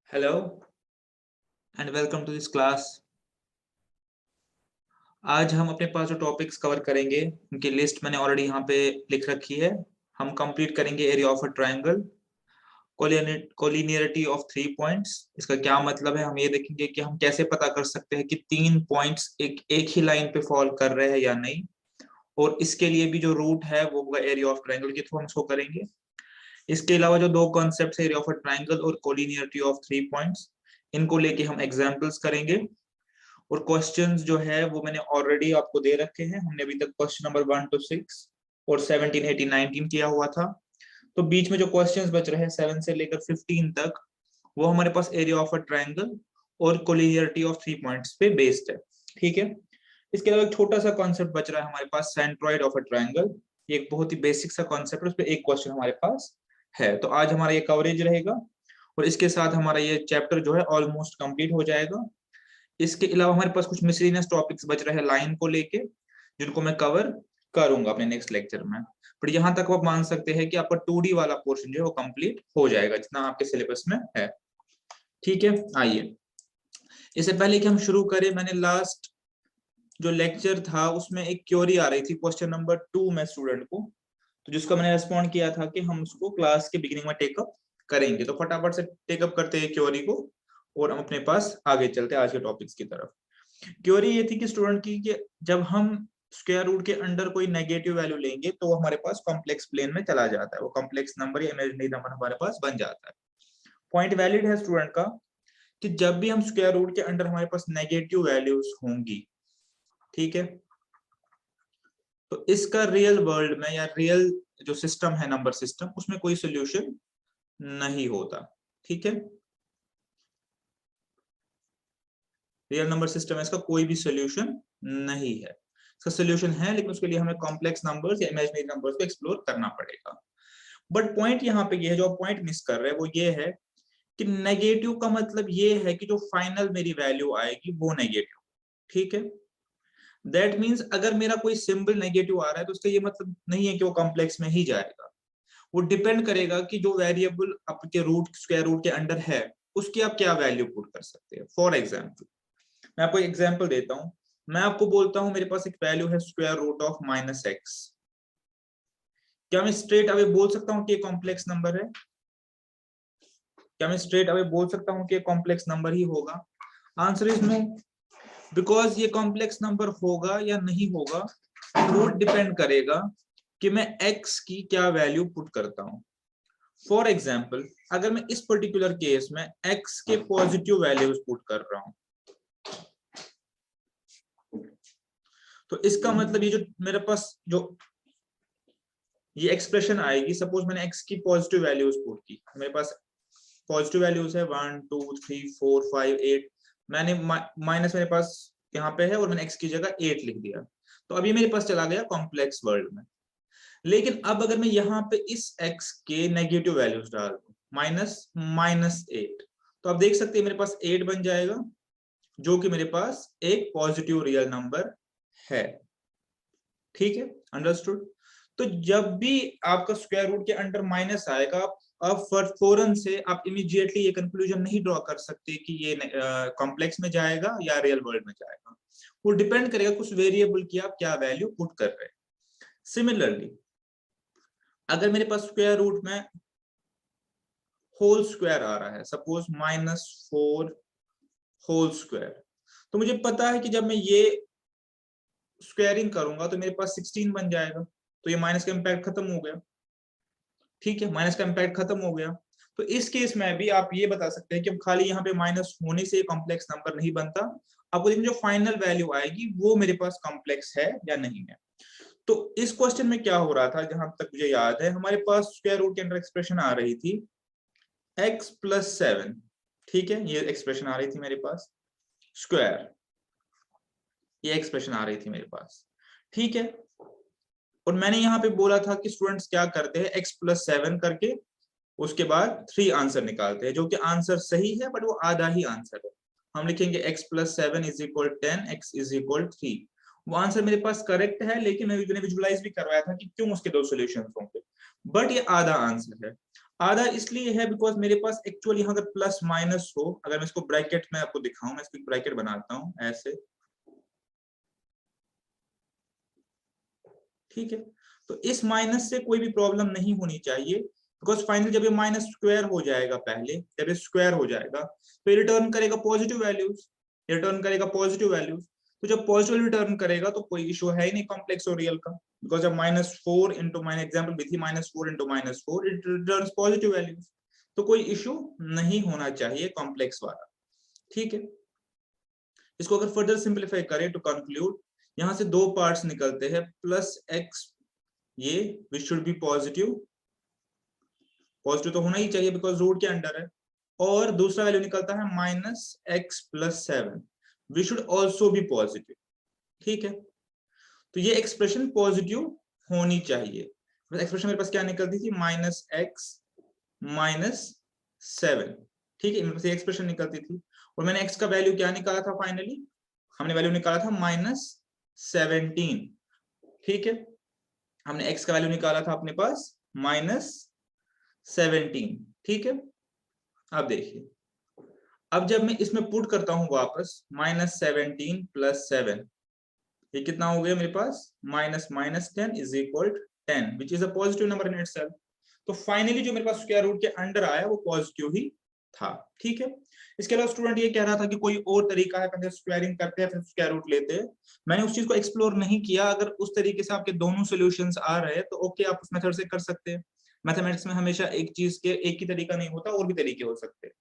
Hello and welcome to this class. आज हम अपने पास जो टॉपिक्स कवर करेंगे उनकी लिस्ट मैंने ऑलरेडी यहाँ पे लिख रखी है। हम कंप्लीट करेंगे area of a triangle, collinearity of 3 points. इसका क्या मतलब है, हम ये देखेंगे कि हम कैसे पता कर सकते हैं कि 3 पॉइंट्स एक ही लाइन पे फॉल कर रहे हैं या नहीं। और इसके लिए भी जो रूट है वो होगा एरिया ऑफ ट्रायंगल के थ्रू हम इसको करेंगे। इसके अलावा जो दो कॉन्सेप्ट है एरिया ऑफ अ ट्रायंगल और कोलिनियरिटी ऑफ 3 पॉइंट्स, इनको लेके हम एग्जाम्पल्स करेंगे। और क्वेश्चंस जो है वो मैंने ऑलरेडी आपको दे रखे हैं। हमने अभी तक क्वेश्चन नंबर 1 to 6 और 17, 18, 19 किया हुआ था। तो बीच में जो क्वेश्चंस बच रहे हैं 7 से लेकर 15 तक, वो हमारे पास एरिया ऑफ अ ट्रायंगल और कोलिनियरिटी ऑफ 3 पॉइंट्स पे बेस्ड है। ठीक है। इसके अलावा एक छोटा सा कॉन्सेप्ट बच रहा है हमारे पास, सेंट्रॉइड ऑफ अ ट्रायंगल। ये एक बहुत ही बेसिक सा कॉन्सेप्ट है, उस पर एक क्वेश्चन हमारे पास है। तो आज हमारा ये कवरेज रहेगा और इसके साथ हमारा ये चैप्टर जो है ऑलमोस्ट कंप्लीट हो जाएगा। इसके अलावा हमारे पास कुछ मिसलिनियस टॉपिक्स बच रहे हैं लाइन को लेके, जिनको मैं कवर करूंगा अपने नेक्स्ट लेक्चर में। पर यहाँ तक आप मान सकते हैं कि आपका 2D वाला पोर्शन जो है वो कंप्लीट हो जाएगा जितना आपके सिलेबस में है। ठीक है, आइए इससे पहले कि हम शुरू करें, मैंने लास्ट जो लेक्चर था उसमें एक क्वेरी आ रही थी क्वेश्चन नंबर 2 में स्टूडेंट को, तो जिसको मैंने रिस्पॉन्ड किया था कि हम उसको क्लास के बिगिनिंग में टेकअप करेंगे। तो फटाफट से टेकअप करते हैं क्वेरी को और हम अपने पास आगे चलते हैं आज के टॉपिक्स की तरफ। क्वेरी ये थी कि स्टूडेंट की कि जब हम स्क्वायर रूट के अंडर कोई नेगेटिव वैल्यू लेंगे तो वो हमारे पास कॉम्प्लेक्स प्लेन में चला जाता है, वो कॉम्प्लेक्स नंबर या इमेजिनरी नंबर हमारे पास बन जाता है। पॉइंट वैलिड है स्टूडेंट का कि जब भी हम स्क्वायर रूट के अंडर हमारे पास नेगेटिव वैल्यूज होंगी, ठीक है, तो इसका रियल वर्ल्ड में या रियल जो सिस्टम है नंबर सिस्टम, उसमें कोई सोल्यूशन नहीं होता। ठीक है, रियल नंबर सिस्टम है इसका कोई भी सोल्यूशन नहीं है। इसका सोल्यूशन है लेकिन उसके लिए हमें कॉम्प्लेक्स नंबर्स या इमेजिनरी नंबर्स को एक्सप्लोर करना पड़ेगा। बट पॉइंट यहाँ पे ये है, जो आप पॉइंट मिस कर रहे हैं वो ये है कि नेगेटिव का मतलब ये है कि जो फाइनल मेरी वैल्यू आएगी वो नेगेटिव। ठीक है, दैट मीन्स अगर मेरा कोई सिंबल नेगेटिव आ रहा है तो उसका ये मतलब नहीं है कि वो कॉम्प्लेक्स में ही जाएगा। वो डिपेंड करेगा कि जो वेरिएबल आपके रूट स्क्वायर रूट के अंडर है उसकी आप क्या वैल्यू पुट कर सकते हैं। फॉर एग्जाम्पल मैं आपको एग्जाम्पल देता हूं। मैं आपको बोलता हूं मेरे पास एक वैल्यू है स्क्वायर रूट ऑफ -x। क्या मैं स्ट्रेट अवे बोल सकता हूं कि ये कॉम्प्लेक्स नंबर है? क्या मैं स्ट्रेट अवे बोल सकता हूं कि ये कॉम्प्लेक्स नंबर ही होगा? आंसर इज नो, बिकॉज ये कॉम्प्लेक्स नंबर होगा या नहीं होगा वो डिपेंड करेगा कि मैं x की क्या वैल्यू पुट करता हूं। फॉर एग्जाम्पल अगर मैं इस पर्टिकुलर केस में x के पॉजिटिव वैल्यूज पुट कर रहा हूं तो इसका मतलब ये जो मेरे पास जो ये एक्सप्रेशन आएगी, सपोज मैंने x की पॉजिटिव वैल्यूज पुट की, मेरे पास पॉजिटिव वैल्यूज है 1 2 3 4 5 8, मैंने माइनस मेरे पास यहाँ पे है और मैंने x की जगह 8 लिख दिया, तो अभी मेरे पास चला गया कॉम्प्लेक्स वर्ल्ड में। लेकिन अब अगर मैं यहाँ पे इस x के नेगेटिव वैल्यूज डाल दूं -8, तो आप देख सकते हैं मेरे पास 8 बन जाएगा जो कि मेरे पास एक पॉजिटिव रियल नंबर है। ठीक है, अंडरस्टूड। तो जब भी आपका स्क्वायर रूट के अंडर माइनस आएगा आप फौरन से आप इमीडिएटली ये कंक्लूजन नहीं ड्रॉ कर सकते कि ये कॉम्प्लेक्स में जाएगा या रियल वर्ल्ड में जाएगा। वो डिपेंड करेगा कुछ वेरिएबल की आप क्या वैल्यू पुट कर रहे हैं। सिमिलरली अगर मेरे पास स्क्वायर रूट में होल स्क्वायर आ रहा है, सपोज -4 होल स्क्वायर, तो मुझे पता है कि जब मैं ये स्क्वायरिंग करूंगा तो मेरे पास 16 बन जाएगा, तो ये माइनस का इंपैक्ट खत्म हो गया। ठीक है, माइनस का इंपैक्ट खत्म हो गया। तो इस केस में भी आप ये बता सकते हैं कि खाली यहाँ पे माइनस होने से कॉम्प्लेक्स नंबर नहीं बनता, आपको जो फाइनल वैल्यू आएगी वो मेरे पास कॉम्प्लेक्स है या नहीं है। तो इस क्वेश्चन में क्या हो रहा था, जहां तक मुझे याद है हमारे पास स्क्वायर रूट के अंदर एक्सप्रेशन आ रही थी x + 7। ठीक है, ये एक्सप्रेशन आ रही थी मेरे पास स्क्वायर, ये एक्सप्रेशन आ रही थी मेरे पास। ठीक है, और मैंने यहाँ पे बोला था कि स्टूडेंट्स क्या करते हैं x + 7 करके उसके बाद 3 आंसर निकालते हैं, जो कि आंसर सही है बट वो आधा ही आंसर है। हम लिखेंगे x + 7 = 10, x = 3। वो आंसर मेरे पास करेक्ट है, लेकिन मैंने विजुअलाइज भी करवाया था कि क्यों उसके दो सॉल्यूशंस होंगे, बट ये आधा आंसर है। आधा इसलिए है बिकॉज मेरे पास एक्चुअली यहाँ अगर प्लस माइनस हो, अगर मैं इसको ब्रैकेट में आपको दिखाऊं, मैं इसको ब्रैकेट बनाता हूं ऐसे, ठीक है। तो इस माइनस से कोई भी प्रॉब्लम नहीं होनी चाहिए, बिकॉज फाइनली जब ये माइनस स्क्वायर हो जाएगा, पहले जब ये स्क्वायर हो जाएगा तो ये रिटर्न करेगा पॉजिटिव वैल्यूज, रिटर्न करेगा पॉजिटिव वैल्यूज। तो जब पॉजिटिव रिटर्न करेगा तो कोई इशू है ही नहीं कॉम्प्लेक्स और रियल का, बिकॉज जब -4 इंटू माइनस एग्जाम्पल भी थी -4 into -4 it return positive values, तो कोई इशू नहीं होना चाहिए कॉम्प्लेक्स वाला, ठीक है। इसको अगर फर्दर सिंप्लीफाई करें टू कंक्लूड, यहां से दो पार्ट्स निकलते हैं, प्लस एक्स ये which should be positive, positive तो होना ही चाहिए बिकॉज रूट के अंडर है, और दूसरा वैल्यू निकलता है -x+7 which should also be positive, ठीक है। तो ये एक्सप्रेशन पॉजिटिव होनी चाहिए। एक्सप्रेशन मेरे पास क्या निकलती थी, -x-7, ठीक है, मेरे पास ये एक्सप्रेशन निकलती थी, और मैंने x का वैल्यू क्या निकाला था, फाइनली हमने वैल्यू निकाला था -17, ठीक है। हमने x का वैल्यू निकाला था अपने पास -17, ठीक है। अब देखिए, अब जब मैं इसमें पुट करता हूं वापस -17+7, ये कितना हो गया मेरे पास, -10 is equal 10 which is a positive number in itself. तो फाइनली जो मेरे पास स्क्वायर रूट के अंडर आया वो पॉजिटिव ही था, ठीक है। इसके अलावा स्टूडेंट ये कह रहा था कि कोई और तरीका है, पहले स्क्वायरिंग करते हैं फिर स्क्वायर रूट लेते हैं, मैंने उस चीज को एक्सप्लोर नहीं किया। अगर उस तरीके से आपके दोनों सॉल्यूशंस आ रहे हैं तो ओके, आप उस मेथड से कर सकते हैं। मैथमेटिक्स में हमेशा एक चीज के एक ही तरीका नहीं होता, और भी तरीके हो सकते हैं।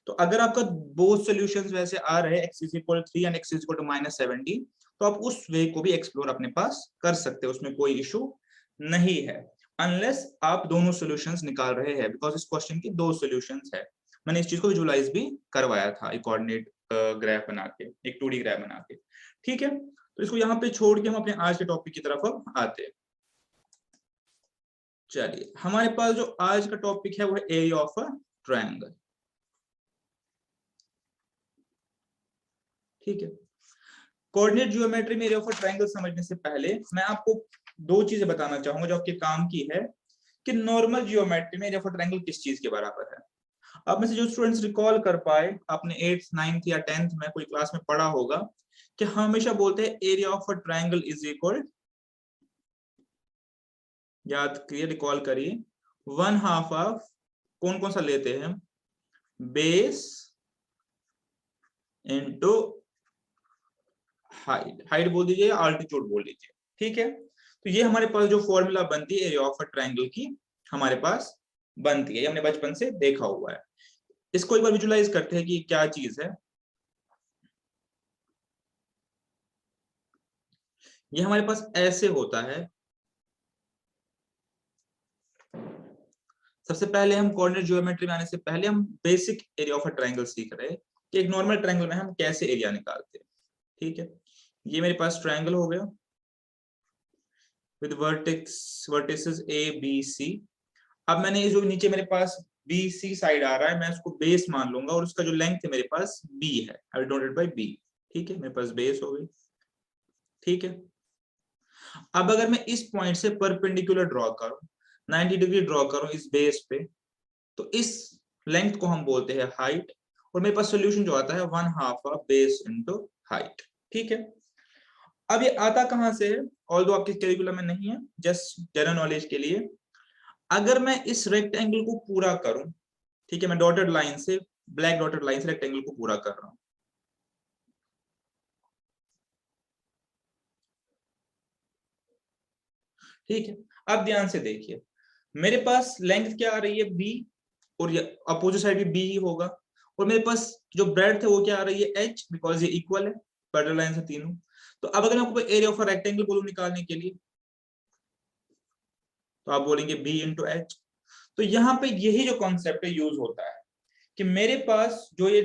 तो अगर आपका बोथ सॉल्यूशंस वैसे आ रहे हैं, x = 3 एंड x = -17, तो आप उस वे को भी एक्सप्लोर अपने पास कर सकते हो, उसमें कोई इशू नहीं है, अनलेस आप दोनों सॉल्यूशंस निकाल रहे हैं, बिकॉज इस क्वेश्चन की दो सॉल्यूशंस है। मैंने इस चीज को विजुअलाइज भी करवाया था एक कोऑर्डिनेट ग्राफ बना के, एक 2D ग्राफ बना के, ठीक है। तो इसको यहाँ पे छोड़ के हम अपने आज के टॉपिक की तरफ अब आते हैं। चलिए, हमारे पास जो आज का टॉपिक है वो है एरिया ऑफ अ ट्रायंगल, ठीक है। कोऑर्डिनेट ज्योमेट्री में एरिया ऑफ अ ट्रायंगल समझने से पहले मैं आपको दो चीजें बताना चाहूंगा जो आपके काम की है, कि नॉर्मल ज्योमेट्री में एरिया ऑफ अ ट्रायंगल किस चीज के बराबर है। आप में से जो स्टूडेंट्स रिकॉल कर पाए, आपने 8th 9th या 10th में कोई क्लास में पढ़ा होगा कि हमेशा बोलते हैं area of a triangle is equal, याद करिए, रिकॉल करिए, 1/2 ऑफ, कौन कौन सा लेते हैं हम, बेस इंटू हाइट, हाइट बोल दीजिए, आल्टीट्यूड बोल दीजिए, ठीक है। तो ये हमारे पास जो फॉर्मूला बनती है एरिया ऑफ अ ट्रायंगल की, हमारे पास बनती है, ये हमने बचपन से देखा हुआ है। इसको एक बार विजुलाइज करते हैं कि क्या चीज है। ये हमारे पास ऐसे होता है। सबसे पहले हम कोऑर्डिनेट ज्योमेट्री में आने से पहले हम basic area of a triangle सीख रहे हैं कि एक नॉर्मल ट्रायंगल में हम कैसे एरिया निकालते हैं, ठीक है। ये मेरे पास ट्रायंगल हो गया with vertices A B C। अब मैंने ये जो नीचे मेरे पास BC साइड आ रहा है, मैं उसको बेस मान लूंगा, और उसका जो लेंथ है मेरे पास B है, आई डिनोटेड बाय B, ठीक है। मेरे पास बेस हो गई, ठीक है। अब अगर मैं इस पॉइंट से परपेंडिकुलर ड्रॉ करूं, 90 डिग्री ड्रॉ करूं इस बेस पे, तो इस लेंथ को हम बोलते हैं हाइट, और मेरे पास सॉल्यूशन जो आता है 1/2 ऑफ बेस इनटू हाइट, ठीक है। अब ये आता कहां से है, ऑल्दो आपके करिकुलम में नहीं है, जस्ट जनरल नॉलेज के लिए। अगर मैं इस रेक्टेंगल को पूरा करूं, ठीक है, मैं डॉटेड लाइन से, ब्लैक डॉटेड लाइन से रेक्टेंगल को पूरा कर रहा हूं, ठीक है। अब ध्यान से देखिए, मेरे पास लेंथ क्या आ रही है B, और ये अपोजिट साइड भी B ही होगा, और मेरे पास जो ब्रेड्थ है वो क्या आ रही है H, बिकॉज ये इक्वल है पैरेलल लाइन से तीनों। तो अब अगर मैं आपको एरिया ऑफ अ रेक्टेंगल बोलूं निकालने के लिए, तो आप बोलेंगे B इंटू H। तो यहाँ पे यही जो कॉन्सेप्ट है यूज होता है, कि मेरे पास जो ये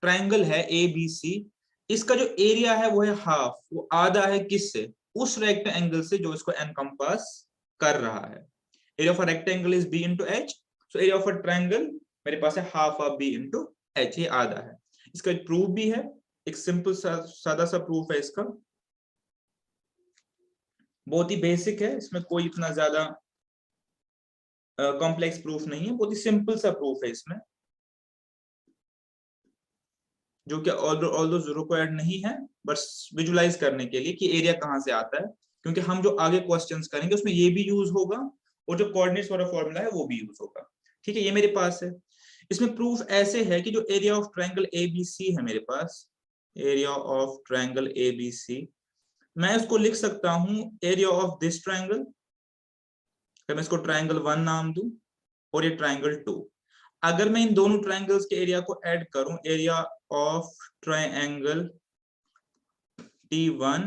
ट्रायंगल है ABC, इसका जो एरिया है वो है हाफ, वो आधा है किससे, उस रेक्टेंगल से जो इसको एनकम्पास कर रहा है। Area of a rectangle is B into H, so area of a triangle मेरे पास है half of B into H, ये आधा है। इसका प्रूफ भी है, एक सिंपल सादा सा प्रूफ है इसका, बहुत ही बेसिक है, इसमें कोई इतना ज्यादा कॉम्प्लेक्स प्रूफ नहीं है, बहुत ही सिंपल सा प्रूफ है इसमें, जो कि ऑल्दो जीरो को ऐड नहीं है, बस विजुलाइज करने के लिए कि एरिया कहां से आता है, क्योंकि हम जो आगे क्वेश्चंस करेंगे उसमें ये भी यूज होगा और जो कोऑर्डिनेट्स वाला फॉर्मूला है वो भी यूज होगा। ठीक है, ये मेरे पास है। इसमें प्रूफ ऐसे है कि जो एरिया ऑफ ट्रायंगल एबीसी है मेरे पास, एरिया ऑफ ट्रायंगल एबीसी, मैं इसको लिख सकता हूं एरिया ऑफ दिस ट्रायंगल, मैं इसको ट्रायंगल 1 नाम दूं, और ये ट्रायंगल 2। अगर मैं इन दोनों ट्रायंगल्स के एरिया को ऐड करूं, एरिया ऑफ ट्रायंगल T1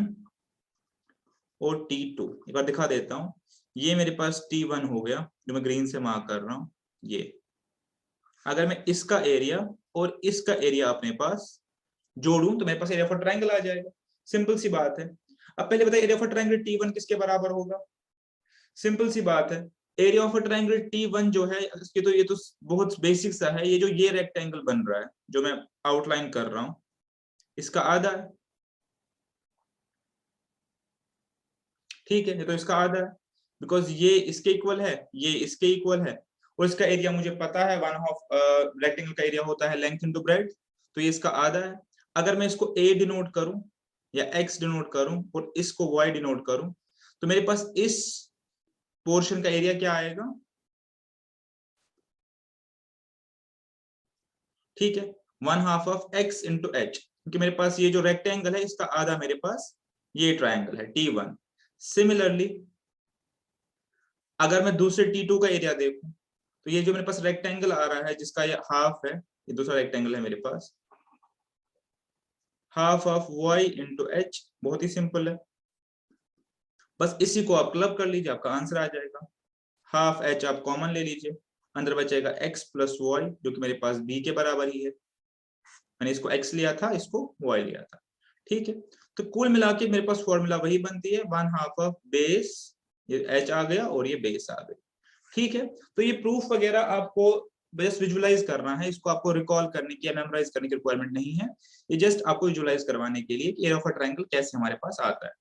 और T2, एक बार दिखा देता हूं, ये मेरे पास T1 हो गया जो मैं ग्रीन से मार्क कर रहा हूं, ये अगर मैं इसका एरिया और इसका एरिया अपने पास जोड़ूं तो मेरे पास एरिया फॉर ट्रायंगल आ जाएगा। सिंपल सी बात है। अब पहले बताइए एरिया फॉर ट्रायंगल T1 किसके बराबर होगा? सिंपल सी बात है, एरिया ऑफ ट्रायंगल T1 जो है इसके, तो ये तो बहुत बेसिक सा है, ये जो ये रेक्टेंगल बन रहा है जो मैं आउटलाइन कर रहा हूं, इसका आधा है। ठीक है, ये तो इसका आधा है, बिकॉज ये इसके इक्वल है, ये इसके इक्वल है, और इसका एरिया मुझे पता है, 1/2 रेक्टेंगल का एरिया होता है लेंथ इनटू ब्रेड्थ, तो ये इसका आधा है। अगर मैं इसको a डिनोट करूं या x डिनोट करूं और इसको y डिनोट करूं, तो मेरे पास इस पोर्शन का एरिया क्या आएगा? ठीक है, 1/2 ऑफ x इंटू h, क्योंकि मेरे पास ये जो रेक्टेंगल है इसका आधा मेरे पास ये ट्रायंगल है T1। सिमिलरली अगर मैं दूसरे T2 का एरिया देखूं, तो ये जो मेरे पास रेक्टेंगल आ रहा है जिसका ये हाफ है, ये दूसरा रेक्टेंगल है मेरे पास, half of y into h, बहुत ही सिंपल है, बस इसी को आप क्लब कर लीजिए, आपका आंसर आ जाएगा। हाफ h आप कॉमन ले लीजिए, अंदर बचेगा x प्लस वाई, जो कि मेरे पास b के बराबर ही है, मैंने इसको x लिया था, इसको y लिया था। ठीक है, तो कुल मिला के मेरे पास फॉर्मूला वही बनती है, 1/2 ऑफ बेस, ये h आ गया और ये बेस आ गई। ठीक है, तो ये प्रूफ वगैरह आपको बस विजुलाइज करना है, इसको आपको रिकॉल करने की या मेमोराइज करने की रिक्वायरमेंट नहीं है, ये जस्ट आपको विजुलाइज करवाने के लिए कि एरिया ऑफ अ ट्रायंगल कैसे हमारे पास आता है।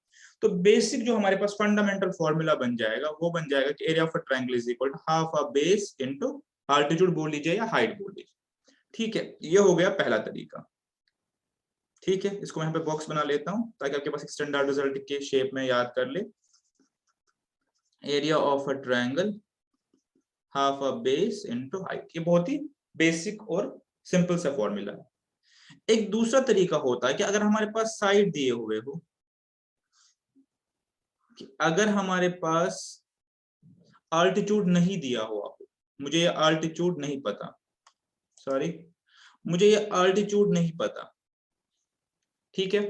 तो बेसिक जो हमारे पास फंडामेंटल फॉर्मूला बन जाएगा वो बन जाएगा कि area of a triangle is equal to half of base into altitude बोल लीजिए या हाइट बोल लीजिए। ठीक है, ये हो गया पहला तरीका। ठीक है, इसको मैं यहाँ पे बॉक्स बना लेता हूं ताकि आपके पास एक स्टैंडर्ड रिजल्ट के शेप में याद कर ले। Area of a triangle half of base into height, ये बहुत ही बेसिक और सिंपल सा फॉर्मूला है। एक दूसरा तरीका होता है कि अगर हमारे पास साइड दिए हुए हो, कि अगर हमारे पास आल्टीट्यूड नहीं दिया हो, आपको, मुझे ये आल्टीट्यूड नहीं पता, सॉरी, मुझे ये आल्टीट्यूड नहीं पता, ठीक है,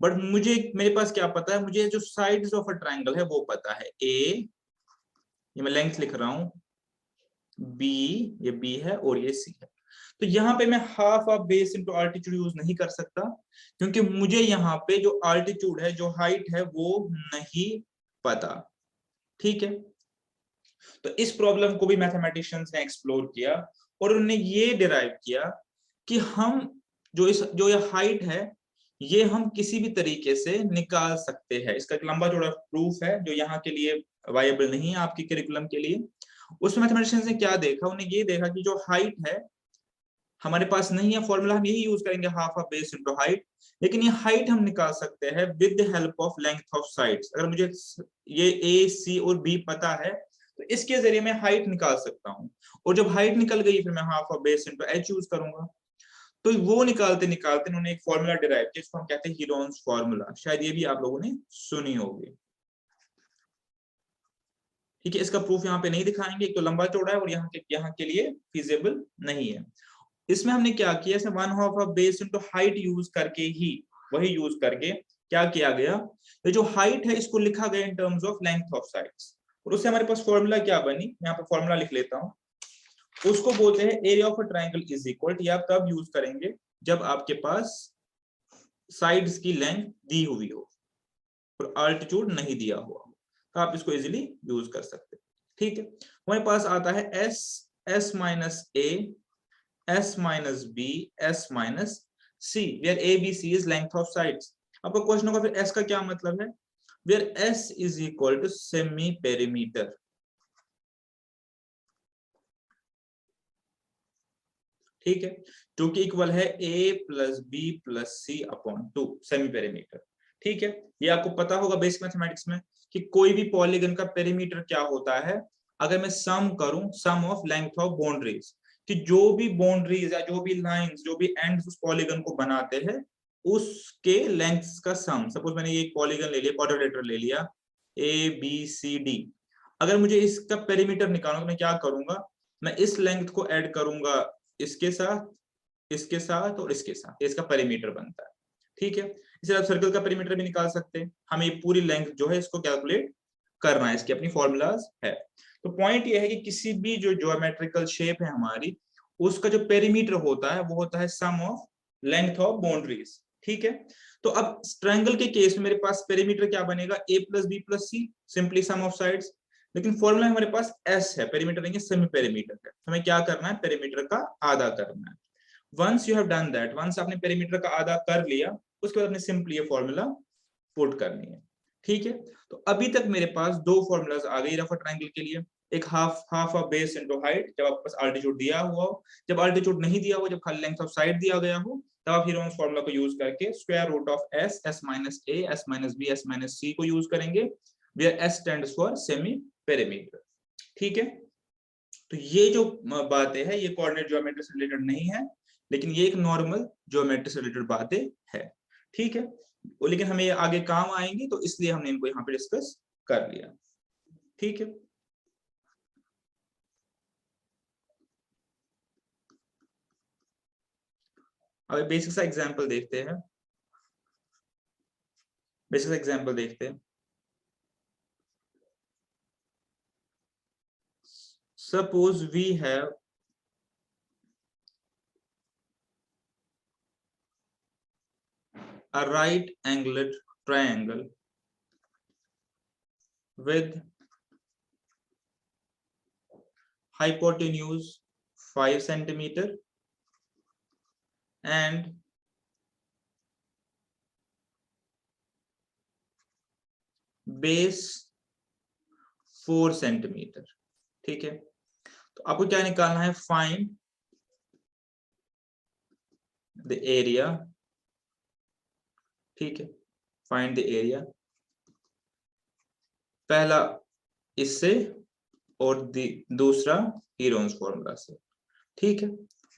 बट मुझे मेरे पास क्या पता है, मुझे जो साइड्स ऑफ अ ट्रायंगल है वो पता है, ए, ये मैं लेंथ लिख रहा हूं, बी, ये बी है और ये सी है। तो यहाँ पे मैं half of base into altitude use नहीं कर सकता, क्योंकि मुझे यहाँ पे जो आल्टीट्यूड है, जो हाइट है, वो नहीं पता। ठीक है, तो इस प्रॉब्लम को भी मैथमेटिशियंस ने एक्सप्लोर किया और उन्होंने ये डिराइव किया कि हम जो ये हाइट है, ये हम किसी भी तरीके से निकाल सकते हैं। इसका एक लंबा चौड़ा प्रूफ है जो यहाँ के लिए वायबल नहीं है आपके करिकुलम के लिए। उसमें मैथमेटिशियंस ने क्या देखा, उन्हें ये देखा कि जो हाइट है हमारे पास नहीं है, फॉर्मूला हम यही यूज करेंगे, half of base into height, लेकिन ये हाइट हम निकाल सकते हैं with the help of length of sides. अगर मुझे ये ए, सी और बी पता है तो इसके जरिए मैं हाइट निकाल सकता हूँ, और जब हाइट निकल गई फिर मैं half of base into H use करूंगा। तो वो निकालते निकालते उन्होंने एक फॉर्मूला डिराइव किया, जिसको हम कहते हैं हीरोन्स फॉर्मूला, शायद ये भी आप लोगों ने सुनी होगी। ठीक है, इसका प्रूफ यहाँ पे नहीं दिखाएंगे, एक तो लंबा चौड़ा है और यहाँ के लिए फिजिबल नहीं है। इसमें हमने क्या किया, इसमें 1/2 of base into height use करके ही, वही यूज करके क्या किया गया, ये जो हाइट है इसको लिखा गया in terms of length of sides, और उससे हमारे पास फॉर्मूला क्या बनी, यहाँ पे फॉर्मूला लिख लेता हूँ। उसको बोलते हैं area of a triangle is equal, ये आप तब यूज करेंगे जब आपके पास साइड्स की लेंथ दी हुई हो और अल्टीट्यूड नहीं दिया हुआ हो, तो आप इसको इजीली यूज कर सकते हैं। ठीक है, हमारे पास आता है S, S minus A, S minus B, S minus C, where A, B, C is length of sides। आपका क्वेश्चन होगा फिर S का क्या मतलब है, where S is equal to semi perimeter। ठीक है, जो कि इक्वल है a plus B plus C upon 2 semi perimeter. ठीक है, ये आपको पता होगा बेसिक मैथमेटिक्स में कि कोई भी पॉलीगन का पेरीमीटर क्या होता है। अगर मैं सम करूं, सम ऑफ लेंथ ऑफ बाउंड्रीज, कि जो भी बाउंड्रीज या जो भी लाइंस, जो भी एंड्स उस पॉलीगन को बनाते हैं, उसके लेंथ्स का सम। सपोज मैंने ये एक पॉलीगन ले लिया, क्वाड्रिलेटरल ले लिया ए बी सी डी। अगर मुझे इसका पेरीमीटर निकालना तो मैं क्या करूंगा, मैं इस लेंथ को ऐड करूंगा इसके साथ, इसके साथ और इसके साथ, इसका पेरीमीटर बनता है। ठीक है, इसे आप सर्कल का पेरीमीटर भी निकाल सकते हैं। हमें ये पूरी लेंथ जो है इसको कैलकुलेट करना है, इसकी अपनी फॉर्मूलाज है। तो पॉइंट ये है कि किसी भी जो ज्योमेट्रिकल शेप है हमारी, उसका जो पेरीमीटर होता है वो होता है sum of length of boundaries. ठीक है, तो अब ट्रायंगल के केस में मेरे पास पेरीमीटर क्या बनेगा, a plus B plus C, simply sum of sides. लेकिन फॉर्मूला हमारे पास s है, पेरीमीटर नहीं है, सेमी पेरीमीटर है। हमें क्या करना है, पेरीमीटर का आधा करना है। Once you have done that, once आपने पेरीमीटर का आधा कर लिया, उसके बाद आपने सिंपली ये फॉर्मूला पुट करनी है। ठीक है, तो अभी तक मेरे पास दो फॉर्मूलाज आ गई रफर ट्रायंगल के लिए। एक half of base into height, जब आपके पास अल्टीट्यूड दिया हुआ हो। जब अल्टीट्यूड नहीं दिया हुआ, जब खाली लेंथ ऑफ साइड दिया गया हो, तब आप हीरोन्स फॉर्मूला को यूज करके square root of s, s minus a, s minus b, s minus c को यूज करेंगे, where s stands for semi perimeter. ठीक है, तो ये जो बातें है ये कोऑर्डिनेट ज्योमेट्री से रिलेटेड नहीं है, लेकिन ये एक नॉर्मल ज्योमेट्री से रिलेटेड बातें है। ठीक है, लेकिन हमें आगे काम आएंगी, तो इसलिए हमने इनको यहाँ पे डिस्कस कर लिया। ठीक है, अब बेसिक सा एग्जांपल देखते हैं। बेसिक सा एग्जांपल देखते हैं। Suppose we have a right angled triangle with hypotenuse 5 centimeter and base 4 centimetre. ठीक है, तो आपको क्या निकालना है, फाइंड द एरिया। ठीक है, फाइंड द एरिया, पहला इससे और दूसरा हीरोन्स फॉर्मूला से। ठीक है,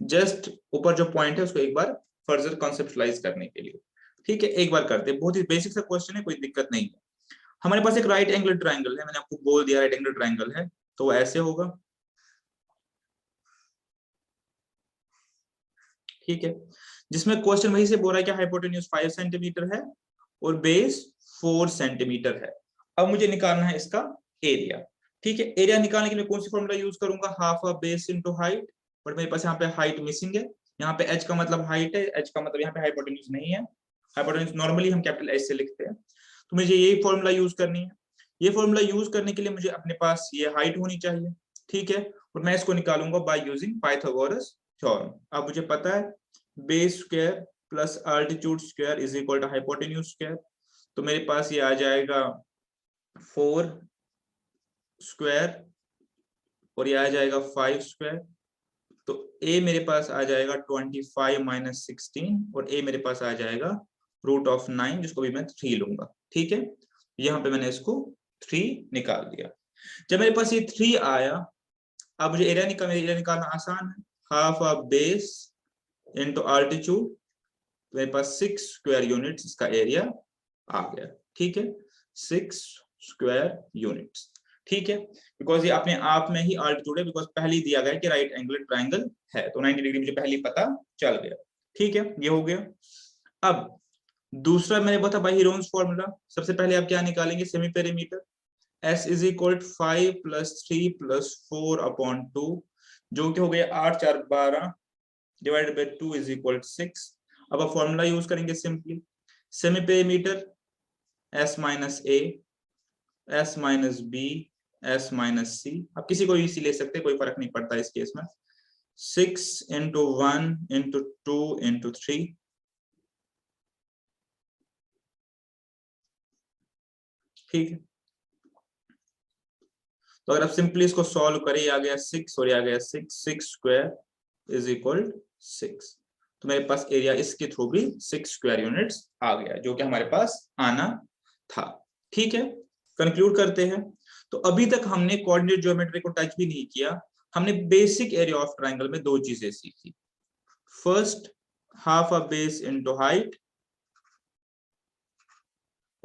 जस्ट ऊपर जो पॉइंट है उसको एक बार फर्दर कॉन्सेप्चुअलाइज करने के लिए। ठीक है, एक बार करते हैं, बहुत ही बेसिक सा क्वेश्चन है, कोई दिक्कत नहीं है। हमारे पास एक राइट एंगल ट्रायंगल है, मैंने आपको बोल दिया राइट एंगल ट्रायंगल है, तो वो ऐसे होगा। ठीक है, जिसमें क्वेश्चन वही से बोल रहा है कि हाइपोटेन्यूज 5 सेंटीमीटर है और बेस 4 सेंटीमीटर है। अब मुझे निकालना है इसका एरिया। ठीक है, एरिया निकालने के लिए कौन सी फॉर्मूला यूज करूंगा, half of base into height. But मेरे पास यहाँ पे हाइट मिसिंग है, यहाँ पे h का मतलब हाइट है, h का मतलब यहाँ पे हाइपोटेन्यूज नहीं है। हाइपोटेन्यूज नॉर्मली हम कैपिटल H से लिखते हैं, तो मुझे यही फॉर्मूला यूज करनी है। ये फॉर्मूला यूज करने के लिए मुझे अपने पास ये हाइट होनी चाहिए। ठीक है, और मैं इसको निकालूंगा बाय यूजिंग पाइथागोरस थ्योरम। अब मुझे पता है base square plus altitude square is equal to hypotenuse square. तो मेरे पास ये आ जाएगा 4 स्क्वायर और ये आ जाएगा 5 स्क्वायर। तो a मेरे पास आ जाएगा 25 माइनस 16 और a मेरे पास आ जाएगा रूट ऑफ 9, जिसको भी मैं 3 लूंगा। ठीक है, यहाँ पे मैंने इसको 3 निकाल दिया। जब मेरे पास ये 3 आया, अब मुझे एरिया निकालना आसान है, half of base into altitude, मेरे पास 6 स्क्वायर यूनिट्स इसका एरिया आ गया। ठीक है, 6 स्क्वायर यूनिट्स। ठीक है, बिकॉज ये अपने आप में ही अल्टीट्यूड है, बिकॉज पहले ही दिया गया कि राइट एंगल ट्रायंगल है, तो 90 डिग्री मुझे पहले ही पता चल गया। ठीक है, ये हो गया। अब दूसरा मैंने बताया बाय हीरोन्स फॉर्मूला। सबसे पहले आप क्या निकालेंगे, semi perimeter. s is equal 5 plus 3 plus 4 upon 2, जो कि हो गया 8 4 12 डिवाइडेड बाय 2 इज इक्वल 6। अब आप फॉर्मूला यूज करेंगे simply, semi perimeter s minus a, s minus b, s minus c। आप किसी को इसी ले सकते हैं, कोई फर्क नहीं पड़ता इस केस में। 6 इंटू 1 इंटू 2 इंटू 3। ठीक है, तो अगर आप सिंपली इसको सॉल्व करें, आ गया 6 और आ गया 6 स्क्वायर इज इक्वल 6। तो मेरे पास एरिया इसके थ्रू भी 6 स्क्वायर यूनिट्स आ गया, जो कि हमारे पास आना था। ठीक है, कंक्लूड करते हैं। तो अभी तक हमने कोऑर्डिनेट ज्योमेट्री को टच भी नहीं किया। हमने बेसिक एरिया ऑफ ट्राइंगल में दो चीजें सीखी। First, half a base into height,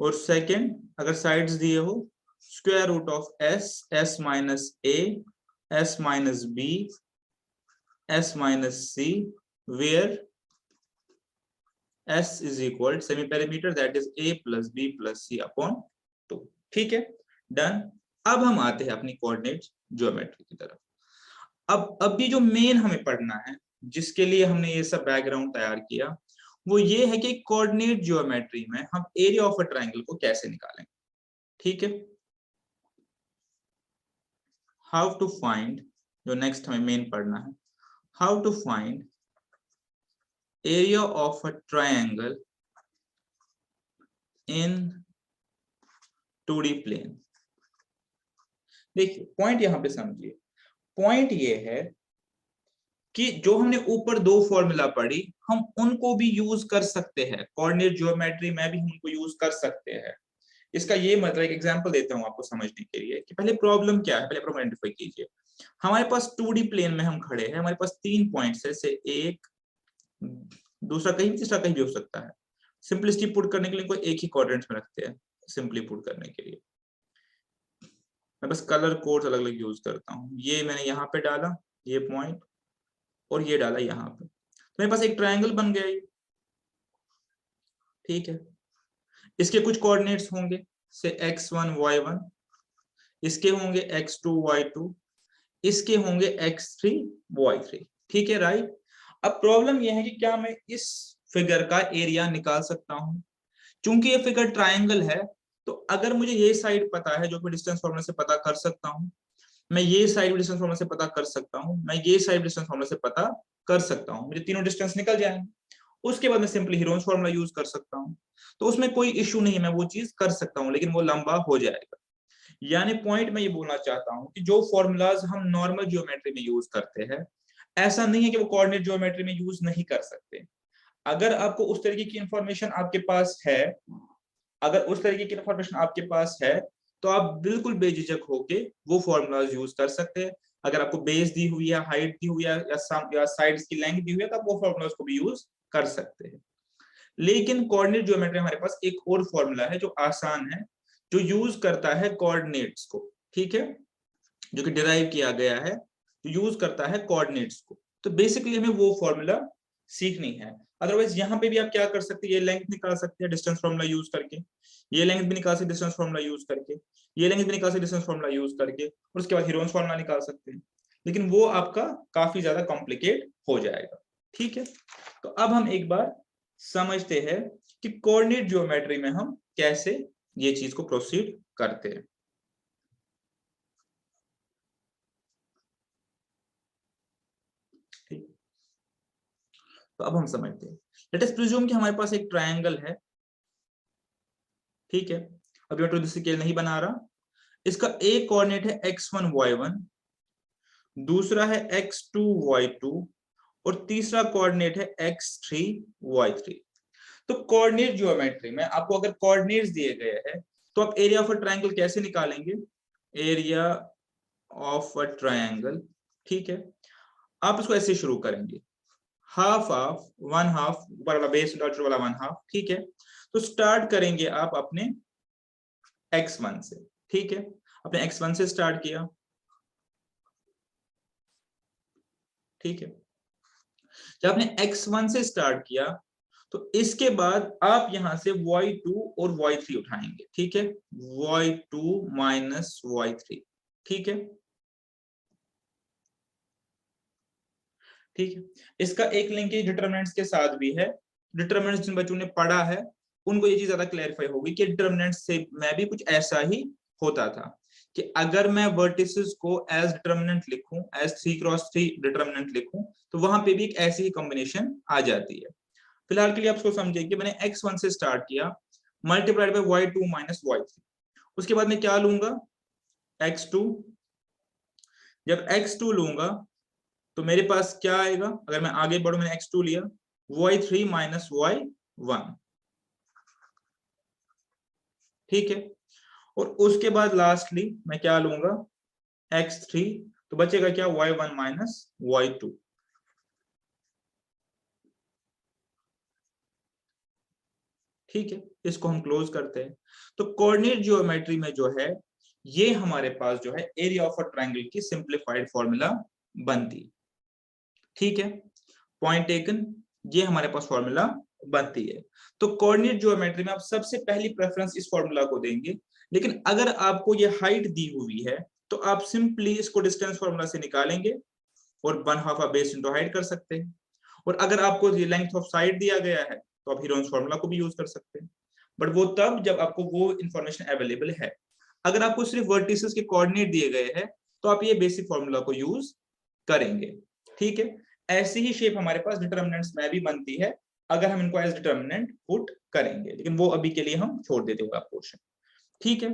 और सेकंड, अगर साइड्स दिए हो, square root of S minus A, S minus B, S minus C, where S is equal semi perimeter, that is a plus b plus c upon 2। ठीक है, done. अब हम आते हैं अपनी कोऑर्डिनेट ज्योमेट्री की तरफ। अब अभी जो मेन हमें पढ़ना है, जिसके लिए हमने ये सब बैकग्राउंड तैयार किया, वो ये है कि कोऑर्डिनेट ज्योमेट्री में हम एरिया ऑफ अ ट्राइंगल को कैसे निकालेंगे। ठीक है, हाउ टू फाइंड, जो नेक्स्ट हमें मेन पढ़ना है, how to find area of a triangle in 2D plane। देखिए पॉइंट यहां पे समझिए, पॉइंट ये है कि जो हमने ऊपर दो फॉर्मूला पढ़ी, हम उनको भी यूज कर सकते हैं कोऑर्डिनेट ज्योमेट्री में, भी उनको यूज कर सकते हैं। इसका ये मतलब, एक एग्जांपल देता हूं आपको समझने के लिए कि पहले प्रॉब्लम क्या है, पहले प्रॉब्लम आइडेंटिफाई कीजिए। हमारे पास 2D प्लेन में हम खड़े हैं, हमारे पास 3 पॉइंट्स है, से एक, दूसरा कहीं, तीसरा कहीं भी हो सकता है। सिंपलिसिटी पुट करने के लिए कोई एक ही कोऑर्डिनेट्स में रखते हैं, सिंपली पुट करने के लिए मैं बस कलर कोड्स अलग अलग यूज करता हूँ। ये मैंने यहाँ पे डाला ये पॉइंट, और ये डाला यहाँ पे, तो मेरे पास एक ट्रायंगल बन गया ये। ठीक है, इसके कुछ कोऑर्डिनेट्स होंगे, से x1 y1, इसके होंगे x2 y2, इसके होंगे x3 y3। ठीक है, राइट। अब प्रॉब्लम यह है कि क्या मैं इस फिगर का एरिया निकाल सकता हूं। चूंकि ये फिगर ट्रायंगल है, तो अगर मुझे ये साइड पता है, जो मैं डिस्टेंस फॉर्मूला से पता कर सकता हूं, मैं ये साइड डिस्टेंस फॉर्मूला से पता कर सकता हूं, मैं ये साइड डिस्टेंस फॉर्मूला से पता कर सकता हूं, मुझे तीनों डिस्टेंस निकल जाएंगे। उसके बाद मैं सिंपली हीरोन्स फॉर्मूला यूज कर सकता हूं, तो उसमें कोई इश्यू नहीं है, मैं वो चीज कर सकता हूं, लेकिन वो लंबा हो जाएगा। यानी पॉइंट मैं ये बोलना चाहता हूं कि जो फॉर्मूलाज हम नॉर्मल ज्योमेट्री में यूज करते हैं, ऐसा नहीं है कि वो कोऑर्डिनेट ज्योमेट्री में यूज नहीं कर सकते। अगर आपको उस तरीके की इंफॉर्मेशन आपके पास है, अगर उस तरीके की इंफॉर्मेशन आपके पास है, तो आप बिल्कुल बेझिझक होके वो फॉर्मूलाज यूज कर सकते हैं। अगर आपको बेस दी हुई है, हाइट दी हुई है, या साइड्स की लेंथ दी हुई है, तो आप वो फॉर्मूलाज को भी यूज कर सकते हैं। लेकिन कोऑर्डिनेट ज्योमेट्री हमारे पास एक और फॉर्मूला है जो आसान है, जो यूज करता है कोऑर्डिनेट्स को। ठीक है, जो कि डिराइव किया गया है, जो यूज करता है कोऑर्डिनेट्स को। तो बेसिकली हमें वो फॉर्मूला सीखनी है। अदरवाइज यहाँ पे भी आप क्या कर सकते हैं, ये लेंथ निकाल सकते हैं डिस्टेंस फॉर्मूला यूज करके, ये लेंथ भी निकाल सकते डिस्टेंस फॉर्मूला यूज करके, ये लेंथ भी निकाल सकते डिस्टेंस फॉर्मूला यूज करके, और उसके बाद हीरोन्स फॉर्मूला निकाल सकते हैं। लेकिन वो आपका काफी ज्यादा कॉम्प्लिकेट हो जाएगा। ठीक है, तो अब हम एक बार समझते हैं कि कोऑर्डिनेट ज्योमेट्री में हम कैसे ये चीज को प्रोसीड करते हैं। ठीक, तो अब हम समझते हैं। लेट अस प्रिज्यूम कि हमारे पास एक ट्रायंगल है। ठीक है, अभी मैं टू द स्केल नहीं बना रहा। इसका एक कोऑर्डिनेट है x1 y1, दूसरा है x2 y2, और तीसरा कोऑर्डिनेट है x3 y3। तो कोऑर्डिनेट ज्योमेट्री में आपको अगर कोऑर्डिनेट्स दिए गए हैं, तो आप एरिया ऑफ अ ट्रायंगल कैसे निकालेंगे, एरिया ऑफ अ ट्रायंगल। ठीक है, आप इसको ऐसे शुरू करेंगे, हाफ ऑफ वन हाफ, ऊपर वाला बेस वाला वन हाफ। ठीक है, तो स्टार्ट करेंगे आप अपने x1 से। ठीक है, अपने x1 से स्टार्ट किया। ठीक है, जब आपने x1 से स्टार्ट किया, तो इसके बाद आप यहां से y2 और y3 उठाएंगे। ठीक है, y2 माइनस y3। ठीक है, ठीक है, इसका एक लिंकेज डिटरमिनेंट्स के साथ भी है। डिटरमिनेंट्स जिन बच्चों ने पढ़ा है, उनको ये चीज ज्यादा क्लैरिफाई होगी कि डिटरमिनेंट्स से मैं भी कुछ ऐसा ही होता था कि अगर मैं वर्टिसेस को एज डिटरमिनेंट लिखूं, एज 3x3 डिटरमिनेंट लिखूं, तो वहां पे भी एक ऐसी ही कॉम्बिनेशन आ जाती है। फिलहाल के लिए आप इसको समझिए कि मैंने x1 से स्टार्ट किया, multiplied by y2 minus y3। उसके बाद मैं क्या लूंगा, x2। जब x2 लूंगा, तो मेरे पास क्या आएगा, अगर मैं आगे बढ़ू, मैंने x2 लिया, y3 माइनस y1, ठीक है। और उसके बाद लास्टली मैं क्या लूंगा, x3, तो बचेगा क्या, y1 माइनस y2। ठीक है, इसको हम क्लोज करते हैं। तो कोऑर्डिनेट ज्योमेट्री में जो है, ये हमारे पास जो है एरिया ऑफ अ ट्रायंगल की सिंप्लीफाइड फॉर्मूला बनती, ठीक है, पॉइंट टेकन, ये हमारे पास फॉर्मूला बनती है। तो कोऑर्डिनेट ज्योमेट्री में आप सबसे पहली प्रेफरेंस इस फॉर्मूला को देंगे, लेकिन अगर आपको ये हाइट दी हुई है तो आप सिंपली इसको डिस्टेंस फॉर्मूला से निकालेंगे और 1/2 बेस इंटू हाइट कर सकते हैं। और अगर आपको लेंथ ऑफ साइड दिया गया है तो आप हीरोन्स फॉर्मूला को भी यूज कर सकते हैं, बट वो तब जब आपको वो इंफॉर्मेशन अवेलेबल है। अगर आपको सिर्फ वर्टिसेस के कोऑर्डिनेट दिए गए हैं तो आप ये बेसिक फॉर्मूला को यूज करेंगे, ठीक है। ऐसी ही शेप हमारे पास डिटरमिनेंट्स में भी बनती है अगर हम इनको एज डिटरमिनेंट पुट करेंगे, लेकिन वो अभी के लिए हम छोड़ देते हैं पोर्शन, ठीक है।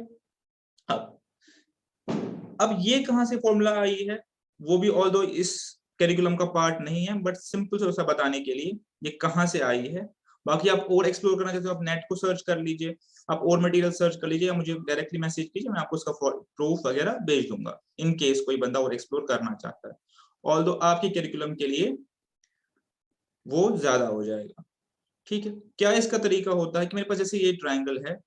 अब ये कहां से फॉर्मूला आई है, वो भी ऑल्दो इस करिकुलम का पार्ट नहीं है, बट सिंपल सा बताने के लिए ये कहां से आई है। बाकी आप और एक्सप्लोर करना चाहते हो, आप नेट को सर्च कर लीजिए, आप और मटेरियल सर्च कर लीजिए, या मुझे डायरेक्टली मैसेज कीजिए, मैं आपको उसका प्रूफ वगैरह भेज दूंगा, इन केस कोई बंदा और एक्सप्लोर करना चाहता है। ऑल्दो आपके करिकुलम के लिए वो ज्यादा हो जाएगा, ठीक है। क्या इसका तरीका होता है कि मेरे पास जैसे ये ट्राइंगल है,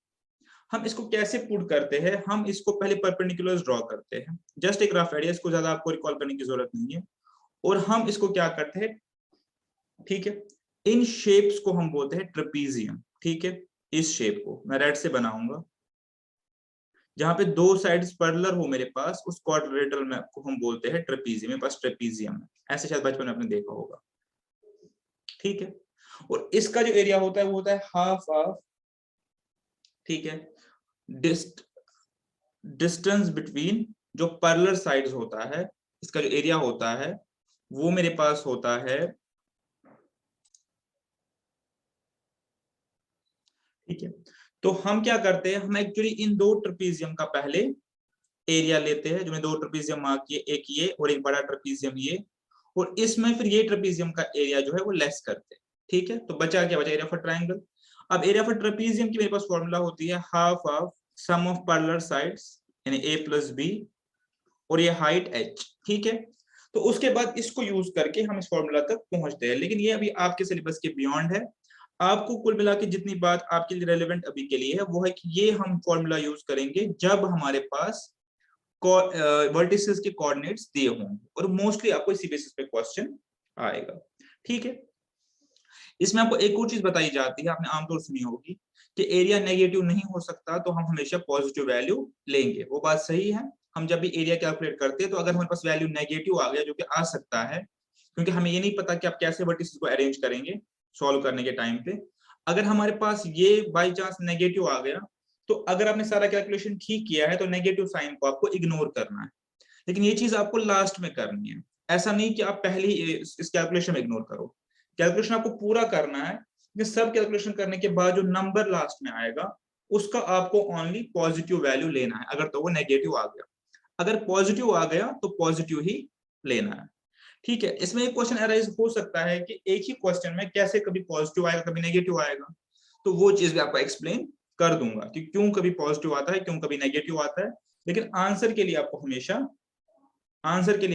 हम इसको कैसे पुट करते हैं, हम इसको पहले परपेंडिकुलर्स ड्रॉ करते हैं, जस्ट एक रफ आइडिया, इसको ज्यादा आपको रिकॉल करने की जरूरत नहीं है। और हम इसको क्या करते हैं, ठीक है, इन शेप्स को हम बोलते हैं ट्रेपीजियम, ठीक है। इस शेप को मैं रेड से बनाऊंगा, जहां पे दो साइड्स पैरेलल हो मेरे पास, उस क्वाड्रिलेटरल में को हम बोलते हैं ट्रेपीजियम, मेरे पास ट्रेपीजियम है, ऐसे शायद बचपन में आपने देखा होगा, ठीक है। और इसका जो एरिया होता है वो होता है हाफ ऑफ, ठीक है, डिस्टेंस बिटवीन जो पैरेलल साइड्स होता है, इसका जो एरिया होता है वो मेरे पास होता है, ठीक है। तो हम क्या करते हैं, हम एक्चुअली इन दो ट्रेपीजियम का पहले एरिया लेते हैं, जो मैंने दो ट्रेपीजियम मार्क किए, एक ये और एक बड़ा ट्रेपीजियम ये, और इसमें फिर ये ट्रेपीजियम का एरिया जो है वो लेस करते हैं, ठीक है। तो बचा क्या, बचा एरिया फॉर ट्राइंगल। अब एरिया फॉर ट्रेपीजियम की मेरे पास फॉर्मूला होती है half of sum of parallel sides, यानी a प्लस बी, और ये हाइट h, ठीक है। तो उसके बाद इसको यूज करके हम इस फॉर्मूला तक पहुंचते हैं, लेकिन ये अभी आपके सिलेबस के बियॉन्ड है। आपको कुल मिला के जितनी बात आपके लिए रेलेवेंट अभी के लिए है वो है कि ये हम फॉर्मूला यूज करेंगे जब हमारे पास वर्टिसेस के कोऑर्डिनेट्स दिए होंगे, और मोस्टली आपको इसी बेसिस पे क्वेश्चन आएगा, ठीक है। इसमें आपको एक और चीज बताई जाती है, आपने आमतौर सुनी होगी कि एरिया नेगेटिव नहीं हो सकता, तो हम हमेशा पॉजिटिव वैल्यू लेंगे। वो बात सही है, हम जब भी एरिया कैलकुलेट करते हैं तो अगर हमारे पास वैल्यू नेगेटिव आ गया, जो कि आ सकता है, क्योंकि हमें ये नहीं पता कि आप कैसे वर्टिसेस को अरेंज करेंगे सॉल्व करने के टाइम पे, अगर हमारे पास ये बाई चांस नेगेटिव आ गया, तो अगर आपने सारा कैलकुलेशन ठीक किया है तो नेगेटिव साइन को आपको इग्नोर करना है, लेकिन ये चीज आपको लास्ट में करनी है। ऐसा नहीं कि आप पहले ही इस कैलकुलेशन में इग्नोर करो, कैलकुलेशन आपको पूरा करना है, लेकिन सब कैलकुलेशन करने के बाद जो नंबर लास्ट में आएगा उसका आपको ओनली पॉजिटिव वैल्यू लेना है, अगर तो वो नेगेटिव आ गया, अगर पॉजिटिव आ गया तो पॉजिटिव ही लेना है, ठीक है। इसमें एक क्वेश्चन अराइज हो सकता है कि एक ही क्वेश्चन में कैसे कभी पॉजिटिव आएगा कभी नेगेटिव आएगा, तो वो चीज भी आपको एक्सप्लेन कर दूंगा कि क्यों कभी पॉजिटिव आता है क्यों कभी नेगेटिव आता है, लेकिन आंसर के लिए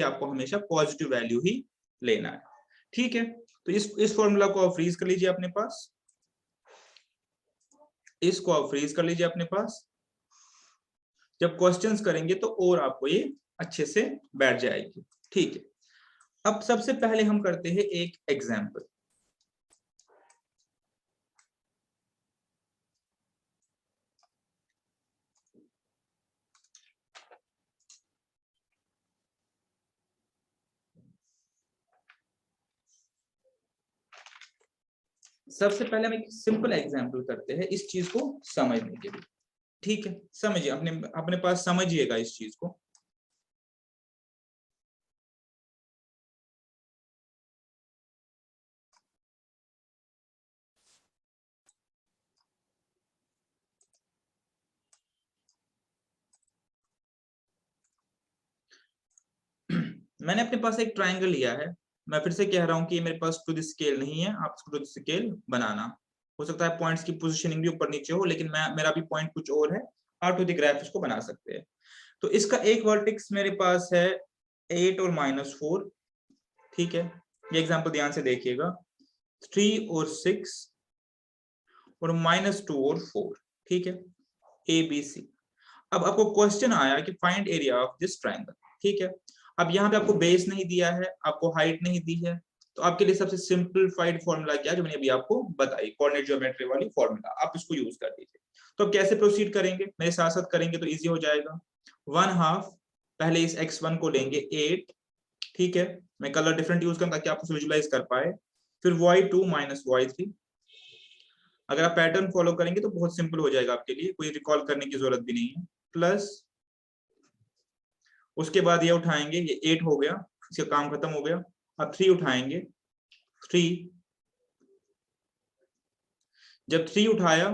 आपको हमेशा पॉजिटिव वैल्यू ही लेना है, ठीक है। तो इस फॉर्मूला को आप फ्रीज कर लीजिए अपने पास, इसको आप फ्रीज कर लीजिए अपने पास, जब क्वेश्चंस करेंगे तो और आपको ये अच्छे से बैठ जाएगी, ठीक है। अब सबसे पहले हम करते हैं एक एग्जाम्पल। सबसे पहले हम एक सिंपल एग्जाम्पल करते हैं इस चीज को समझने के लिए, ठीक है। समझिए, अपने अपने पास समझिएगा इस चीज को। मैंने अपने पास एक ट्राइंगल लिया है, मैं फिर से कह रहा हूँ कि मेरे पास टू द स्केल नहीं है, आप इसको टू द स्केल बनाना। हो सकता है पॉइंट्स की पोजीशनिंग भी ऊपर नीचे हो, लेकिन मेरा भी पॉइंट कुछ और है, आप टू द ग्राफ इसको बना सकते हैं। तो इसका एक वर्टेक्स मेरे पास है 8 और -4, ठीक है। ये एग्जांपल ध्यान से देखिएगा, 3 और 6 और -2 और 4, ठीक है, ABC। अब आपको क्वेश्चन आया कि find area of this triangle, ठीक है। अब यहाँ पे आपको बेस नहीं दिया है, आपको हाइट नहीं दी है, तो आपके लिए सबसे सिंपलीफाइड फॉर्मूला क्या है, जो मैंने अभी आपको बताई, कोऑर्डिनेट ज्योमेट्री वाली फॉर्मूला, आप इसको यूज कर दीजिए। तो अब कैसे प्रोसीड करेंगे, मेरे साथ साथ करेंगे तो इजी हो जाएगा। 1/2 पहले इस x1 को लेंगे 8, ठीक है, मैं कलर डिफरेंट यूज करूँ ताकि आप उसे विजुलाइज कर पाए। फिर y2 - y3, अगर आप पैटर्न फॉलो करेंगे तो बहुत सिंपल हो जाएगा आपके लिए, कोई रिकॉल करने की जरूरत भी नहीं है। प्लस उसके बाद ये उठाएंगे, ये 8 हो गया, इसका काम खत्म हो गया। अब 3 उठाएंगे, 3, जब 3 उठाया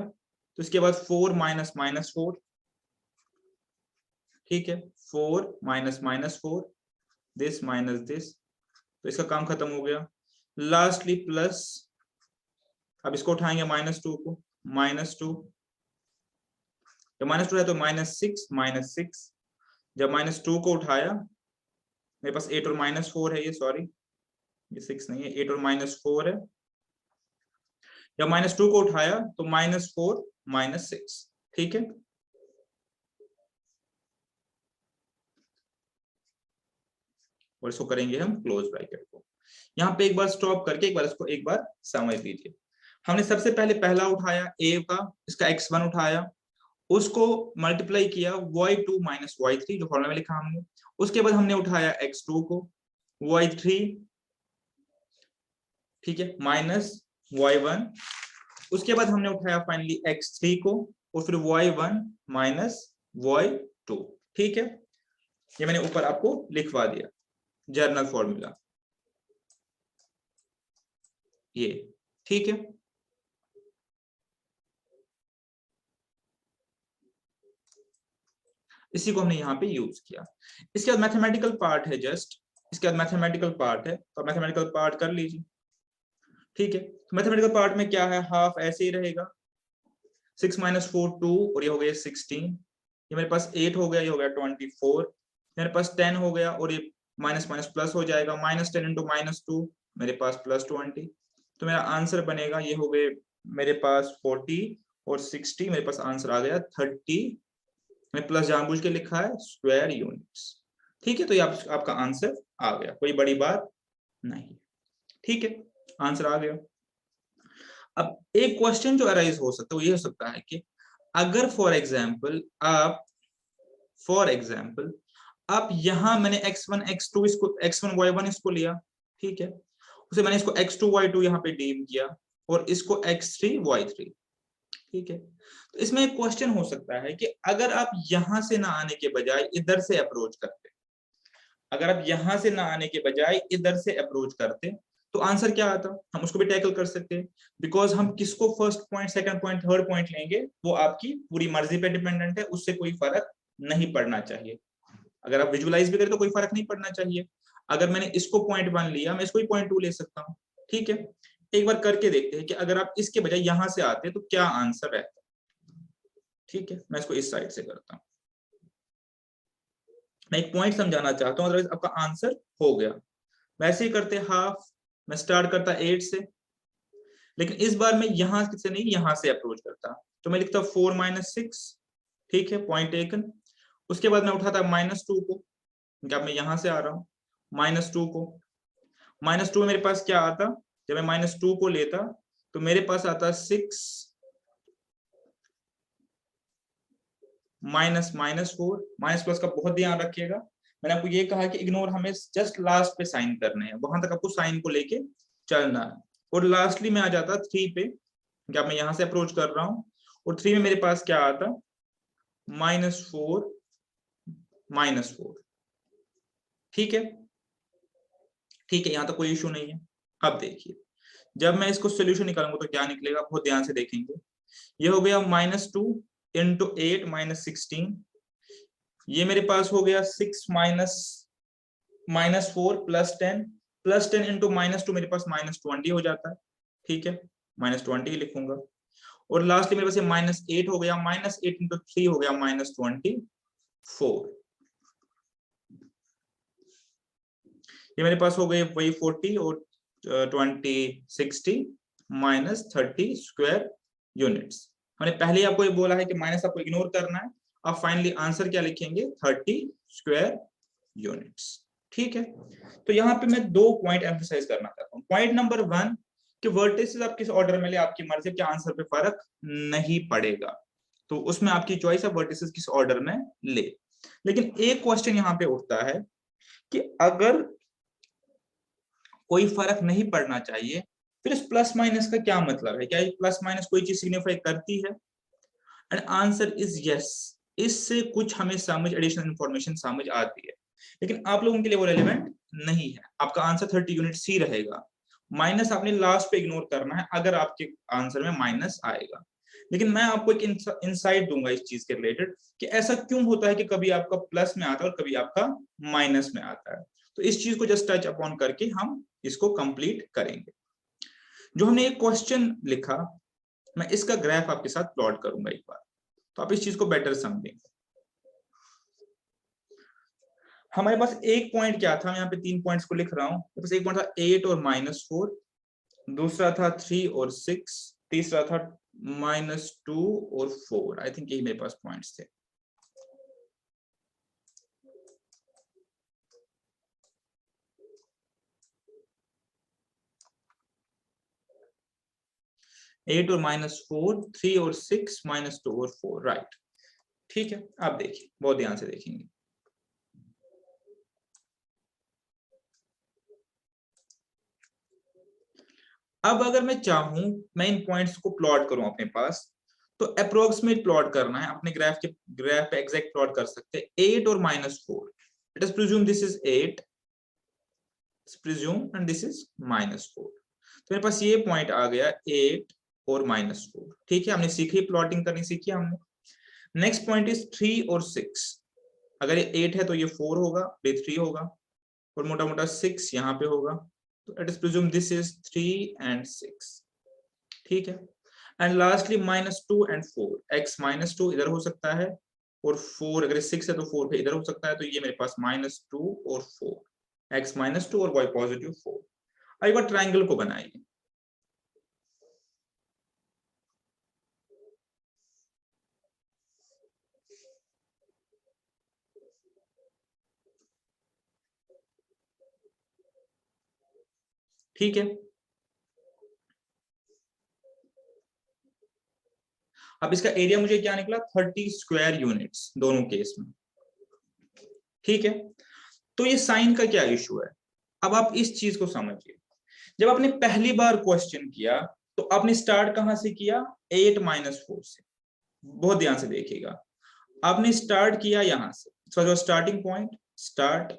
तो इसके बाद 4 - -4, ठीक है, 4 - -4, दिस माइनस दिस, तो इसका काम खत्म हो गया। लास्टली प्लस, अब इसको उठाएंगे -2 को, -2, जब -2 है तो -6, जब -2 को उठाया, मेरे पास 8 और -4 है, ये सॉरी, ये 6 नहीं है, 8 और -4 है। जब -2 को उठाया तो -4 - 6, ठीक है। और इसको करेंगे हम क्लोज ब्रैकेट को। यहाँ पे एक बार स्टॉप करके एक बार समझ लीजिए। हमने सबसे पहले पहला उठाया a का, इसका x1 उठाया, उसको मल्टीप्लाई किया y2 - y3, जो फॉर्मूला में लिखा हमने। उसके बाद हमने उठाया x2 को, y3, ठीक है, -y1। उसके बाद हमने उठाया फाइनली x3 को, और फिर y1 - y2, ठीक है। ये मैंने ऊपर आपको लिखवा दिया जर्नल फॉर्मूला, ये, ठीक है। इसी को हमने यहाँ पे यूज किया। इसके बाद मैथमेटिकल पार्ट है, जस्ट इसके बाद मैथमेटिकल पार्ट है, तो मैथमेटिकल पार्ट कर लीजिए, ठीक है। तो मैथमेटिकल पार्ट में क्या है, हाफ ऐसे ही रहेगा, 6 - 4 2, और ये हो गया 16, ये मेरे पास 8 हो गया, ये हो गया 24, मेरे पास 10 हो गया, और ये माइनस माइनस प्लस हो जाएगा, -10 × -2 मेरे पास +20, तो मेरा आंसर बनेगा, ये हो गए मेरे पास 40 और 60, मेरे पास आंसर आ गया 30, मैं प्लस जानबूझ के लिखा है, स्क्वायर यूनिट्स, ठीक है। तो ये आपका आंसर आ गया, कोई बड़ी बात नहीं, ठीक है, आंसर आ गया। अब एक क्वेश्चन जो अराइज हो सकता है वो ये हो सकता है कि अगर फॉर एग्जाम्पल आप यहां मैंने x1 x2 इसको x1 y1 इसको लिया, ठीक है, उसे मैंने इसको x2 y2 यहाँ पे डीम किया, और इसको x3 y3, ठीक है। तो इसमें एक क्वेश्चन हो सकता है कि अगर आप यहां से ना आने के बजाय इधर से अप्रोच करते, अगर आप यहां से ना आने के बजाय इधर से अप्रोच करते, तो आंसर क्या आता, हम उसको भी टैकल कर सकते हैं। बिकॉज हम किसको first point, second point, third point लेंगे, वो आपकी पूरी मर्जी पे डिपेंडेंट है, उससे कोई फर्क नहीं पड़ना चाहिए। अगर आप विजुअलाइज भी करें तो कोई फर्क नहीं पड़ना चाहिए। अगर मैंने इसको .1 लिया, मैं इसको ही .2 ले सकता हूँ, ठीक है। एक बार करके देखते हैं कि अगर आप इसके बजाय यहां से आते तो क्या आंसर रहता, ठीक है। मैं इसको इस साइड से करता हूँ, मैं एक पॉइंट समझाना चाहता हूँ, अदरवाइज आपका आंसर हो गया। वैसे ही करते हाफ, मैं स्टार्ट करता 8 से, लेकिन इस बार मैं यहां से नहीं, यहां से अप्रोच करता, तो मैं लिखता 4 - 6, ठीक है, पॉइंट टेकन। उसके बाद मैं उठाता -2 को, क्योंकि अब मैं यहां से आ रहा हूँ, -2 को, -2 मेरे पास क्या आता, जब मैं -2 को लेता तो मेरे पास आता 6 -4, माइनस प्लस का बहुत ध्यान रखिएगा। मैंने आपको ये कहा कि इग्नोर हमें जस्ट लास्ट पे साइन करने हैं, वहां तक आपको साइन को लेके चलना है। और लास्टली में आ जाता 3 पे, क्या मैं यहां से अप्रोच कर रहा हूँ, और 3 में मेरे पास क्या आता, -4 -4, ठीक है, ठीक है, यहाँ तक कोई इशू नहीं है। अब देखिए, जब मैं इसको सोल्यूशन निकालूंगा तो क्या निकलेगा, बहुत ध्यान से देखेंगे। ये हो गया -2 × 8 - 16, ये मेरे पास हो गया 6 - -4 +10 इंटू -2 मेरे पास -20 हो जाता है, ठीक है, -20 लिखूंगा। और लास्टली मेरे पास ये -8 हो गया, -8 इंटू 3 हो गया -24। ये मेरे पास हो गए वही 40 और 20 60 -30 स्क्वायर यूनिट्स। हमने पहले ही आपको ये बोला है कि माइनस आपको इग्नोर करना है। आप फाइनली आंसर क्या लिखेंगे, 30 स्क्वायर यूनिट्स, ठीक है। तो यहाँ पे मैं 2 पॉइंट एम्फसाइज करना चाहता हूँ। पॉइंट नंबर 1 कि वर्टिसेस आप किस ऑर्डर में ले, आपकी मर्जी, के आंसर पे फर्क नहीं पड़ेगा, तो उसमें आपकी चॉइस है वर्टिसेस किस ऑर्डर में ले। लेकिन एक क्वेश्चन यहाँ पे उठता है कि अगर कोई फर्क नहीं पड़ना चाहिए, फिर इस प्लस माइनस का क्या मतलब है, क्या ये प्लस माइनस कोई चीज सिग्निफाई करती है? एंड आंसर इज यस, इससे कुछ हमें समझ, एडिशनल इंफॉर्मेशन समझ आती है, लेकिन आप लोगों के लिए वो रेलेवेंट नहीं है। आपका आंसर 30 यूनिट सी रहेगा। माइनस आपने लास्ट पे इग्नोर करना है अगर आपके आंसर में माइनस आएगा। लेकिन मैं आपको एक इंसाइट दूंगा इस चीज के रिलेटेड कि ऐसा क्यों होता है कि कभी आपका प्लस में आता है और कभी आपका माइनस में आता है। तो इस चीज को जस्ट टच अपॉन करके हम इसको कंप्लीट करेंगे। जो हमने एक क्वेश्चन लिखा, मैं इसका ग्राफ आपके साथ प्लॉट करूंगा एक बार, तो आप इस चीज को बेटर समझेंगे। हमारे पास एक पॉइंट क्या था, मैं यहाँ पे 3 पॉइंट्स को लिख रहा हूँ। मेरे पास एक पॉइंट था 8 और -4, दूसरा था 3 और 6, तीसरा था -2 और 4। आई थिंक यही मेरे पास पॉइंट्स थे। एट और -4, 3 और 6, -2 और 4, राइट, ठीक है। आप देखिए, बहुत ध्यान से देखेंगे। अब अगर मैं चाहूं मैं इन पॉइंट्स को प्लॉट करूं अपने पास, तो अप्रोक्सीमेट प्लॉट करना है। अपने ग्राफ पे एग्जैक्ट प्लॉट कर सकते हैं 8 और -4। Let us presume this is 8, presume, and this is -4। तो मेरे पास ये पॉइंट आ गया 8 और -4, ठीक है। हमने सीखी, प्लॉटिंग करनी सीखी हमने। नेक्स्ट पॉइंट इज 3 और 6। अगर ये 8 है तो ये 4 होगा, ये 3 होगा, और मोटा मोटा 6 यहाँ पे होगा। तो let us presume this is 3 and 6, ठीक है। एंड लास्टली -2 एंड 4, x -2 इधर हो सकता है, और 4 अगर 6 है तो 4 पे इधर हो सकता है। तो ये मेरे पास -2 और 4, x -2 और y +4। अब एक बार ट्राइंगल को बनाइए। ठीक है, अब इसका एरिया मुझे क्या निकला, 30 स्क्वायर यूनिट्स दोनों केस में, ठीक है। तो ये साइन का क्या इशू है, अब आप इस चीज को समझिए। जब आपने पहली बार क्वेश्चन किया तो आपने स्टार्ट कहां से किया, 8 -4 से। बहुत ध्यान से देखिएगा, आपने स्टार्ट किया यहां से, जो स्टार्टिंग पॉइंट स्टार्ट।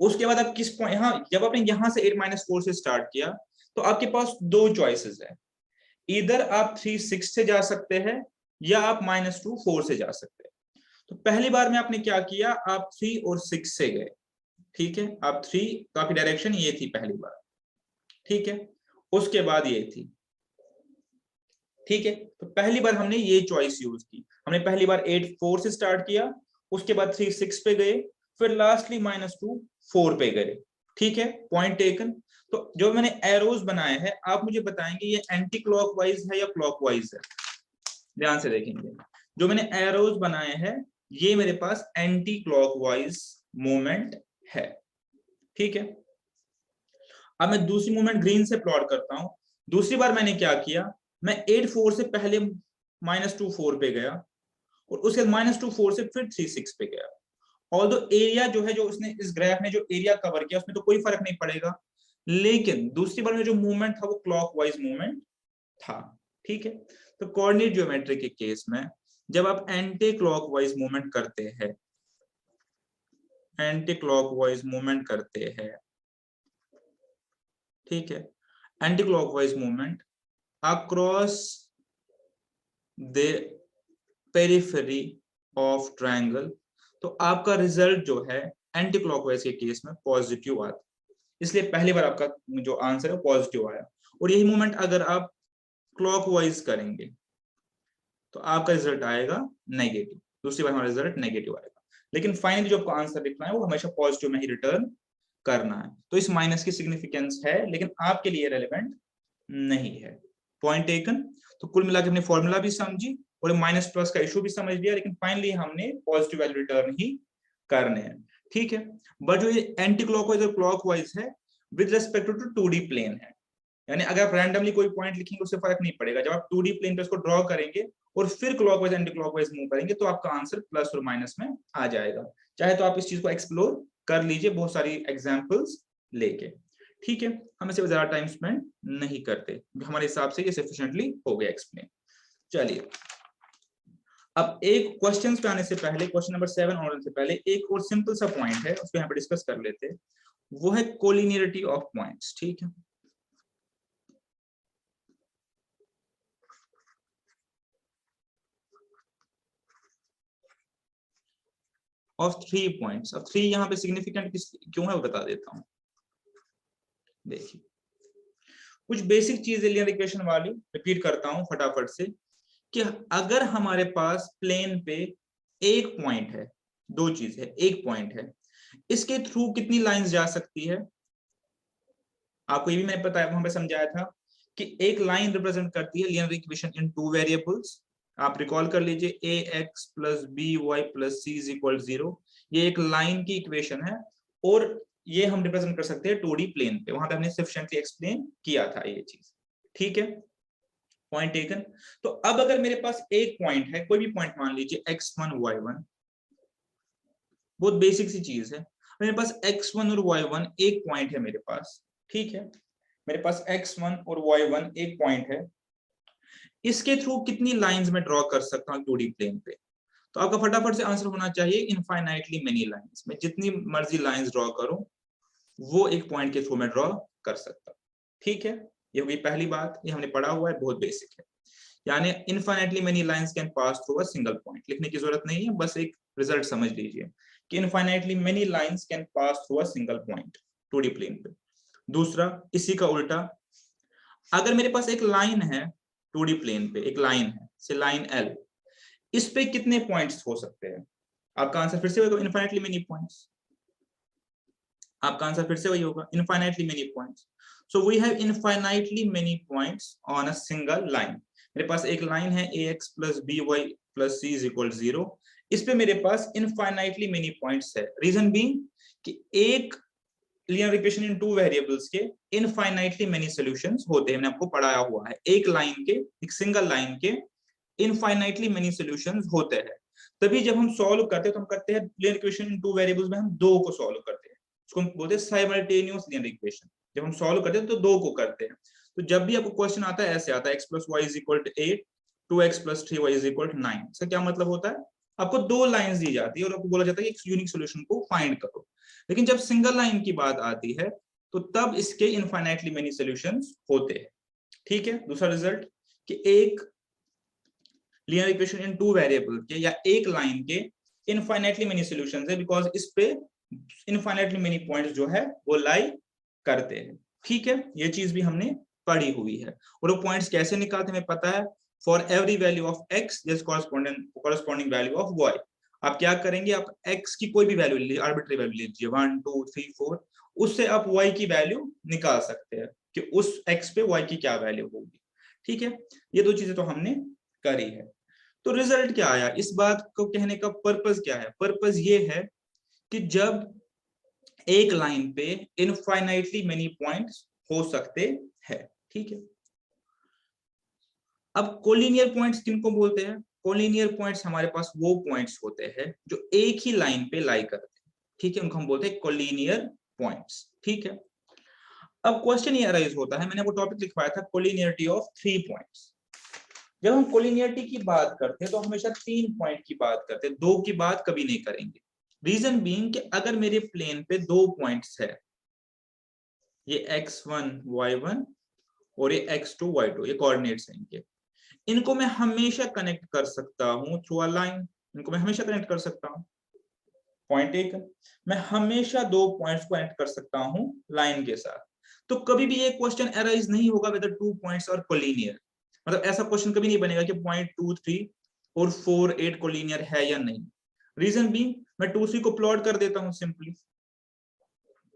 उसके बाद आप किस पॉइंट, यहाँ जब आपने यहां से 8 -4 से स्टार्ट किया, तो आपके पास 2 चॉइसेस है। इधर आप 3 6 से जा सकते हैं, या आप -2 4 से जा सकते हैं। तो पहली बार में आपने क्या किया, आप 3 और 6 से गए, ठीक है। आप 3, तो आपकी डायरेक्शन ये थी पहली बार, ठीक है। उसके बाद ये थी, ठीक है। तो पहली बार हमने ये चॉइस यूज की। हमने पहली बार 8 4 से स्टार्ट किया, उसके बाद 3 6 पे गए, फिर लास्टली -2 4 पे गए, ठीक है। Point taken. तो जो मैंने एरोज बनाए हैं, आप मुझे बताएंगे ये एंटी क्लॉकवाइज है या क्लॉकवाइज है। ध्यान से देखेंगे, जो मैंने एरोज बनाए हैं ये मेरे पास एंटी क्लॉकवाइज मूवमेंट है, ठीक है। अब मैं दूसरी मूवमेंट ग्रीन से प्लॉट करता हूं। दूसरी बार मैंने क्या किया, मैं 8 4 से पहले -2 4 पे गया, और उसके -2 4 से फिर 3 6 पे गया। ऑल्दो एरिया जो है, जो उसने इस ग्राफ ने जो एरिया कवर किया उसमें तो कोई फर्क नहीं पड़ेगा, लेकिन दूसरी बार में जो मूवमेंट था वो क्लॉकवाइज मूवमेंट था, ठीक है। तो कोऑर्डिनेट ज्योमेट्री के केस में जब आप एंटी क्लॉकवाइज मूवमेंट करते हैं, एंटी क्लॉकवाइज मूवमेंट करते हैं, ठीक है, anti clockwise movement across the periphery of triangle, तो आपका रिजल्ट जो है एंटी क्लॉकवाइज के केस में पॉजिटिव आता है, इसलिए पहली बार आपका जो आंसर है पॉजिटिव आया। और यही मूवमेंट अगर आप क्लॉकवाइज करेंगे तो आपका रिजल्ट आएगा नेगेटिव, दूसरी बार हमारा रिजल्ट नेगेटिव आएगा। लेकिन फाइनली जो आपको आंसर लिखना है वो हमेशा पॉजिटिव में ही रिटर्न करना है। तो इस माइनस की सिग्निफिकेंस है लेकिन आपके लिए रेलेवेंट नहीं है। Point taken. तो कुल मिलाकर हमने फॉर्मूला भी समझी और माइनस प्लस का इशू भी समझ लिया, लेकिन फाइनली हमने पॉजिटिव वैल्यू रिटर्न ही करने हैं, ठीक है। बट जो ये एंटी क्लॉकवाइज और क्लॉकवाइज है with respect to 2D plane है, यानी अगर आप रैंडमली कोई पॉइंट लिखेंगे उससे फर्क नहीं पड़ेगा। जब आप 2D प्लेन पे उसको ड्रॉ करेंगे और फिर क्लॉकवाइज एंटी क्लॉकवाइज मूव करेंगे तो आपका आंसर प्लस और माइनस में आ जाएगा। चाहे तो आप इस चीज को एक्सप्लोर कर लीजिए बहुत सारी एग्जांपल्स लेके, ठीक है। हम इसे ज्यादा टाइम स्पेंड नहीं करते, हमारे हिसाब से ये सफिशिएंटली हो गया एक्सप्लेन। चलिए अब एक क्वेश्चंस पे आने से पहले, क्वेश्चन नंबर 7 आने से पहले एक और सिंपल सा पॉइंट है उसको यहाँ पे डिस्कस कर लेते हैं, वो है कोलिनियरिटी ऑफ पॉइंट्स, ठीक है। Of 3 points. अब 3 यहाँ पे सिग्निफिकेंट क्यों है वो बता देता हूं। देखिए कुछ बेसिक चीजें लिनियर इक्वेशन वाली रिपीट करता हूं फटाफट से, कि अगर हमारे पास प्लेन पे एक पॉइंट है, दो चीज है, एक पॉइंट है, इसके थ्रू कितनी लाइंस जा सकती है। आपको ये भी मैंने बताया वहां पे समझाया था कि एक लाइन रिप्रेजेंट करती है लिनियर इक्वेशन इन 2 वेरिएबल्स। आप रिकॉल कर लीजिए ax + by + c = 0, ये एक लाइन की इक्वेशन है और ये हम रिप्रेजेंट कर सकते हैं 2D प्लेन पे। वहां पे हमने सफिशिएंटली एक्सप्लेन किया था ये चीज, ठीक है। Point taken. तो अब अगर मेरे पास एक पॉइंट है, कोई भी पॉइंट मान लीजिए x1 y1, बहुत बेसिक सी चीज है। मेरे पास x1 और y1 एक पॉइंट है मेरे पास, ठीक है। मेरे पास x1 और y1 एक पॉइंट है, इसके थ्रू कितनी लाइंस में ड्रॉ कर सकता हूं 2D प्लेन पे। तो आपका फटाफट से आंसर होना चाहिए इनफाइनाइटली मेनी लाइंस। मैं जितनी मर्जी लाइंस ड्रॉ करूं वो एक पॉइंट के थ्रू में ड्रॉ कर सकता हूं, ठीक है। ये होगी पहली बात, ये हमने पढ़ा हुआ है, बहुत बेसिक है। यानी infinitely many lines can pass through a single point, लिखने की जरूरत नहीं है, बस एक रिजल्ट समझ लीजिए कि infinitely many lines can pass through a single point 2D plane पे। दूसरा, इसी का उल्टा, अगर मेरे पास एक लाइन है 2D प्लेन पे, एक लाइन है से लाइन L, इस पे कितने पॉइंट्स हो सकते हैं। आपका आंसर फिर से होगा इनफाइनाइटली मेनी पॉइंट्स। आपका आंसर फिर से वही होगा infinitely many points. So we have infinitely many points on a single line. मेरे पास एक लाइन है ax + by + c = 0, इस पे मेरे पास इनफाइनाइटली मेनी पॉइंट्स है। रीजन बीइंग कि एक लिनियर इक्वेशन इन 2 वेरिएबल्स के इनफाइनाइटली मेनी सॉल्यूशंस होते हैं। मैंने आपको पढ़ाया हुआ है, एक लाइन के, एक सिंगल लाइन के इनफाइनाइटली मेनी सॉल्यूशंस होते हैं। तभी जब हम सॉल्व करते हैं तो हम करते हैं लिनियर इक्वेशन इन 2 वेरिएबल्स में हम दो को सॉल्व करते हैं, उसको हम बोलते हैं साइमल्टेनियस लिनियर इक्वेशन। जब हम सॉल्व करते हैं तो दो को करते हैं। तो जब भी आपको क्वेश्चन आता है ऐसे आता है x + y = 8, 2x + 3y = 9। इसका क्या मतलब होता है, आपको दो लाइंस दी जाती है और आपको बोला जाता है कि एक यूनिक सॉल्यूशन को फाइंड करो। लेकिन जब सिंगल लाइन की बात आती है तो तब इसके इनफाइनाइटली मेनी सॉल्यूशंस होते हैं, ठीक है। दूसरा रिजल्ट कि एक लिनियर इक्वेशन इन 2 वेरिएबल के या एक लाइन के इनफाइनाइटली मेनी सॉल्यूशंस है, बिकॉज इस पे इनफाइनाइटली मेनी पॉइंट्स जो है वो लाई करते हैं, ठीक है। ये चीज भी हमने पढ़ी हुई है। और वो पॉइंट्स कैसे निकालते हैं हमें पता है, for every value of x this corresponding value of y। आप क्या करेंगे, आप x की कोई भी वैल्यू लीजिए, आर्बिट्री वैल्यू लीजिए 1 2 3 4, उससे आप y की वैल्यू निकाल सकते हैं कि उस x पे y की क्या वैल्यू होगी, ठीक है। ये दो चीजें तो हमने करी है। तो रिजल्ट क्या आया, इस बात को कहने का पर्पस क्या है। पर्पस ये है कि जब एक लाइन पे इनफाइनाइटली मेनी पॉइंट्स हो सकते हैं, ठीक है। अब कोलिनियर पॉइंट्स किनको बोलते हैं। कोलिनियर पॉइंट्स हमारे पास वो पॉइंट्स होते हैं जो एक ही लाइन पे लाई करते हैं, ठीक है, उनको हम बोलते हैं कोलिनियर पॉइंट्स, ठीक है। अब क्वेश्चन ये अराइज होता है, मैंने वो टॉपिक लिखवाया था कोलिनियरिटी ऑफ 3 पॉइंट्स। जब हम कोलिनियरिटी की बात करते हैं तो हमेशा 3 पॉइंट की बात करते हैं, 2 की बात कभी नहीं करेंगे। रीजन बीइंग कि अगर मेरे प्लेन पे 2 पॉइंट्स है, ये x1 y1 और ये x2 y2, ये कोऑर्डिनेट्स हैं इनके, इनको मैं हमेशा कनेक्ट कर सकता हूं थ्रू अ लाइन। इनको मैं हमेशा कनेक्ट कर सकता हूं, पॉइंट ए का, मैं हमेशा 2 पॉइंट्स को कनेक्ट कर सकता हूं लाइन के साथ। तो कभी भी ये क्वेश्चन अराइज नहीं होगा वेदर 2 पॉइंट्स आर कोलिनियर, मतलब ऐसा क्वेश्चन कभी नहीं बनेगा कि पॉइंट 2 3 और 4 8 कोलिनियर है या नहीं। रीजन भी, मैं 2 3 को प्लॉट कर देता हूं सिंपली,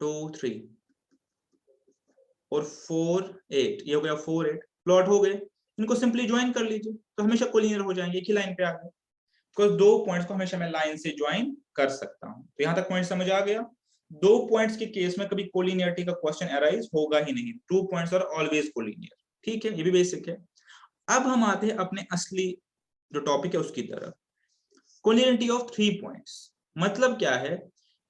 2 3 और 4 8, ये हो गया 4 8 प्लॉट हो गए, इनको सिंपली ज्वाइन कर लीजिए तो हमेशा कोलिनियर हो जाएंगे, एक ही लाइन पे आ गए, बिकॉज 2 पॉइंट्स को हमेशा मैं लाइन से ज्वाइन कर सकता हूं। तो यहां तक पॉइंट समझ आ गया। 2 पॉइंट्स के केस में कभी कोलिनियरिटी का क्वेश्चन अराइज होगा ही नहीं, 2 पॉइंट्स आर ऑलवेज कोलिनियर। ठीक है, ये भी बेसिक है। अब हम आते हैं अपने असली जो टॉपिक है उसकी तरफ, कोलिनियरिटी ऑफ 3 पॉइंट्स। मतलब क्या है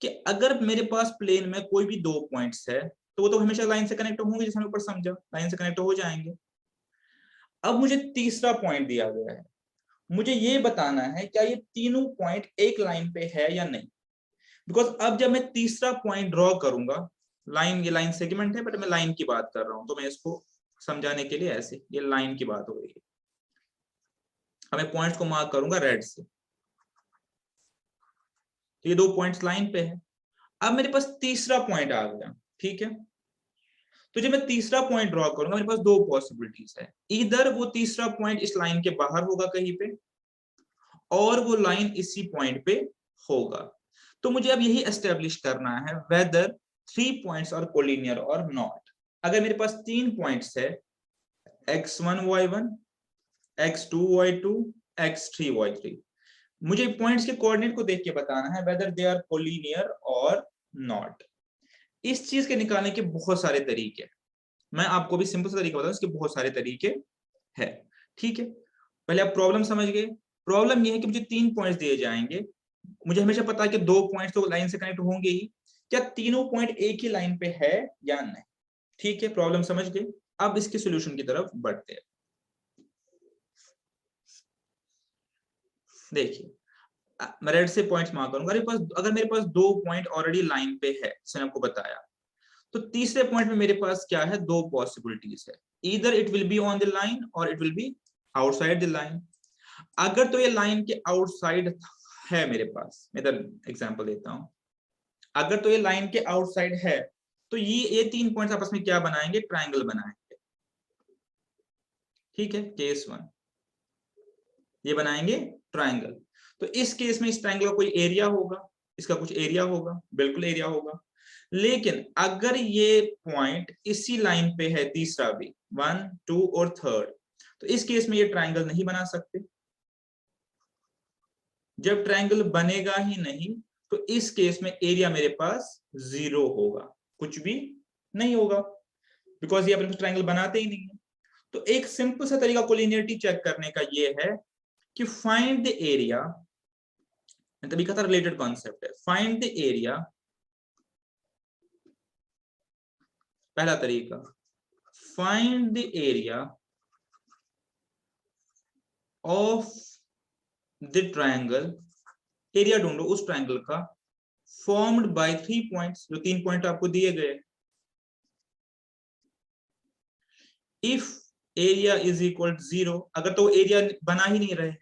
कि अगर मेरे पास प्लेन में कोई भी 2 पॉइंट्स है तो वो तो हमेशा लाइन से कनेक्ट होंगे, जैसे हमने ऊपर समझा लाइन से कनेक्ट हो जाएंगे। अब मुझे तीसरा पॉइंट दिया गया है, मुझे ये बताना है क्या ये तीनों पॉइंट एक लाइन पे है या नहीं। बिकॉज अब जब मैं तीसरा पॉइंट ड्रॉ करूंगा, लाइन, ये लाइन सेगमेंट है बट मैं लाइन की बात कर रहा हूं, तो मैं इसको समझाने के लिए ऐसे, ये लाइन की बात हो रही है, अब मैं पॉइंट्स को मार्क करूंगा रेड से, तो ये 2 पॉइंट्स लाइन पे है। अब मेरे पास तीसरा पॉइंट आ गया, ठीक है। तो जब मैं तीसरा पॉइंट ड्रॉ करूंगा मेरे पास 2 पॉसिबिलिटीज है, इधर वो तीसरा पॉइंट इस लाइन के बाहर होगा कहीं पे, और वो लाइन इसी पॉइंट पे होगा। तो मुझे अब यही एस्टेब्लिश करना है वेदर 3 पॉइंट्स आर कोलिनियर और नॉट। अगर मेरे पास 3 पॉइंट्स है, x1 y1, x2 y2, x3 y3, मुझे पॉइंट्स के कोऑर्डिनेट को देख के बताना है वेदर दे आर कोलिनियर और नॉट। इस चीज के निकालने के बहुत सारे तरीके, मैं आपको भी सिंपल सा तरीका बताऊं, इसके बहुत सारे तरीके हैं। ठीक है, पहले आप प्रॉब्लम समझ गए। प्रॉब्लम ये है कि मुझे 3 पॉइंट्स दिए जाएंगे, मुझे हमेशा पता है कि 2 पॉइंट्स तो लाइन से कनेक्ट होंगे ही, क्या तीनों पॉइंट एक ही लाइन पे है या नहीं। ठीक है, प्रॉब्लम समझ गए। अब इसके सॉल्यूशन की तरफ बढ़ते हैं। देखिए, मैं रेड से पॉइंट्स मार्क करूंगा, अगर मेरे पास 2 पॉइंट ऑलरेडी लाइन पे है, जैसे आपको बताया, तो तीसरे पॉइंट में मेरे पास क्या है, 2 पॉसिबिलिटीज है, either it will be on the line और it will be outside the line. अगर तो ये लाइन के आउटसाइड है मेरे पास, मैं इधर एग्जांपल देता हूं, अगर तो ये लाइन के आउटसाइड है तो ये 3 पॉइंट्स आपस में क्या बनाएंगे, ट्रायंगल बनाएंगे। ठीक है, केस 1 ये बनाएंगे ट्रायंगल। तो इस केस में इस ट्रायंगल का कोई एरिया होगा, इसका कुछ एरिया होगा, बिल्कुल एरिया होगा। लेकिन अगर ये पॉइंट इसी लाइन पे है, तीसरा भी 1 2 और 3rd, तो इस केस में ये ट्रायंगल नहीं बना सकते। जब ट्रायंगल बनेगा ही नहीं तो इस केस में एरिया मेरे पास 0 होगा, कुछ भी नहीं होगा, बिकॉज ये अपने ट्रायंगल बनाते ही नहीं है। तो एक सिंपल सा तरीका कोलिनियरिटी चेक करने का ये है कि फाइंड द एरिया, तभी का रिलेटेड कॉन्सेप्ट है, फाइंड द एरिया। पहला तरीका, find the area of the triangle, area ढूंढो उस ट्रायंगल का, फॉर्म्ड बाय 3 पॉइंट्स, जो 3 पॉइंट आपको दिए गए। If area is equal to 0, अगर तो एरिया बना ही नहीं रहे,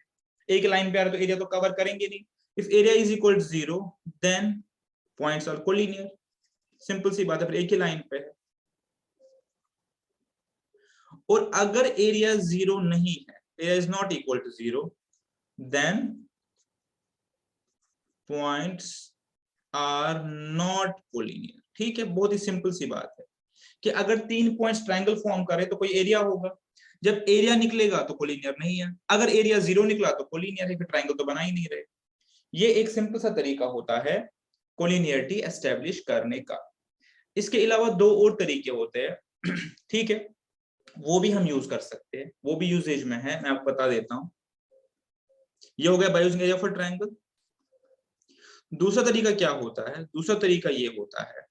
एक लाइन पे आ रहा तो एरिया तो कवर करेंगे नहीं। If area is equal to 0 then points are collinear, simple सी बात है, फिर एक ही लाइन पे है। और अगर एरिया 0 नहीं है, area is not equal to 0, then points are not collinear. ठीक है, बहुत ही सिंपल सी बात है कि अगर 3 पॉइंट्स ट्रायंगल फॉर्म करे तो कोई एरिया होगा, जब एरिया निकलेगा तो कोलिनियर नहीं है, अगर एरिया 0 निकला तो कोलिनियर है, फिर ट्रायंगल तो बना ही नहीं रहे। ये एक सिंपल सा तरीका होता है कोलिनियरिटी एस्टेब्लिश करने का। इसके अलावा 2 और तरीके होते हैं, ठीक है, वो भी हम यूज कर सकते हैं, वो भी यूजेज में है, मैं आपको बता देता हूं। ये हो गया by using area for triangle. दूसरा तरीका क्या होता है, दूसरा तरीका ये होता है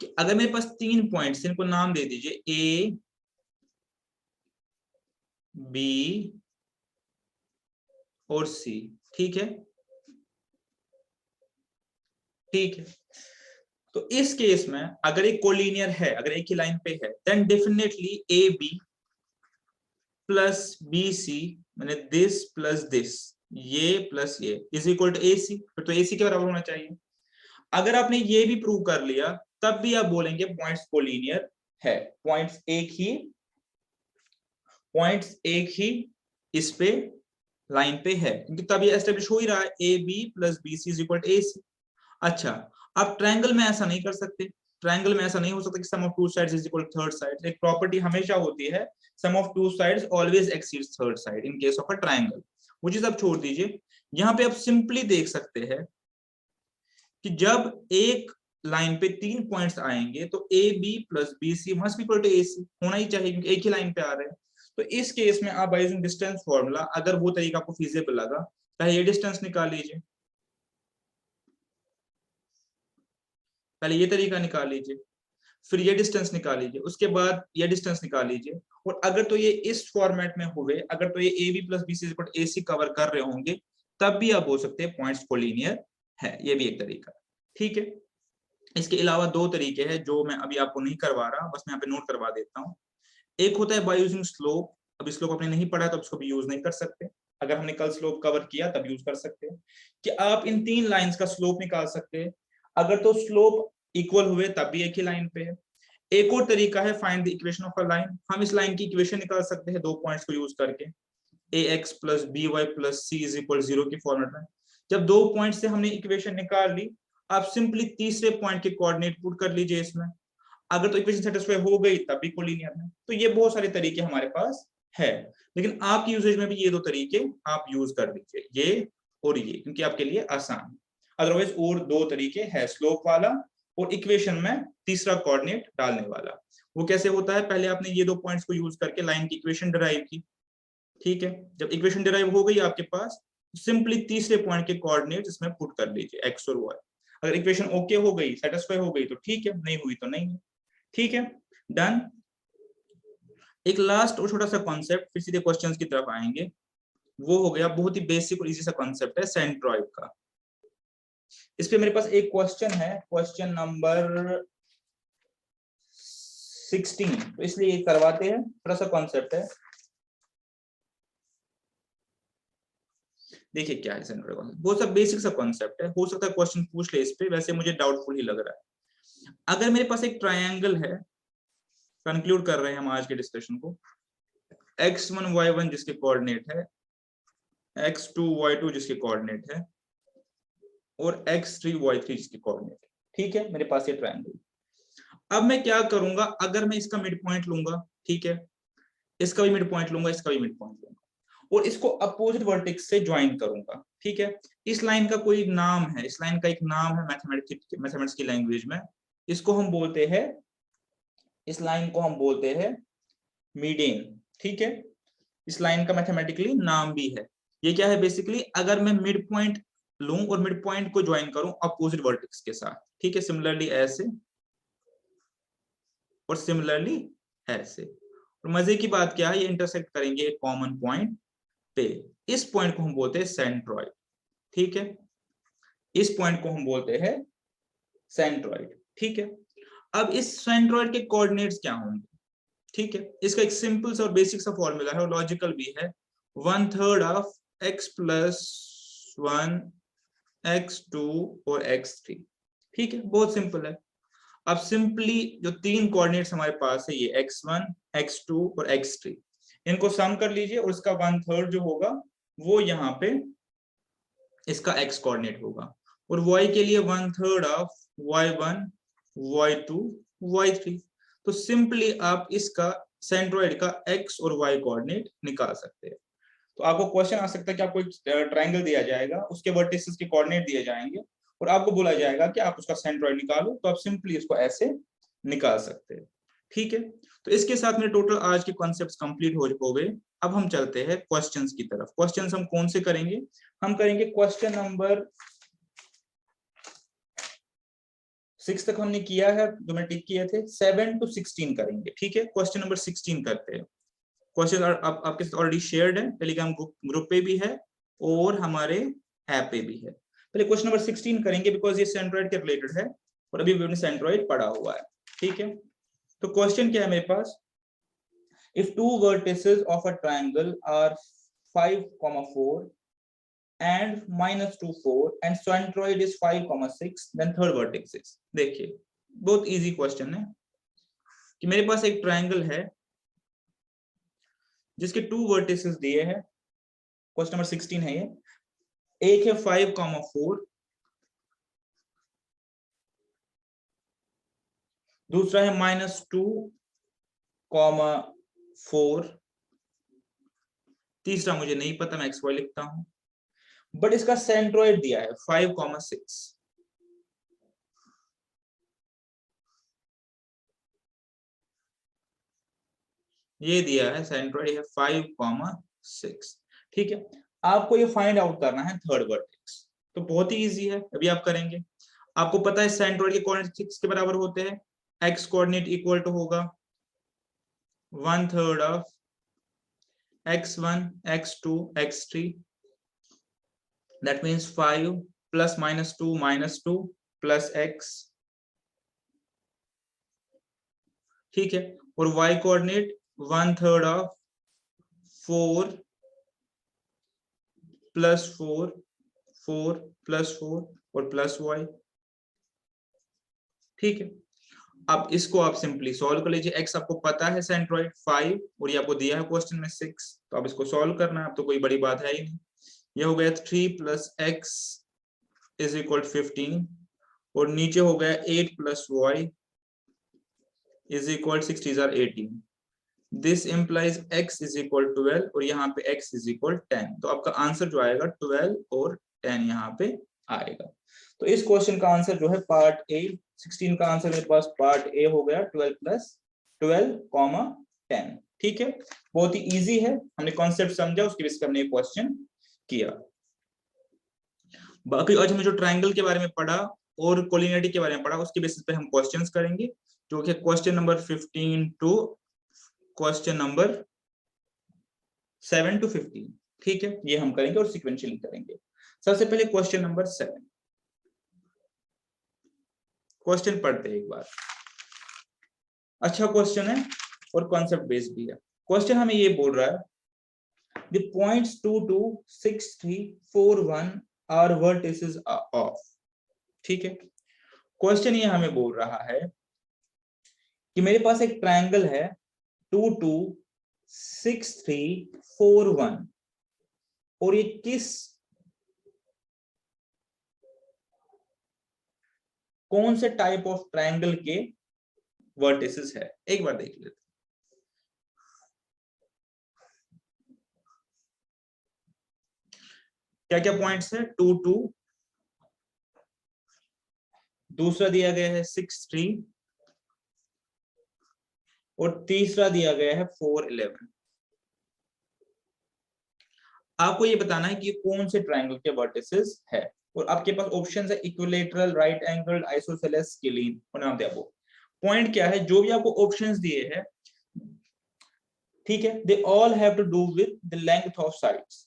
कि अगर मेरे पास 3 पॉइंट्स, इनको नाम दे दीजिए ए बी और सी, ठीक है, ठीक है। तो इस केस में अगर एक कोलिनियर है, अगर एक ही लाइन पे है, then definitely A B plus B C, मैंने दिस प्लस दिस, ये प्लस ये is equal to A C, फिर तो ए सी के बराबर होना चाहिए। अगर आपने ये भी प्रूव कर लिया तब भी आप बोलेंगे पॉइंट्स कोलिनियर है, पॉइंट्स एक ही इस पे लाइन पे है, क्योंकि तब ये एस्टेब्लिश हो ही रहा है A B plus B C is equal to A C. अच्छा, अब ट्रायंगल में ऐसा नहीं कर सकते, ट्रायंगल में ऐसा नहीं हो सकता कि sum of two sides is equal to third side. एक प्रॉपर्टी हमेशा होती है, sum of two sides always exceeds third side in case of a triangle. वो चीज आप छोड़ दीजिए, यहाँ पे आप सिंपली देख सकते हैं कि जब एक लाइन पे 3 पॉइंट्स आएंगे तो A B plus B C must be equal to A C होना ही चाहिए, क्योंकि एक ही लाइन पे आ रहे हैं। तो इस केस में आप बाय यूजिंग डिस्टेंस फॉर्मूला, अगर वो तरीका आपको फीजिबल लगा, पहले ये डिस्टेंस निकाल लीजिए, पहले ये तरीका निकाल लीजिए, फिर ये डिस्टेंस निकाल लीजिए, उसके बाद ये डिस्टेंस निकाल लीजिए। और अगर तो ये इस फॉर्मेट में हुए, अगर तो ये A B plus B C is equal to A C cover कर रहे होंगे, तब भी आप बोल सकते हैं पॉइंट्स कोलिनियर है। ये भी एक तरीका, ठीक है। इसके अलावा 2 तरीके हैं जो मैं अभी आपको नहीं करवा रहा, बस मैं यहाँ पे नोट करवा देता हूँ। एक होता है बाय यूजिंग स्लोप। अब स्लोप आपने नहीं पढ़ा तो इसको भी यूज नहीं कर सकते, अगर हमने कल स्लोप कवर किया तब यूज कर सकते हैं कि आप इन 3 लाइंस का स्लोप निकाल सकते हैं। अगर तो स्लोप इक्वल हुए तब भी एक ही लाइन पे है। एक और तरीका है find the equation of a line. हम इस लाइन की इक्वेशन निकाल सकते हैं 2 पॉइंट्स को यूज करके, ax plus by plus c is equal 0 के फॉर्मेट में। जब 2 पॉइंट से हमने इक्वेशन निकाल ली, आप सिंपली तीसरे पॉइंट के कोऑर्डिनेट पुट कर लीजिए इसमें। अगर तो इक्वेशन सेटिस्फाई हो गई तब भी कोलिनियर है। तो ये बहुत सारे तरीके हमारे पास है, लेकिन आपकी यूजेज में भी ये 2 तरीके आप यूज कर लीजिए, ये और ये, क्योंकि आपके लिए आसान है। अदरवाइज और 2 तरीके है, स्लोप वाला और इक्वेशन में तीसरा कोऑर्डिनेट डालने वाला। वो कैसे होता है, पहले आपने ये 2 पॉइंट्स को यूज करके लाइन की इक्वेशन डिराइव की, ठीक है। जब इक्वेशन डिराइव हो गई आपके पास, सिंपली तीसरे पॉइंट के कोऑर्डिनेट इसमें पुट कर लीजिए, एक्स और वाई। अगर इक्वेशन ओके हो गई, सेटिस्फाई हो गई तो ठीक है, नहीं हुई तो नहीं है, ठीक है, डन। एक लास्ट और छोटा सा कॉन्सेप्ट, फिर सीधे क्वेश्चंस की तरफ आएंगे। वो हो गया बहुत ही बेसिक और इजी सा कॉन्सेप्ट है सेंट्रॉइड का। इस पे मेरे पास एक क्वेश्चन है, क्वेश्चन नंबर 16, तो इसलिए ये करवाते हैं, थोड़ा सा कॉन्सेप्ट है। देखिए क्या है सेंट्रॉइड कॉन्सेप्ट, बहुत सा बेसिक सा कॉन्सेप्ट है, हो सकता है क्वेश्चन पूछ ले इस पे, वैसे मुझे डाउटफुल ही लग रहा है। अगर मेरे पास एक ट्रायंगल है, कंक्लूड कर रहे हैं हम आज के डिस्कशन को, x1 y1 जिसके कोऑर्डिनेट है, x2 y2 जिसके कोऑर्डिनेट है, और x3 y3 जिसके कोऑर्डिनेट है, ठीक है। मेरे पास ये ट्रायंगल, अब मैं क्या करूंगा, अगर मैं इसका मिड पॉइंट लूंगा, ठीक है, इसका भी मिड पॉइंट लूंगा, इसका भी मिड पॉइंट लूंगा, और इसको अपोजिट वर्टेक्स से ज्वाइन करूंगा, ठीक है। इस लाइन का कोई नाम है, इस लाइन का एक नाम है मैथमेटिक्स की लैंग्वेज में, इसको हम बोलते हैं, इस लाइन को हम बोलते हैं मीडियन, ठीक है। इस लाइन का मैथमेटिकली नाम भी है। ये क्या है बेसिकली, अगर मैं मिड पॉइंट लूं और मिड पॉइंट को ज्वाइन करूं अपोजिट वर्टेक्स के साथ, ठीक है, सिमिलरली ऐसे और सिमिलरली ऐसे। और मजे की बात क्या है, ये इंटरसेक्ट करेंगे एक कॉमन पॉइंट पे। इस पॉइंट को हम बोलते हैं सेंट्रॉइड, ठीक है, इस पॉइंट को हम बोलते हैं सेंट्रॉइड, ठीक है। अब इस सेंट्रॉइड के कोऑर्डिनेट्स क्या होंगे, ठीक है। इसका एक सिंपल सा और बेसिक सा फॉर्मूला है और लॉजिकल भी है, 1/3 ऑफ x प्लस 1 x2 और x3, ठीक है, बहुत सिंपल है। अब सिंपली जो 3 कोऑर्डिनेट्स हमारे पास है, ये x1 x2 और x3, इनको सम कर लीजिए और इसका 1/3 जो होगा वो यहाँ पे इसका x कोऑर्डिनेट होगा, और y के लिए 1/3 ऑफ y1 y2 y3। तो सिंपली आप इसका सेंट्रॉइड का x और y कोऑर्डिनेट निकाल सकते हैं। तो आपको क्वेश्चन आ सकता है कि आपको एक ट्रायंगल दिया जाएगा, उसके वर्टिसेस के कोऑर्डिनेट दिए जाएंगे और आपको बोला जाएगा कि आप उसका सेंट्रॉइड निकालो, तो आप सिंपली इसको ऐसे निकाल सकते हैं, ठीक है। तो इसके साथ मेरे टोटल आज के कॉन्सेप्ट्स कंप्लीट हो गए। अब हम चलते हैं क्वेश्चंस की तरफ। क्वेश्चंस हम कौन से करेंगे, हम करेंगे क्वेश्चन नंबर 6 तक हमने किया है, जो मैं टिक किए थे, 7 to 16 करेंगे, ठीक है। क्वेश्चन नंबर 16 करते हैं। क्वेश्चन आपके साथ ऑलरेडी शेयर्ड है, टेलीग्राम ग्रुप पे भी है और हमारे ऐप पे भी है। पहले क्वेश्चन नंबर 16 करेंगे बिकॉज ये सेंट्रॉइड के रिलेटेड है। और अभी भी सेंट्रोइड पड़ा हुआ है, ठीक है। तो क्वेश्चन क्या है मेरे पास, if two vertices of a triangle are 5,4 and -2 4 and centroid is 5,6 then third vertex is, देखिए बहुत इजी क्वेश्चन है कि मेरे पास एक ट्रायंगल है जिसके 2 वर्टिसेस दिए हैं, क्वेश्चन नंबर 16 है ये, एक है 5,4, दूसरा है -2,4, तीसरा मुझे नहीं पता, मैं XY लिखता हूं, बट इसका सेंट्रोइड दिया है 5,6, ये दिया है सेंट्रोइड है 5,6, ठीक है। आपको ये फाइंड आउट करना है थर्ड वर्टेक्स, तो बहुत ही इजी है, अभी आप करेंगे। आपको पता है सेंट्रोइड के कोऑर्डिनेट 6 के बराबर होते हैं, x कोऑर्डिनेट इक्वल टू होगा 1/3 of x1 x2 x3, that means 5 plus -2 plus x, ठीक है। और y coordinate 1/3 of 4 plus 4 plus 4 और प्लस y, ठीक है। अब इसको आप सिंपली सॉल्व कर लीजिए, x आपको पता है सेंट्रोइड 5 और ये आपको दिया है क्वेश्चन में 6, तो अब इसको सॉल्व करना है, अब तो कोई बड़ी बात है ही नहीं। ये हो गया 3 प्लस x इज इक्वल 15 और नीचे हो गया 8 plus y is equal 6 are 18, this implies x is equal 12 और यहाँ पे x इज इक्वल 10, तो आपका आंसर जो आएगा 12 और 10 यहाँ पे आएगा। तो इस क्वेश्चन का आंसर जो है पार्ट ए, 16 का आंसर मेरे पास पार्ट ए हो गया 12 प्लस 12, 10, ठीक है। बहुत ही इजी है, हमने कॉन्सेप्ट समझा, उसके बेस पे हमने क्वेश्चन किया। बाकी आज हमने जो ट्रायंगल के बारे में पढ़ा और कोलिनियरिटी के बारे में पढ़ा, उसके बेसिस पे हम क्वेश्चंस करेंगे, जो कि question number 15 to question number 7 to 15, ठीक है, ये हम करेंगे और सिक्वेंशियली करेंगे। सबसे पहले क्वेश्चन नंबर 7, क्वेश्चन पढ़ते हैं एक बार, अच्छा क्वेश्चन है और कॉन्सेप्ट बेस्ड भी है। क्वेश्चन हमें ये बोल रहा है the points 2 2 6 3 4 1 are vertices of, ठीक है। क्वेश्चन ये हमें बोल रहा है कि मेरे पास एक ट्रायंगल है 2 2 6 3 4 1 और ये कौन से टाइप ऑफ ट्रायंगल के वर्टिसेस है, एक बार देख लेते हैं। क्या क्या पॉइंट्स है, 2 2, दूसरा दिया गया है 6 3 और तीसरा दिया गया है 4 11। आपको ये बताना है कि कौन से ट्रायंगल के वर्टिसेस है, और आपके पास ऑप्शंस है equilateral, right angle, isosceles, scalene और नाम दिया। पॉइंट क्या है, जो भी आपको ऑप्शंस दिए हैं, ठीक है, they all have to do with the length of sides.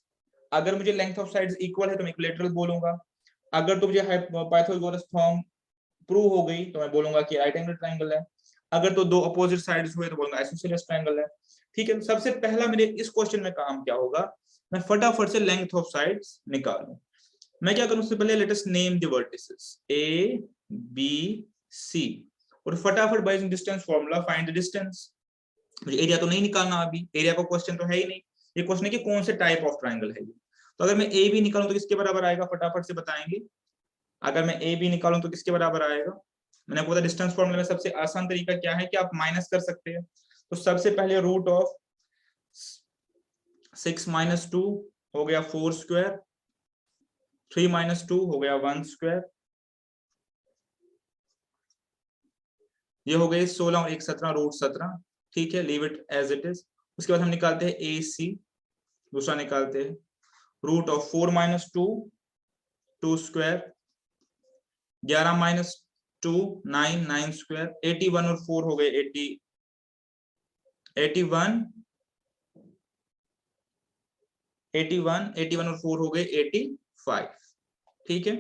अगर मुझे लेंथ ऑफ साइड्स इक्वल है तो मैं इक्विलेटरल बोलूंगा, अगर तो मुझे पाइथागोरस थ्योरम प्रूव हो गई तो मैं बोलूंगा कि राइट एंगल ट्रायंगल है, अगर तो दो अपोजिट साइड्स हुए तो बोलूंगा आइसोसेलेस ट्रायंगल है, ठीक है। सबसे पहला मेरे इस क्वेश्चन में काम क्या होगा, मैं फटाफट से लेंथ ऑफ साइड्स निकालूं। मैं क्या करूं, सबसे पहले let us name the vertices A B C और फटाफट by using distance formula find the distance. मुझे एरिया तो नहीं निकालना, अभी एरिया का क्वेश्चन तो है ही नहीं, ये क्वेश्चन है कि कौन से टाइप ऑफ ट्रायंगल है ये। तो अगर मैं ए बी निकालूं तो किसके बराबर आएगा, फटाफट से बताएंगे। अगर मैं ए बी निकालूं तो किसके बराबर आएगा, मैंने आपको बताया डिस्टेंस फार्मूला में सबसे आसान तरीका क्या है कि आप माइनस कर सकते हैं। तो सबसे पहले रूट ऑफ 6 - 2 हो गया 4 स्क्वायर, 3 - 2 हो गया 1 स्क्वायर, ये हो गए 16 और 1 17, रूट 17, ठीक है, leave it as it is. उसके बाद हम निकालते हैं ए सी, दूसरा निकालते हैं रूट ऑफ 4 - 2 2 स्क्वायर, 11 - 2 9 9 स्क्वायर, 81 और 4 हो गए 80 81 81 81 और 4 हो गए 85, ठीक है।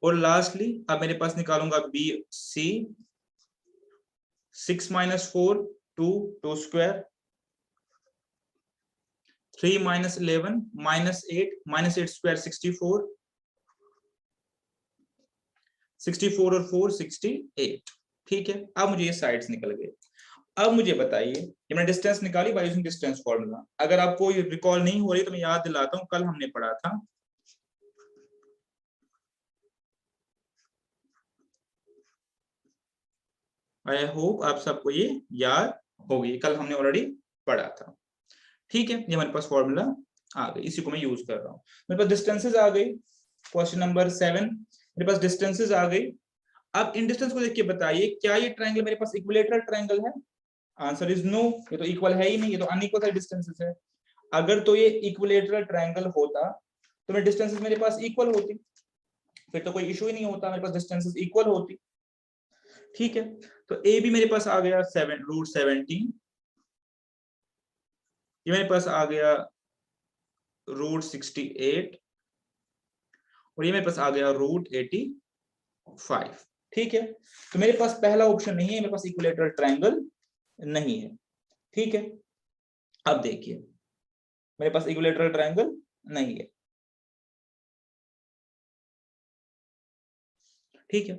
और लास्टली अब मेरे पास निकालूंगा बी सी, 6 - 4 2 2 स्क्वायर, 3 - 11 -8 स्क्वायर 64, 64 और 4 68। ठीक है, अब मुझे ये साइड्स निकल गए। अब मुझे बताइए, ये मैंने डिस्टेंस निकाली बाय यूजिंग डिस्टेंस फॉर्मूला। अगर आपको ये रिकॉल नहीं हो रही तो मैं याद दिलाता हूं, कल हमने पढ़ा था आई होप आप सबको ये याद होगी, कल हमने ऑलरेडी पढ़ा था। ठीक है, ये हमारे पास फॉर्मूला आ गई, इसी को मैं यूज कर रहा हूँ। मेरे पास डिस्टेंसेस आ गई, क्वेश्चन नंबर 7 मेरे पास डिस्टेंसेस आ गई। अब इन डिस्टेंस को देख के बताइए क्या ये ट्रायंगल मेरे पास इक्विलेटरल ट्रायंगल है? आंसर इज नो, ये तो इक्वल है ही नहीं, ये तो अनइक्वल साइड डिस्टेंसेस है। अगर तो ये इक्विलेटरल ट्रायंगल होता तो मेरे डिस्टेंसेस मेरे पास इक्वल होती, फिर तो कोई इशू ही नहीं होता, मेरे पास डिस्टेंसेस इक्वल होती। ठीक है, तो ए भी मेरे पास आ गया √17, ये मेरे पास आ गया √68, और ये मेरे पास आ गया √85। ठीक है, तो मेरे पास पहला ऑप्शन नहीं है, मेरे पास इक्विलेटरल ट्रायंगल नहीं है। ठीक है, अब देखिए मेरे पास इक्विलेटरल ट्रायंगल नहीं है। ठीक है,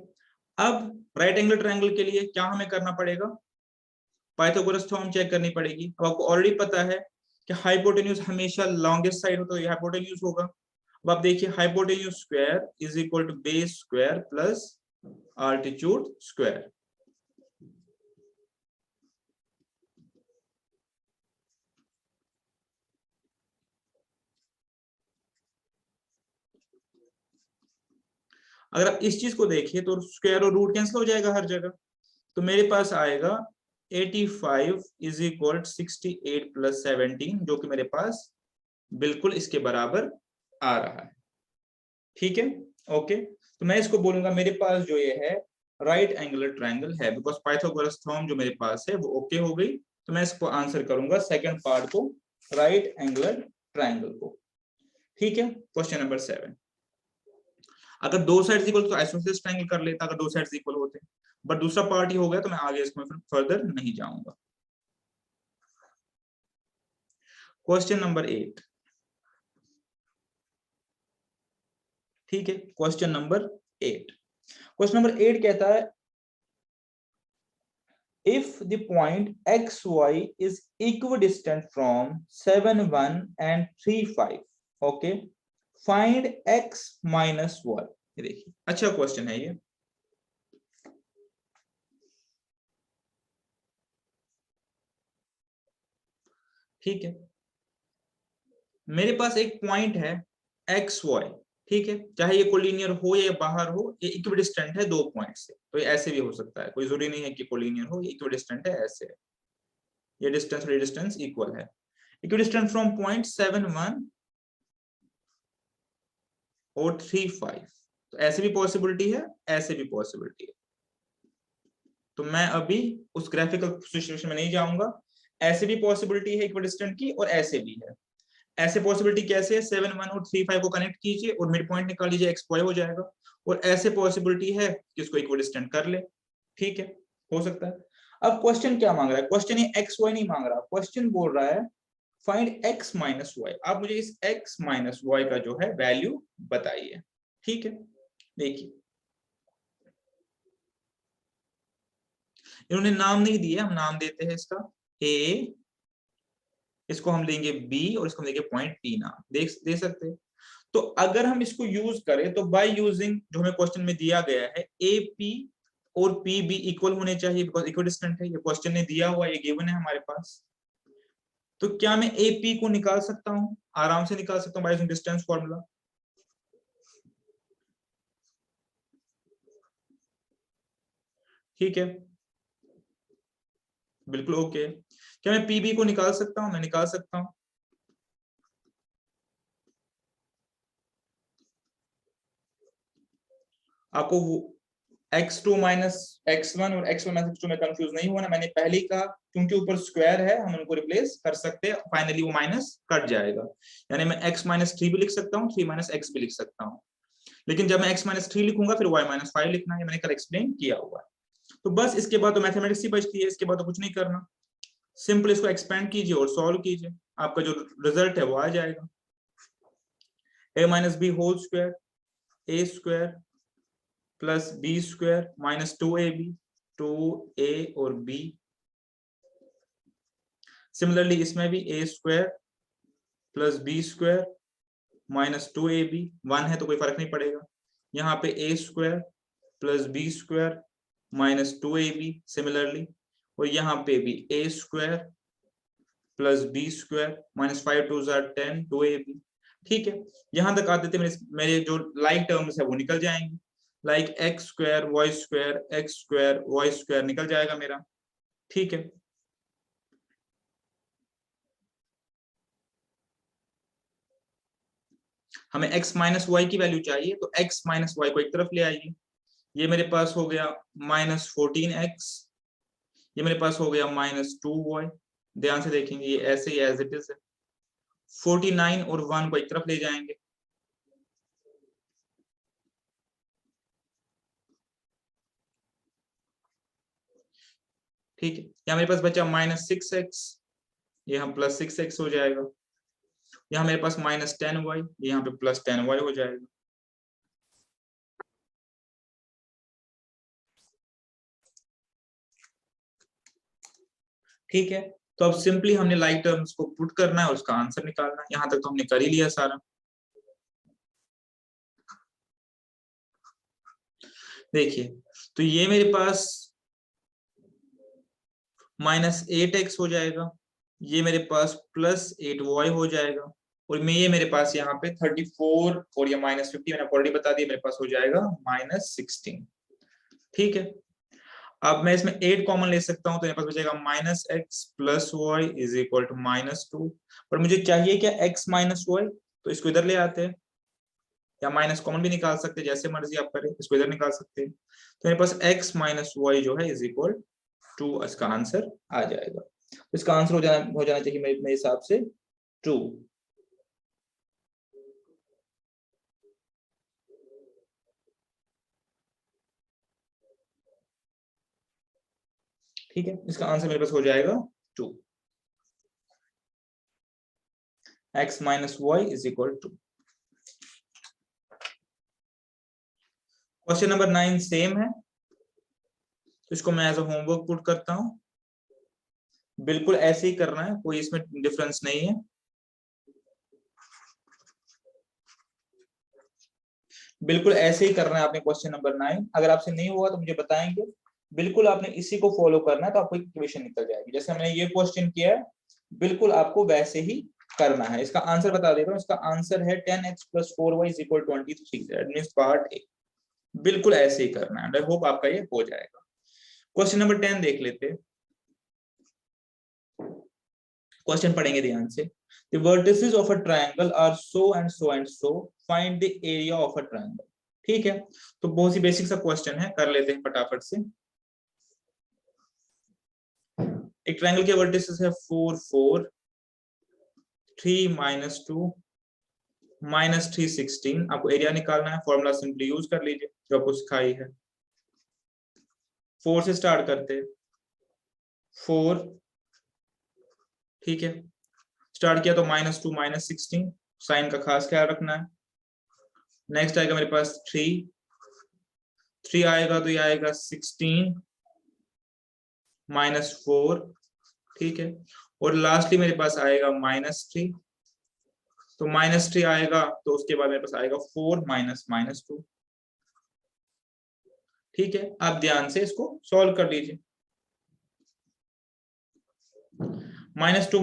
अब राइट एंगल ट्रायंगल के लिए क्या हमें करना पड़ेगा? पाइथागोरस थ्योरम चेक करनी पड़ेगी। अब आपको ऑलरेडी पता है कि हाइपोटेन्यूज हमेशा लॉन्गेस्ट साइड हो, तो ये हाइपोटेन्यूज होगा। अब आप देखिए hypotenuse square is equal to base square plus altitude square. अगर आप इस चीज को देखिए तो स्क्वायर और रूट कैंसिल हो जाएगा हर जगह, तो मेरे पास आएगा 85 इज इक्वल 68 + 17, जो कि मेरे पास बिल्कुल इसके बराबर आ रहा है। ठीक है, ओके, तो मैं इसको बोलूंगा मेरे पास जो ये है राइट एंगुलर ट्रायंगल है, बिकॉज पाइथागोरस थ्योरम जो मेरे पास है वो ओके हो गई। तो मैं इसको आंसर करूंगा सेकंड पार्ट को, राइट एंगुलर ट्रायंगल को। ठीक है, क्वेश्चन नंबर 7। अगर दो साइड्स इक्वल तो आइसोसेलेस ट्रायंगल कर लेता, अगर दो साइड्स इक्वल होते, बट दूसरा पार्ट ही हो गया तो मैं आगे इसमें फिर फर्दर नहीं जाऊंगा। Question number 8। ठीक है, क्वेश्चन नंबर 8, क्वेश्चन नंबर 8 कहता है if the point xy is equidistant from 7 1 and 3 5, okay, find x minus y। ये देखिए अच्छा क्वेश्चन है ये। ठीक है, मेरे पास एक पॉइंट है xy, ठीक है, चाहे ये कोलिनियर हो या बाहर हो, ये इक्विडिस्टेंट है दो पॉइंट से, तो ये ऐसे भी हो सकता है, कोई जरूरी नहीं है कि कोलिनियर हो, ये इक्विडिस्टेंट है ऐसे है। ये डिस्टेंस और ये डिस्टेंस इक्वल है, इक्विडिस्टेंट फ्रॉम पॉइंट 7 1 और 3 5, तो ऐसे भी पॉसिबिलिटी है, ऐसे भी पॉसिबिलिटी है। तो मैं अभी उस ग्राफिकल सिचुएशन में नहीं जाऊंगा, ऐसे भी पॉसिबिलिटी है इक्विडिस्टेंट की और ऐसे भी है। ऐसे पॉसिबिलिटी कैसे है, 7 1 और 3 5 को कनेक्ट कीजिए और मिड पॉइंट निकाल लीजिए, एक्स वाई हो जाएगा। और ऐसे पॉसिबिलिटी है कि इसको इक्विडिस्टेंट कर ले। ठीक है, हो सकता है। अब क्वेश्चन क्या मांग रहा है? क्वेश्चन ये एक्स वाई नहीं मांग रहा, क्वेश्चन बोल रहा है फाइंड एक्स माइनस वाई। आप मुझे इस एक्स माइनस वाई का जो है वैल्यू बताइए। ठीक है, देखिए इन्होंने नाम नहीं दिए, हम नाम देते हैं इसका ए, इसको हम लेंगे बी और इसको हम लेंगे पॉइंट पी नाम दे सकते हैं। तो अगर हम इसको यूज करें तो बाय यूजिंग जो हमें क्वेश्चन में दिया गया है ए पी और पी बी इक्वल होने चाहिए, बिकॉज इक्विडिस्टेंट है, ये क्वेश्चन ने दिया हुआ, ये गिवन है हमारे पास। तो क्या मैं ए पी को निकाल सकता हूं? आराम से निकाल सकता हूं बाय यूजिंग डिस्टेंस फॉर्मूला। ठीक है, बिल्कुल ओके। क्या मैं पीबी को निकाल सकता हूं? मैं निकाल सकता हूं। आपको x2 माइनस x1 और x1 माइनस x2 में कंफ्यूज नहीं होना, मैंने पहले ही कहा क्योंकि ऊपर स्क्वायर है हम उनको रिप्लेस कर सकते हैं, फाइनली वो माइनस कट जाएगा। यानी मैं x माइनस 3 भी लिख सकता हूँ, 3 माइनस x भी लिख सकता हूँ। लेकिन जब मैं x माइनस 3 लिखूंगा फिर y माइनस 5 लिखना है, मैंने कल एक्सप्लेन किया हुआ है। तो बस इसके बाद तो मैथमेटिक्स ही बचती है, इसके बाद तो कुछ नहीं करना, सिंपल इसको एक्सपेंड कीजिए और सॉल्व कीजिए, आपका जो रिजल्ट है वो आ जाएगा। a minus B whole square a square plus b square minus 2ab, 2a और b। सिमिलरली इसमें भी a square plus b square minus 2ab, 1 है तो कोई फर्क नहीं पड़ेगा। यहाँ पे a square plus b square minus 2ab similarly, और यहाँ पे भी a square plus b square minus 5 2 10 2ab। ठीक है, यहां तक आते थे मेरे जो लाइक टर्म्स है वो निकल जाएंगे, like X square Y square X square Y square निकल जाएगा मेरा। ठीक है, हमें x माइनस वाई की वैल्यू चाहिए, तो x माइनस वाई को एक तरफ ले आइए, ये मेरे पास हो गया माइनस 14x, ये मेरे पास हो गया माइनस 2y। ध्यान से देखेंगे ये ऐसे ही एज इट इज है। 49 और 1 को एक तरफ ले जाएंगे, ठीक है, यहाँ मेरे पास बचा माइनस 6x, यहाँ प्लस 6x हो जाएगा, यहाँ मेरे पास माइनस 10y, यहाँ पे प्लस 10y हो जाएगा। ठीक है, तो अब सिंपली हमने लाइक टर्म्स को पुट करना है और उसका आंसर निकालना है। यहां तक तो हमने कर ही लिया सारा। देखिए, तो ये मेरे पास माइनस 8x हो जाएगा, ये मेरे पास प्लस 8y हो जाएगा, और मैं ये मेरे पास यहाँ पे 34 और ये माइनस 50 मैंने ऑलरेडी बता दिया, मेरे पास हो जाएगा माइनस 16। ठीक है, अब मैं इसमें 8 कॉमन ले सकता हूं, तो मेरे पास बचेगा minus X plus Y is equal to minus 2। पर मुझे चाहिए क्या x माइनस वाई, तो इसको इधर ले आते हैं, या माइनस कॉमन भी निकाल सकते हैं, जैसे मर्जी आप करें, इसको इधर निकाल सकते हैं। तो मेरे पास x माइनस वाई जो है इज इक्वल टू, इसका आंसर आ जाएगा। तो इसका आंसर हो जाना चाहिए मेरे हिसाब से 2। ठीक है, इसका आंसर मेरे पास हो जाएगा 2, x minus Y is equal to. Question number 9 same है, तो इसको मैं एज अ होमवर्क पुट करता हूं। बिल्कुल ऐसे ही करना है, कोई इसमें डिफरेंस नहीं है। बिल्कुल ऐसे ही करना है आपने क्वेश्चन नंबर 9। अगर आपसे नहीं हुआ तो मुझे बताएंगे, बिल्कुल आपने इसी को फॉलो करना है, तो आपको इक्वेशन निकल जाएगी। जैसे हमने ये क्वेश्चन किया है, बिल्कुल आपको वैसे ही करना है। इसका आंसर बता देता हूँ, इसका आंसर है 10x + 4y = 23। That means part A. बिल्कुल ऐसे ही करना है। आई होप आपका ये हो जाएगा। क्वेश्चन नंबर 10 देख लेते हैं। क्वेश्चन पढ़ेंगे ध्यान से। The vertices of a triangle are so and so and so. Find the area of a triangle. ठीक है, तो बहुत ही बेसिक सा क्वेश्चन है, कर लेते हैं फटाफट से। एक ट्रायंगल के वर्टिसेस है 4 4, 3 -2, -3 16। आपको एरिया निकालना है, फॉर्मूला सिंपली यूज कर लीजिए जो आपको सिखाई है। 4 से स्टार्ट करते हैं, 4, ठीक है, स्टार्ट किया तो -2 -16, साइन का खास ख्याल रखना है। नेक्स्ट आएगा मेरे पास 3 आएगा तो ये आएगा 16 -4, ठीक है, और लास्टली मेरे पास आएगा -3, तो -3 आएगा तो उसके बाद मेरे पास आएगा 4 -2। ठीक है, आप ध्यान से इसको सॉल्व कर लीजिए। -2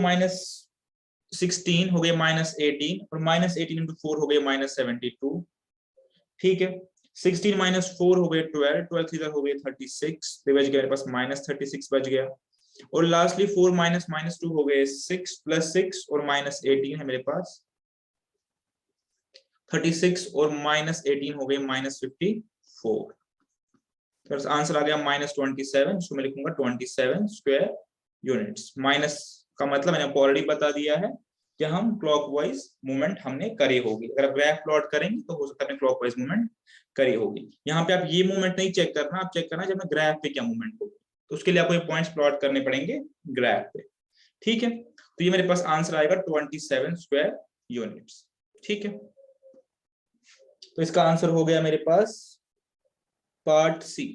-16 हो गया -18, और -18 × 4 हो गया -72। ठीक है, 16 - 4 हो गए 12, 12 इधर हो गए 36, तो बच गया मेरे पास -36 बच गया, और लास्टली 4 -2 हो गए 6 + 6 और -18 है मेरे पास 36, और -18 हो गए -54। तो आंसर आ गया -27। इसको मैं लिखूंगा 27 स्क्वायर यूनिट्स। माइनस का मतलब मैंने आपको ऑलरेडी बता दिया है, कि हम क्लॉकवाइज मूवमेंट हमने करी होगी। अगर आप ग्राफ प्लॉट करेंगे तो हो सकता है क्लॉकवाइज मूवमेंट करी होगी। यहाँ पे आप ये मूवमेंट नहीं चेक करना, आप चेक करना जब मैं ग्राफ पे क्या मूवमेंट होगी, तो उसके लिए आपको ये पॉइंट्स प्लॉट करने पड़ेंगे ग्राफ पे। ठीक है, तो ये मेरे पास आंसर आएगा 27 स्क्वायर यूनिट्स। ठीक है, तो इसका आंसर हो गया मेरे पास पार्ट सी।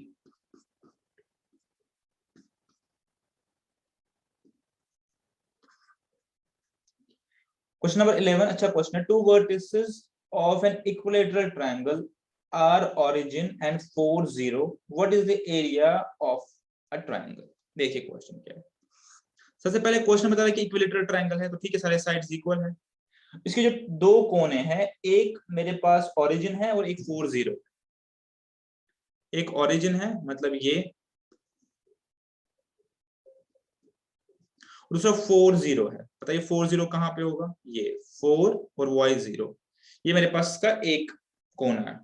क्वेश्चन नंबर 11, अच्छा क्वेश्चन है। Two vertices of an equilateral triangle are origin and 4 0, what is the area of a triangle. देखिए क्वेश्चन क्या है। सबसे पहले क्वेश्चन बता रहा है कि इक्विलेटरल ट्रायंगल है, तो ठीक है सारे साइड्स इक्वल है। इसके जो दो कोने हैं, एक मेरे पास ओरिजिन है और एक 4 0। एक ओरिजिन है मतलब ये, दूसरा 4 0 है। बताइए 4 0 कहां पे होगा, ये 4 और y 0, ये मेरे पास का एक कोना है।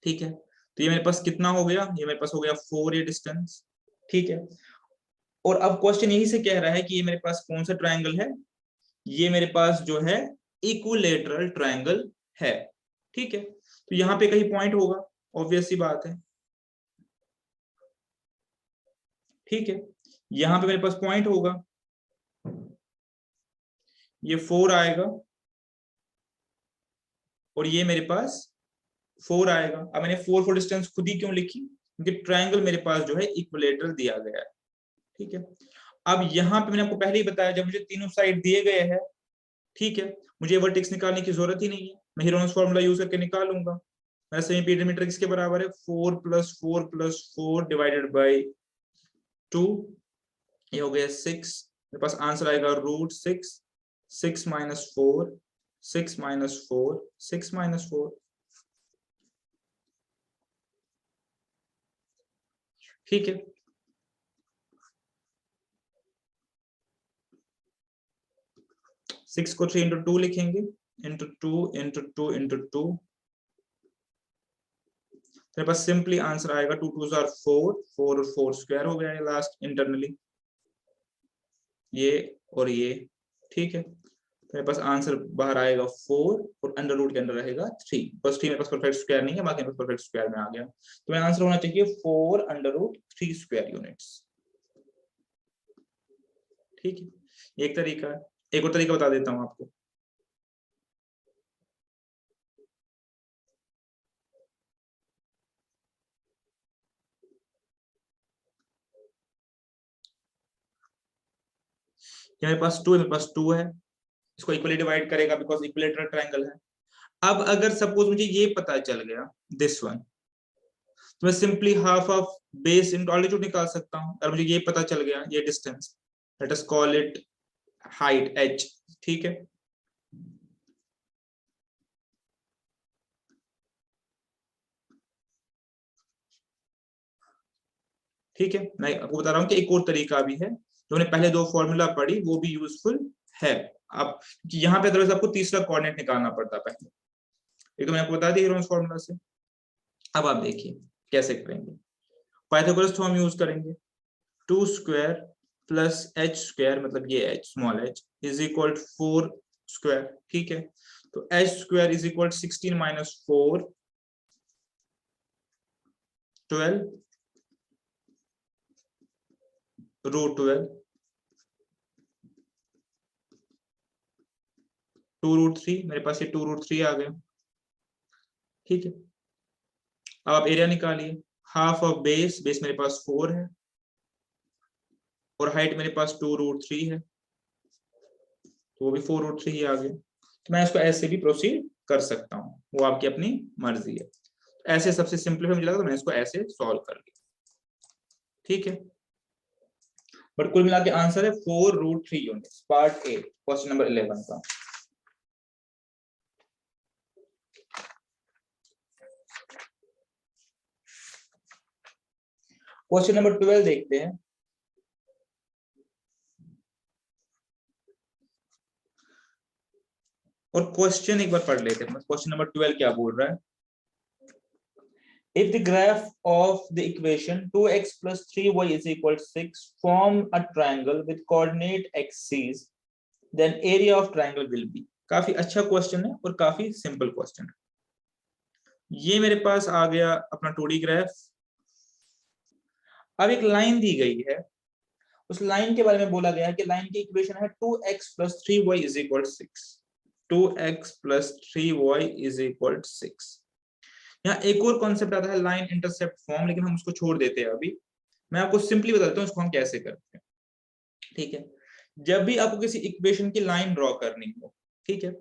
ठीक है, तो ये मेरे पास कितना हो गया, ये मेरे पास हो गया 4 ये डिस्टेंस। ठीक है, और अब क्वेश्चन यही से कह रहा है कि ये मेरे पास कौन सा ट्रायंगल है, ये मेरे पास जो है इक्विलेटरल ट्रायंगल है। ठीक है, तो यहाँ पे कहीं पॉइंट होगा, ऑब्वियस सी बात है। ठीक है, यहाँ पे मेरे पास पॉइंट होगा, ये 4 आएगा और ये मेरे पास 4 आएगा। अब मैंने 4 4 डिस्टेंस खुद ही क्यों लिखी, क्योंकि ट्रायंगल मेरे पास जो है इक्विलेटरल दिया गया है। ठीक है, अब यहाँ पे मैंने आपको पहले ही बताया, जब मुझे तीनों साइड दिए गए हैं, ठीक है, मुझे वर्टेक्स निकालने की जरूरत ही नहीं है, मैं हीरोन्स फॉर्मूला यूज करके निकालूंगा। मेरा सेमी पीरियड किसके बराबर है, 4 + 4 + 4 डिवाइडेड बाई 2, ये हो गया 6। मेरे पास आंसर आएगा √6, 6 - 4, 6 - 4, 6 - 4। ठीक है, 6 को 3 × 2 लिखेंगे, इंटू 2 × 2 × 2, मेरे पास सिंपली आंसर आएगा 2 2 4, 4 और 4 स्क्वायर हो गया है लास्ट इंटरनली, ये और ये। ठीक है, मेरे पास आंसर बाहर आएगा 4 और अंडर रूट के अंदर रहेगा 3। बस 3 मेरे पास परफेक्ट स्क्वायर नहीं है, बाकी मेरे पास परफेक्ट स्क्वायर में आ गया, तो मेरा आंसर होना चाहिए 4√3 स्क्वायर यूनिट्स। ठीक है, एक तरीका है। एक और तरीका बता देता हूं आपको। मेरे पास 2 है, मेरे पास 2 है, इसको इक्वली डिवाइड करेगा बिकॉज इक्विलेटरल ट्रायंगल है। अब अगर सपोज मुझे ये पता चल गया दिस वन, तो मैं simply half of base into altitude निकाल सकता हूं। अगर मुझे ये पता चल गया ये distance, let us call it height h। ठीक है, ठीक है, मैं आपको बता रहा हूं कि एक और तरीका भी है, जो हमने पहले दो फॉर्मूला पढ़ी वो भी यूजफुल है। अब यहाँ पे अदरवाइज आपको तीसरा कोऑर्डिनेट निकालना पड़ता पहले, एक तो मैंने आपको बता दिया हीरोन्स फॉर्मूला से। अब आप देखिए कैसे करेंगे। पाइथागोरस थ्योरम यूज करेंगे, 2 स्क्वायर प्लस h स्क्वायर, मतलब ये h small h is equal 4 square. ठीक है, तो h स्क्वायर इज इक्वल 16 - 4 12 √12 2√3, मेरे पास ये 2√3 आ गया। ठीक है, अब आप एरिया निकालिए, हाफ ऑफ बेस, बेस मेरे पास 4 है और हाइट मेरे पास 2√3 है, तो वो भी 4√3 ही आ गया। तो मैं इसको ऐसे भी प्रोसीड कर सकता हूँ, वो आपकी अपनी मर्जी है। ऐसे सबसे सिंपलीफाई मुझे लगा तो मैंने इसको ऐसे सॉल्व कर लिया। ठीक है, बट कुल मिला के आंसर है 4√3 units, part A, question number 11 का। क्वेश्चन नंबर 12 देखते हैं। और क्वेश्चन एक बार पढ़ लेते हैं, क्वेश्चन नंबर 12 क्या बोल रहा है। If the graph of the equation 2x + 3y = 6 form a triangle with coordinate axes, then area of triangle will be. काफी अच्छा क्वेश्चन है और काफी सिंपल क्वेश्चन है। ये मेरे पास आ गया अपना 2D ग्राफ। अब एक लाइन दी गई है, उस लाइन के बारे में बोला गया है कि लाइन की इक्वेशन है 2x + 3y = 6। 2x + 3y = 6। यहाँ एक और कॉन्सेप्ट आता है लाइन इंटरसेप्ट फॉर्म, लेकिन हम उसको छोड़ देते हैं अभी। मैं आपको सिंपली बताता हूँ इसको हम कैसे करते हैं। ठीक है, जब भी आपको किसी इक्वेशन की लाइन ड्रॉ करनी हो, ठीक है,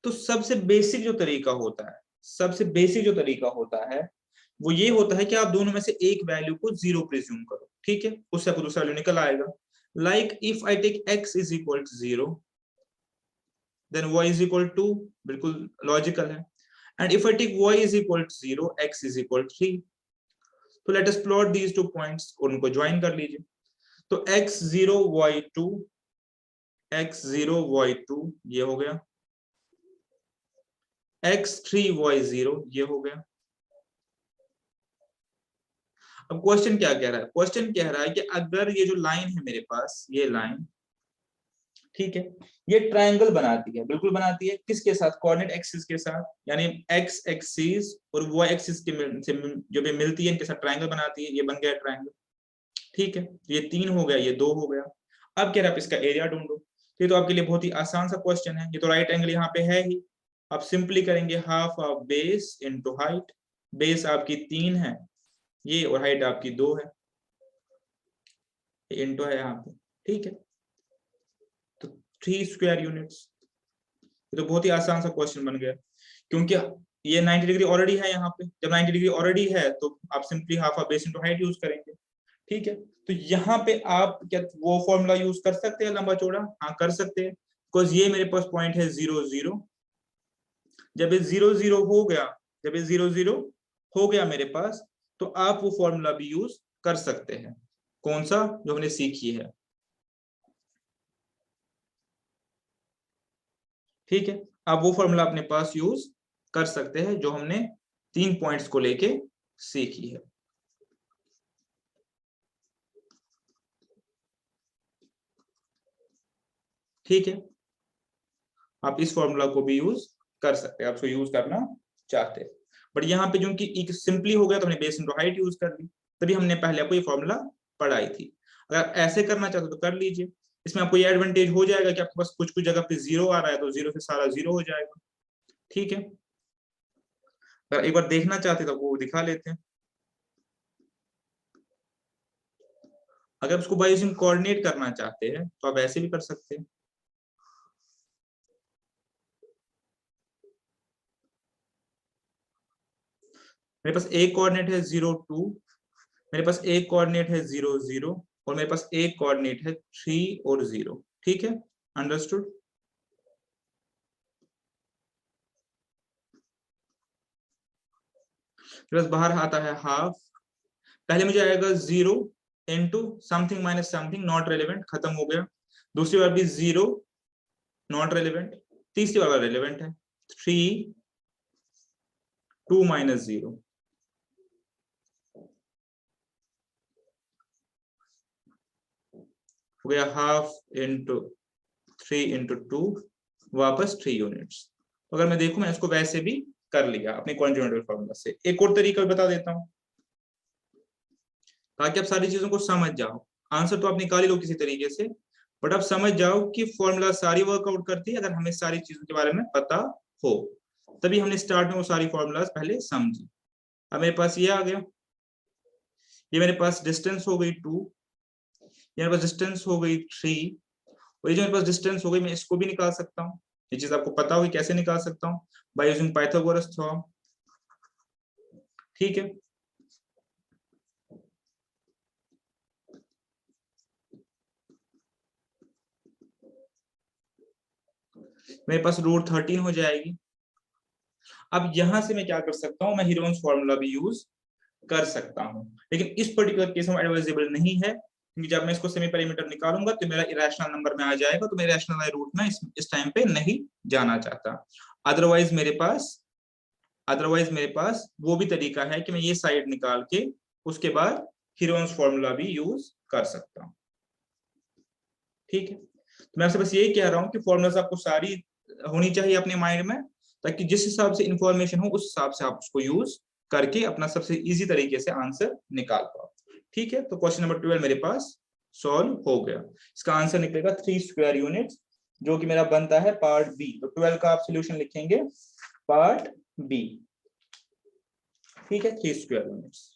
तो सबसे बेसिक जो तरीका होता है, सबसे बेसिक जो तरीका होता है वो ये होता है कि आप दोनों में से एक वैल्यू को 0 प्रिज्यूम करो। ठीक है, उससे आपको दूसरा वैल्यू निकल आएगा। Like if I take x = 0 then y = 2, बिल्कुल लॉजिकल है। And if I take y = 0 x = 3, तो let us plot these two points और उनको ज्वाइन कर लीजिए। तो x0 y2 x0 y2 ये हो गया, x3 y0 ये हो गया। अब क्वेश्चन क्या कह रहा है? क्वेश्चन कह रहा है कि अगर ये जो लाइन है मेरे पास, ये लाइन, ठीक है, ये ट्रायंगल बनाती है, बिल्कुल बनाती है। किसके साथ? कोऑर्डिनेट एक्सिस के साथ, यानी एक्स एक्सिस और वाई एक्सिस के से जो भी मिलती है इनके साथ ट्रायंगल बनाती है। ये बन गया ट्रायंगल। ठीक है, ये 3 हो गया, ये 2 हो गया। अब कह रहा है आप इसका एरिया ढूंढो। ये तो आपके लिए बहुत ही आसान सा क्वेश्चन है, ये तो राइट एंगल यहाँ पे है ही। आप सिंपली करेंगे half of base into height. Base आपकी 3 है ये, और हाइट आपकी 2 है, इनटू है यहाँ पे। ठीक है, तो 3 स्क्वायर यूनिट्स। ये तो बहुत ही आसान सा क्वेश्चन बन गया, क्योंकि ये 90 डिग्री ऑलरेडी है यहाँ पे। जब 90 डिग्री ऑलरेडी है तो आप simply half of base into height use करेंगे। ठीक है, तो यहाँ पे आप क्या वो फॉर्मूला यूज कर सकते हैं लंबा चौड़ा? हाँ कर सकते हैं, बिकॉज ये मेरे पास पॉइंट है 0 0। जब ये 0 0 हो गया, जब ये 0 0 हो गया मेरे पास, तो आप वो फॉर्मूला भी यूज कर सकते हैं। कौन सा? जो हमने सीखी है। ठीक है, आप वो फॉर्मूला अपने पास यूज कर सकते हैं जो हमने 3 पॉइंट्स को लेके सीखी है। ठीक है, आप इस फॉर्मूला को भी यूज कर सकते हैं, आप उसको यूज करना चाहते हैं। बट यहाँ पे जो कि सिंपली हो गया तो हमने बेस इनटू हाइट यूज कर ली, तभी हमने पहले आपको ये फॉर्मूला पढ़ाई थी। अगर आप ऐसे करना चाहते हो तो कर लीजिए। इसमें आपको ये एडवांटेज हो जाएगा कि आपके पास कुछ कुछ जगह पे 0 आ रहा है, तो 0 से सारा 0 हो जाएगा। ठीक है, अगर एक बार देखना चाहते तो वो दिखा लेते हैं। अगर उसको बाय यूजिंग कोऑर्डिनेट करना चाहते हैं तो आप ऐसे भी कर सकते हैं। मेरे पास एक कोऑर्डिनेट है 0 2, मेरे पास एक कोऑर्डिनेट है 0 0, और मेरे पास एक कोऑर्डिनेट है 3 और 0। ठीक है, अंडरस्टूड। मेरे पास बाहर आता है हाफ। पहले मुझे आएगा 0 into something minus something, not relevant, खत्म हो गया। दूसरी बार भी 0, नॉट रेलिवेंट। तीसरी बार रेलिवेंट है, 3 2 माइनस 0। हो गया हाफ इंटू 3 इंटू 2, वापस 3 यूनिट्स। तो अगर मैं देखूं, मैं इसको वैसे भी कर लिया अपने कॉन्जुगेटिव फार्मूला से। एक और तरीका भी बता देता हूं ताकि आप सारी चीजों को समझ जाओ। आंसर तो आप निकाल ही लो किसी तरीके से, बट आप समझ जाओ कि फॉर्मूला सारी वर्कआउट करती है अगर हमें सारी चीजों के बारे में पता हो। तभी हमने स्टार्ट में वो सारी फॉर्मूलाज पहले समझी। अब मेरे पास ये आ गया, ये मेरे पास डिस्टेंस हो गई 2, ये मेरे पास डिस्टेंस हो गई 3, और ये जो मेरे पास डिस्टेंस हो गई, मैं इसको भी निकाल सकता हूँ। ये चीज आपको पता होगी कैसे निकाल सकता हूँ, बाय यूजिंग पाइथागोरस थ्योरम। ठीक है, मेरे पास √13 हो जाएगी। अब यहां से मैं क्या कर सकता हूं, मैं हीरोन्स फॉर्मूला भी यूज कर सकता हूं, लेकिन इस पर्टिकुलर केस में एडवाइजेबल नहीं है, क्योंकि जब मैं इसको सेमी पेरीमीटर निकालूंगा तो मेरा इरेशनल नंबर में आ जाएगा, तो मैं इरेशनल रूट में इस टाइम पे नहीं जाना चाहता। अदरवाइज मेरे पास वो भी तरीका है कि मैं ये साइड निकाल के उसके बाद हीरोन्स फॉर्मूला भी यूज कर सकता हूं। ठीक है, तो मैं आपसे बस यही कह रहा हूँ कि फॉर्मूलाज आपको सारी होनी चाहिए अपने माइंड में, ताकि जिस हिसाब से इंफॉर्मेशन हो उस हिसाब से आप उसको यूज करके अपना सबसे इजी तरीके से आंसर निकाल पाओ। ठीक है, तो क्वेश्चन नंबर 12 मेरे पास सॉल्व हो गया। इसका आंसर निकलेगा 3 स्क्वायर यूनिट्स, जो कि मेरा बनता है पार्ट बी। तो 12 का आप सोल्यूशन लिखेंगे पार्ट बी। ठीक है, 3 स्क्वायर यूनिट्स।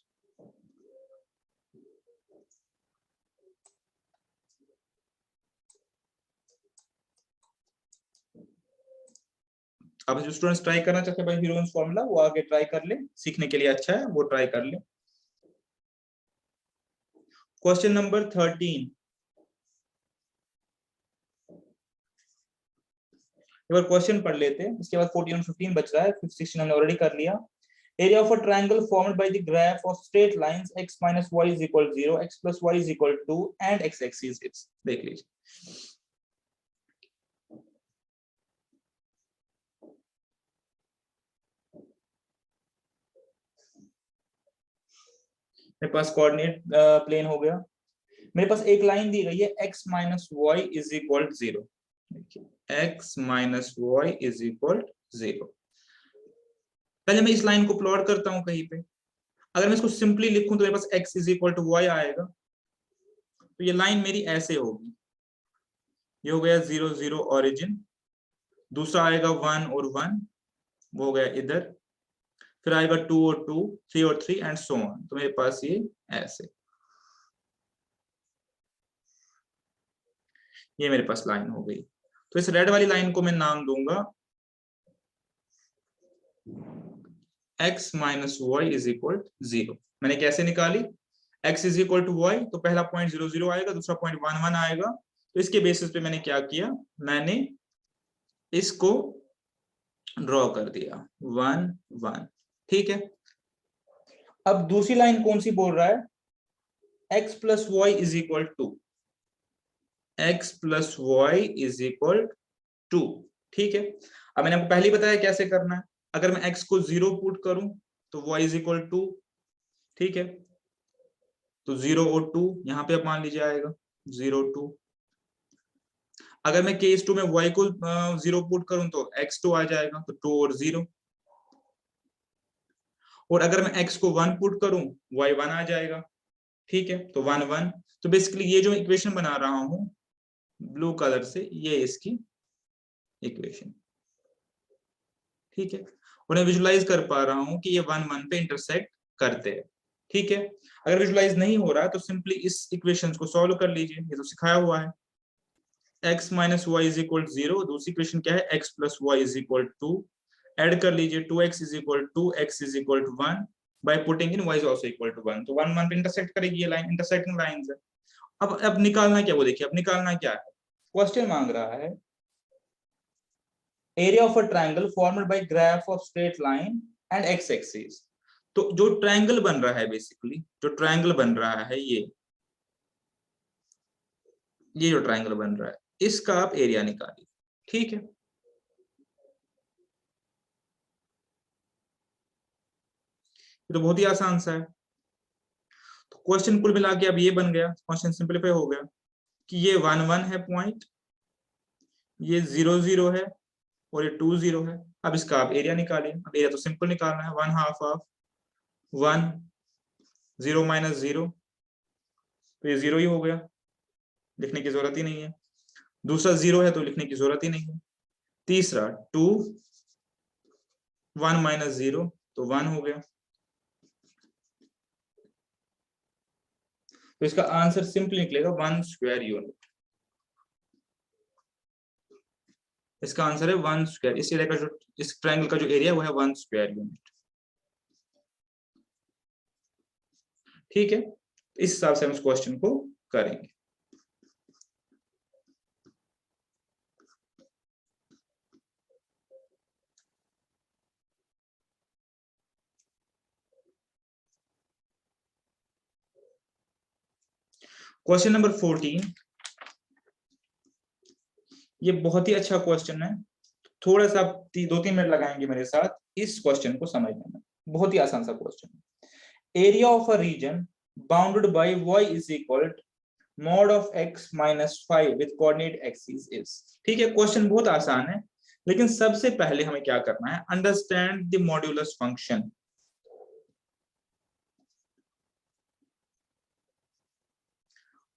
अब जो स्टूडेंट्स ट्राई करना चाहते हैं भाई हीरोइंस फॉर्मूला, वो आगे ट्राई कर ले, सीखने के लिए अच्छा है, वो ट्राई कर ले। क्वेश्चन नंबर 13, एक बार क्वेश्चन पढ़ लेते हैं, इसके बाद 14 और 15 बच रहा है, 15 16 हमने ऑलरेडी कर लिया। Area of a triangle formed by the graph of straight lines x minus y is equal 0, x plus y is equal 2 and x axis is, देख लीजिए। मेरे पास कोऑर्डिनेट प्लेन हो गया। मेरे पास एक लाइन दी गई है x minus y is equal 0, x minus y is equal 0। पहले मैं इस लाइन को प्लॉट करता हूं कहीं पे। अगर मैं इसको सिंपली लिखूं तो मेरे पास x is equal to y आएगा। तो ये लाइन मेरी ऐसे होगी, ये हो गया 0 0 ओरिजिन, दूसरा आएगा 1 और 1, वो हो गया इधर, फिर आएगा 2 और 2, 3 और 3 एंड सो ऑन। तो मेरे पास ये ऐसे, ये मेरे पास लाइन हो गई। तो इस रेड वाली लाइन को मैं नाम दूंगा x minus y is equal 0। मैंने कैसे निकाली? x is equal to y, तो पहला पॉइंट 0 0 आएगा, दूसरा पॉइंट 1 1 आएगा। तो इसके बेसिस पे मैंने क्या किया, मैंने इसको ड्रॉ कर दिया 1 1। ठीक है, अब दूसरी लाइन कौन सी बोल रहा है, x plus y is equal to, x plus y is equal to। ठीक है, अब मैंने आपको पहले ही बताया कैसे करना है। अगर मैं x को 0 पुट करूं तो y is equal to, ठीक है, तो 0 और 2 यहाँ पे आप मान लीजिए आएगा 0 2। अगर मैं केस 2 में y को 0 पुट करूं तो x2 आ जाएगा, तो 2 और 0। और अगर मैं x को 1 पुट करूं y 1 आ जाएगा। ठीक है, तो 1 1। तो बेसिकली ये जो इक्वेशन बना रहा हूं ब्लू कलर से, ये इसकी इक्वेशन। ठीक है, और मैं विजुलाइज कर पा रहा हूं कि ये 1 1 पे इंटरसेक्ट करते हैं। ठीक है, अगर विजुलाइज नहीं हो रहा है तो सिंपली इस इक्वेशन को सॉल्व कर लीजिए, ये तो सिखाया हुआ है। x minus y is equal to 0, दूसरी इक्वेशन क्या है, x plus y is equal to 2, add कर लीजिए 2x is equal to 2, x is equal to 1, by putting in y is also equal to 1। तो 1 1 पे इंटरसेक्ट करेगी ये line, intersecting lines है। अब निकालना क्या, वो देखिए, अब निकालना क्या है। क्वेश्चन मांग रहा है area of a triangle formed by graph of straight line and x axis. तो जो ट्रायंगल बन रहा है, बेसिकली जो ट्रायंगल बन रहा है, ये जो ट्रायंगल बन रहा है, इसका आप एरिया निकालिए। ठीक है, तो बहुत ही आसान सा है। तो क्वेश्चन कुल मिला के अब ये बन गया, क्वेश्चन सिंपलीफाई हो गया कि ये 1 1 है पॉइंट, ये 0 0 है और ये 2 0 है। अब इसका आप एरिया निकालिए। अब एरिया तो सिंपल निकालना है, 1 हाफ ऑफ 1 0 minus 0, तो ये 0 ही हो गया, लिखने की जरूरत ही नहीं है। दूसरा 0 है तो लिखने की जरूरत ही नहीं है। तीसरा 2 1 minus 0, तो 1 हो गया। तो इसका आंसर सिंपल निकलेगा 1 स्क्वायर यूनिट। इसका आंसर है 1 स्क्वायर। इस एरिया का जो, इस ट्रायंगल का जो एरिया वो है 1 स्क्वायर यूनिट। ठीक है, इस हिसाब से हम इस क्वेश्चन को करेंगे। क्वेश्चन नंबर 14, ये बहुत ही अच्छा क्वेश्चन है। थोड़ा सा 2-3 मिनट लगाएंगे मेरे साथ इस क्वेश्चन को समझने में। बहुत ही आसान सा क्वेश्चन है। Area of a reason bounded by y is equal mod of x minus 5 with coordinate axis is. ठीक है, क्वेश्चन बहुत आसान है, लेकिन सबसे पहले हमें क्या करना है, अंडरस्टैंड द मॉड्यूलस फंक्शन।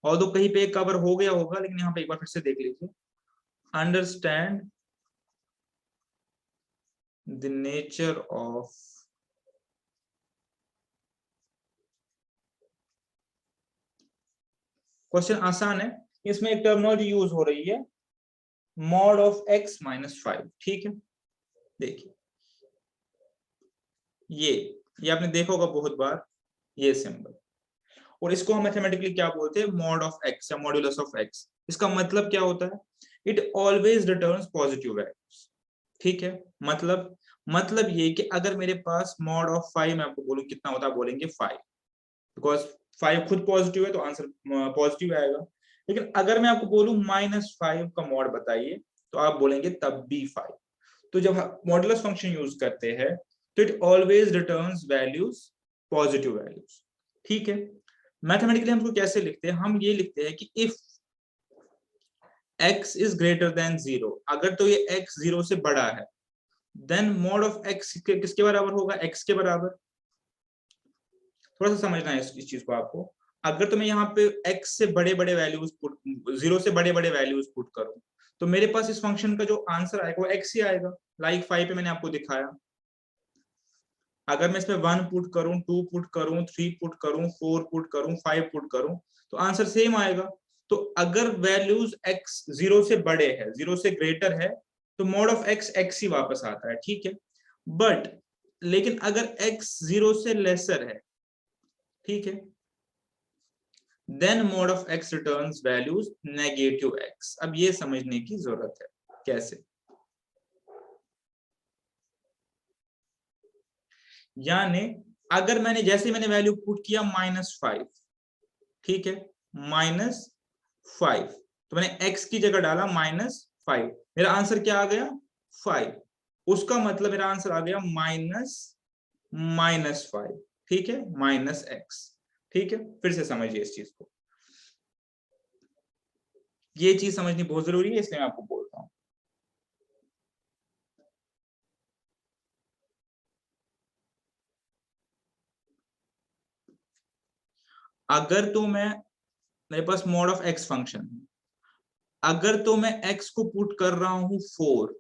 और तो कहीं पे कवर हो गया होगा, लेकिन यहाँ पे एक बार फिर से देख लीजिए। Understand the nature of question आसान है, इसमें एक टर्मिनोलॉजी यूज हो रही है मॉड ऑफ x माइनस 5। ठीक है, देखिए ये आपने देखा होगा बहुत बार, ये सिंबल, और इसको हम मैथमेटिकली क्या बोलते हैं, मॉड ऑफ x या मॉड्यूलस ऑफ x। इसका मतलब क्या होता है, it always returns positive values. ठीक है, मतलब ये कि अगर मेरे पास मॉड ऑफ 5 मैं आपको बोलूं कितना होता है, बोलेंगे 5, बिकॉज 5 खुद पॉजिटिव है तो आंसर पॉजिटिव आएगा। लेकिन अगर मैं आपको बोलूं -5 का मॉड बताइए, तो आप बोलेंगे तब भी 5। तो जब मॉडुलस फंक्शन यूज करते हैं तो it always returns values, positive values. ठीक है, मैथमेटिकली हम इसको कैसे लिखते हैं, हम ये लिखते हैं कि if x is greater than 0, अगर तो ये x 0 से बड़ा है, देन मॉड ऑफ x किसके बराबर होगा, x के बराबर। थोड़ा सा समझना है इस चीज को आपको। अगर तो मैं यहाँ पे x से बड़े बड़े वैल्यूज पुट, 0 से बड़े बड़े वैल्यूज पुट करूं, तो मेरे पास इस फंक्शन का जो आंसर आएगा वो x ही आएगा। लाइक 5 पे मैंने आपको दिखाया। अगर मैं इसमें 1 पुट करूं, 2 पुट करूं, 3 पुट करूं, 4 पुट करूं, 5 पुट करूं, तो आंसर सेम आएगा। तो अगर वैल्यूज x 0 से बड़े है, 0 से ग्रेटर है, तो मॉड ऑफ x x ही वापस आता है। ठीक है, बट लेकिन अगर x 0 से लेसर है, ठीक है, then mod of x returns values negative x। अब ये समझने की जरूरत है कैसे। यानी अगर मैंने जैसे मैंने वैल्यू पुट किया -5, ठीक है, -5, तो मैंने x की जगह डाला -5, मेरा आंसर क्या आ गया, 5। उसका मतलब मेरा आंसर आ गया -5। ठीक है, -x। ठीक है, फिर से समझिए इस चीज को, ये चीज समझनी बहुत जरूरी है, इसलिए मैं आपको बोलता हूं। अगर तो मेरे पास मॉड ऑफ x फंक्शन है, अगर तो मैं x को पुट कर रहा हूं 4,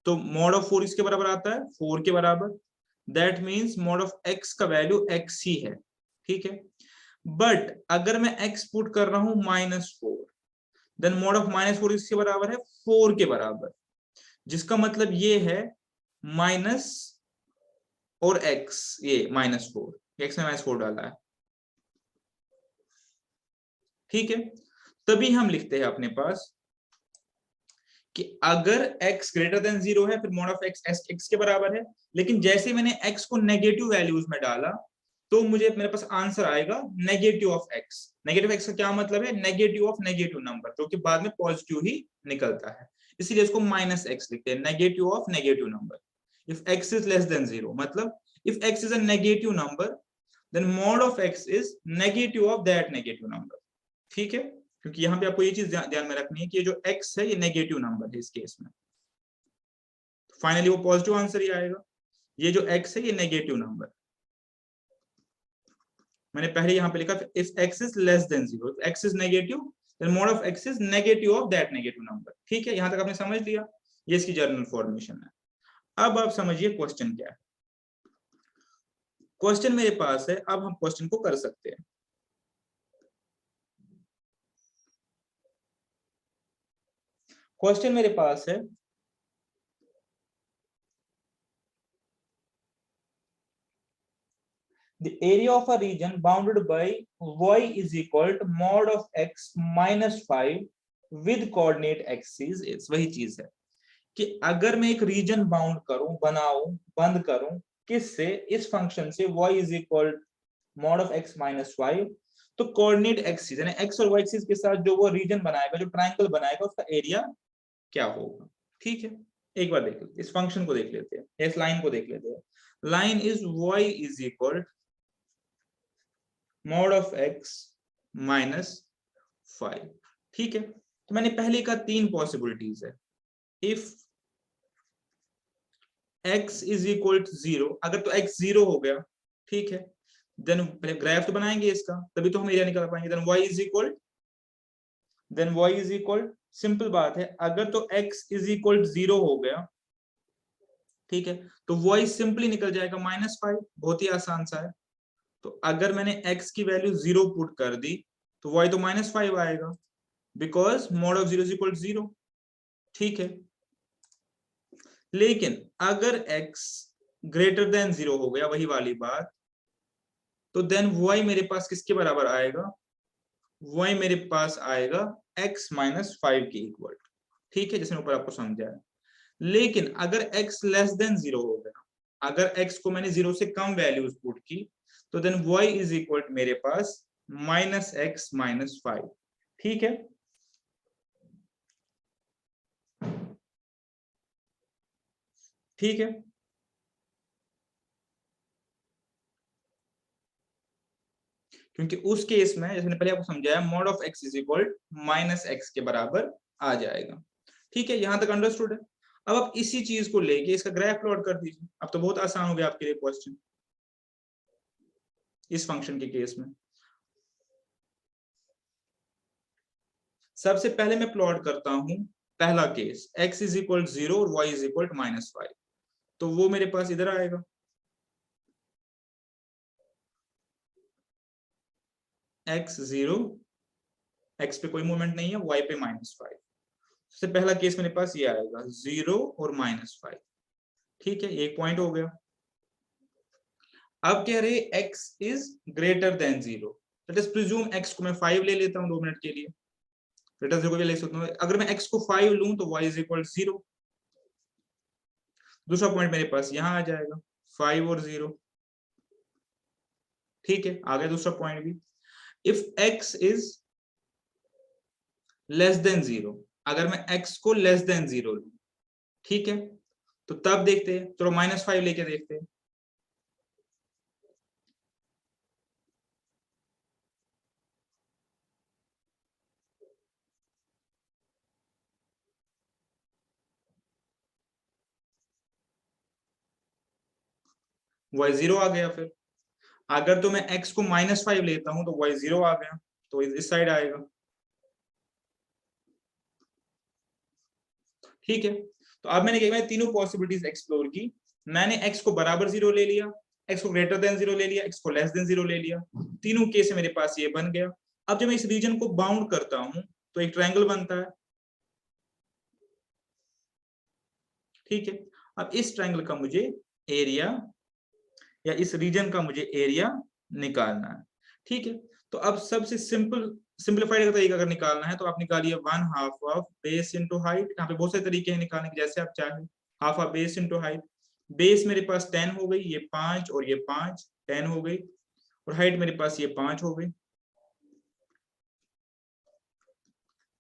तो मॉड ऑफ 4 इसके बराबर आता है, 4 के बराबर। That means mod of x का वैल्यू x ही है। ठीक है, बट अगर मैं x पुट कर रहा हूं -4, देन मॉड ऑफ -4 इसके बराबर है 4 के बराबर, जिसका मतलब ये है माइनस और x, ये -4, x में -4 डाला है। ठीक है, तभी हम लिखते हैं अपने पास कि अगर x ग्रेटर देन 0 है, फिर मॉड ऑफ x के बराबर है। लेकिन जैसे मैंने x को नेगेटिव वैल्यूज में डाला, तो मुझे मेरे पास आंसर आएगा negative of x। Negative x का क्या मतलब है, नेगेटिव ऑफ नेगेटिव नंबर, जो कि बाद में पॉजिटिव ही निकलता है, इसीलिए इसको -x लिखते हैं, negative of negative number. If x is less than 0, मतलब if x is a negative number, then mod of x is negative of that negative number. ठीक है, क्योंकि यहाँ पे आपको ये चीज ध्यान में रखनी है कि ये जो x है ये नेगेटिव नंबर है इस केस में, फाइनली वो पॉजिटिव आंसर ही आएगा। ये जो x है ये नेगेटिव नंबर, मैंने पहले यहाँ पे लिखा if x is less than 0, x is negative, then mod of x is negative of that negative number. ठीक है, यहां तक आपने समझ लिया, ये इसकी जर्नल फॉर्मेशन है। अब आप समझिए क्वेश्चन क्या है। क्वेश्चन मेरे पास है, अब हम क्वेश्चन को कर सकते हैं। क्वेश्चन मेरे पास है, the area of a region bounded by y is equal to mod of x minus 5 with coordinate axis is। वही चीज है कि अगर मैं एक रीजन बाउंड करूं, बनाऊं, बंद करूं, किससे, इस फंक्शन से y is equal mod of x minus 5, तो कोऑर्डिनेट एक्सिस यानी x और y एक्सिस के साथ जो वो रीजन बनाएगा, जो ट्रायंगल बनाएगा, उसका एरिया क्या होगा। ठीक है, एक बार देख लेते, इस फंक्शन को देख लेते हैं, इस लाइन को देख लेते हैं। Line is y is equal mod of x minus 5। ठीक है, तो मैंने पहले कहा 3 पॉसिबिलिटीज है। If x is equal to 0, अगर तो x 0 हो गया, ठीक है, देन पहले ग्राफ तो बनाएंगे इसका, तभी तो हम एरिया निकाल पाएंगे। Then y is equal, simple बात है, अगर तो x इज इक्वल टू 0 हो गया, ठीक है, तो y सिंपली निकल जाएगा -5, बहुत ही आसान सा है। तो अगर मैंने x की वैल्यू 0 पुट कर दी तो y तो -5 आएगा, because mod of 0 is equal to 0। ठीक है, लेकिन अगर x ग्रेटर देन 0 हो गया, वही वाली बात, तो देन y मेरे पास किसके बराबर आएगा? y मेरे पास आएगा x -5 के इक्वल। ठीक है, जैसे ऊपर आपको समझाया। लेकिन अगर x लेस देन 0 हो गया, अगर x को मैंने 0 से कम वैल्यूज पुट की, तो देन y इज इक्वल मेरे पास -x -5। ठीक है, ठीक है, क्योंकि उस केस में जैसे पहले आपको समझाया, mod of x is equal -x के बराबर आ जाएगा। ठीक है, यहां तक अंडरस्टूड है। अब आप इसी चीज को लेके इसका ग्राफ प्लॉट कर दीजिए। अब तो बहुत आसान हो गया आपके लिए क्वेश्चन इस फंक्शन के केस में। सबसे पहले मैं प्लॉट करता हूं पहला केस, x इज इक्वल 0 और y इज इक्वल -5, तो वो मेरे पास इधर आएगा, x 0, x पे कोई मूवमेंट नहीं है, y पे -5। सबसे पहला केस मेरे पास ये आएगा 0 और -5। ठीक है, एक पॉइंट हो गया। अब कह रहे x is greater than 0, let us presume x को मैं 5 ले लेता हूं 2 मिनट के लिए। लेट अस देखो ले सकता हूं, अगर मैं x को 5 लूं तो y इज इक्वल 0। दूसरा पॉइंट मेरे पास यहां आ जाएगा 5 और 0। ठीक है, आ गया दूसरा पॉइंट भी। If x is less than 0, अगर मैं x को लेस देन 0 लूं, ठीक है, तो तब देखते हैं, चलो -5 लेके देखते हैं। y 0 आ गया। फिर अगर तो मैं x को -5 लेता हूं तो y 0 आ गया, तो इस साइड आएगा। ठीक है, तो अब मैंने क्या, मैंने तीनों पॉसिबिलिटीज एक्सप्लोर की। मैंने x को बराबर 0 ले लिया, x को ग्रेटर देन 0 ले लिया, x को लेस देन 0 ले लिया। तीनों केस मेरे पास ये बन गया। अब जब मैं इस रीजन को बाउंड करता हूं तो एक ट्रायंगल बनता है। ठीक है, अब इस ट्रायंगल का मुझे एरिया, या इस रीजन का मुझे एरिया निकालना है। ठीक है, तो अब सबसे सिंपलीफाइड का तरीका अगर निकालना है तो आप निकालिए 1/2 ऑफ बेस इंटू हाइट। यहाँ पे बहुत से तरीके हैं निकालने के, जैसे आप चाहें। Half of base into height, base मेरे पास 10 हो गई, ये 5 और ये 5, 10 हो गई, और हाइट मेरे पास ये 5 हो गई।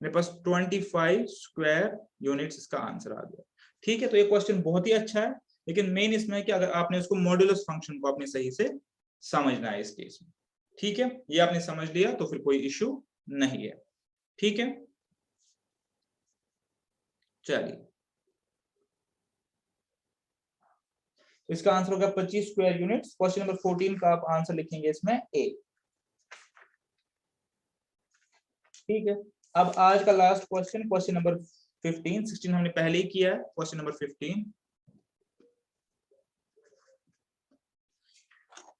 मेरे पास 25 स्क्वायर यूनिट्स इसका आंसर आ गया। ठीक है, तो ये क्वेश्चन बहुत ही अच्छा है, लेकिन मेन इसमें है कि अगर आपने उसको मॉड्यूलस फंक्शन को आपने सही से समझना है इस केस में। ठीक है, ये आपने समझ लिया तो फिर कोई इश्यू नहीं है। ठीक है, चलिए, इसका आंसर होगा 25 स्क्वायर यूनिट्स। क्वेश्चन नंबर 14 का आप आंसर लिखेंगे इसमें ए। ठीक है, अब आज का लास्ट क्वेश्चन, क्वेश्चन नंबर 15, 16 हमने पहले ही किया है। क्वेश्चन नंबर 15,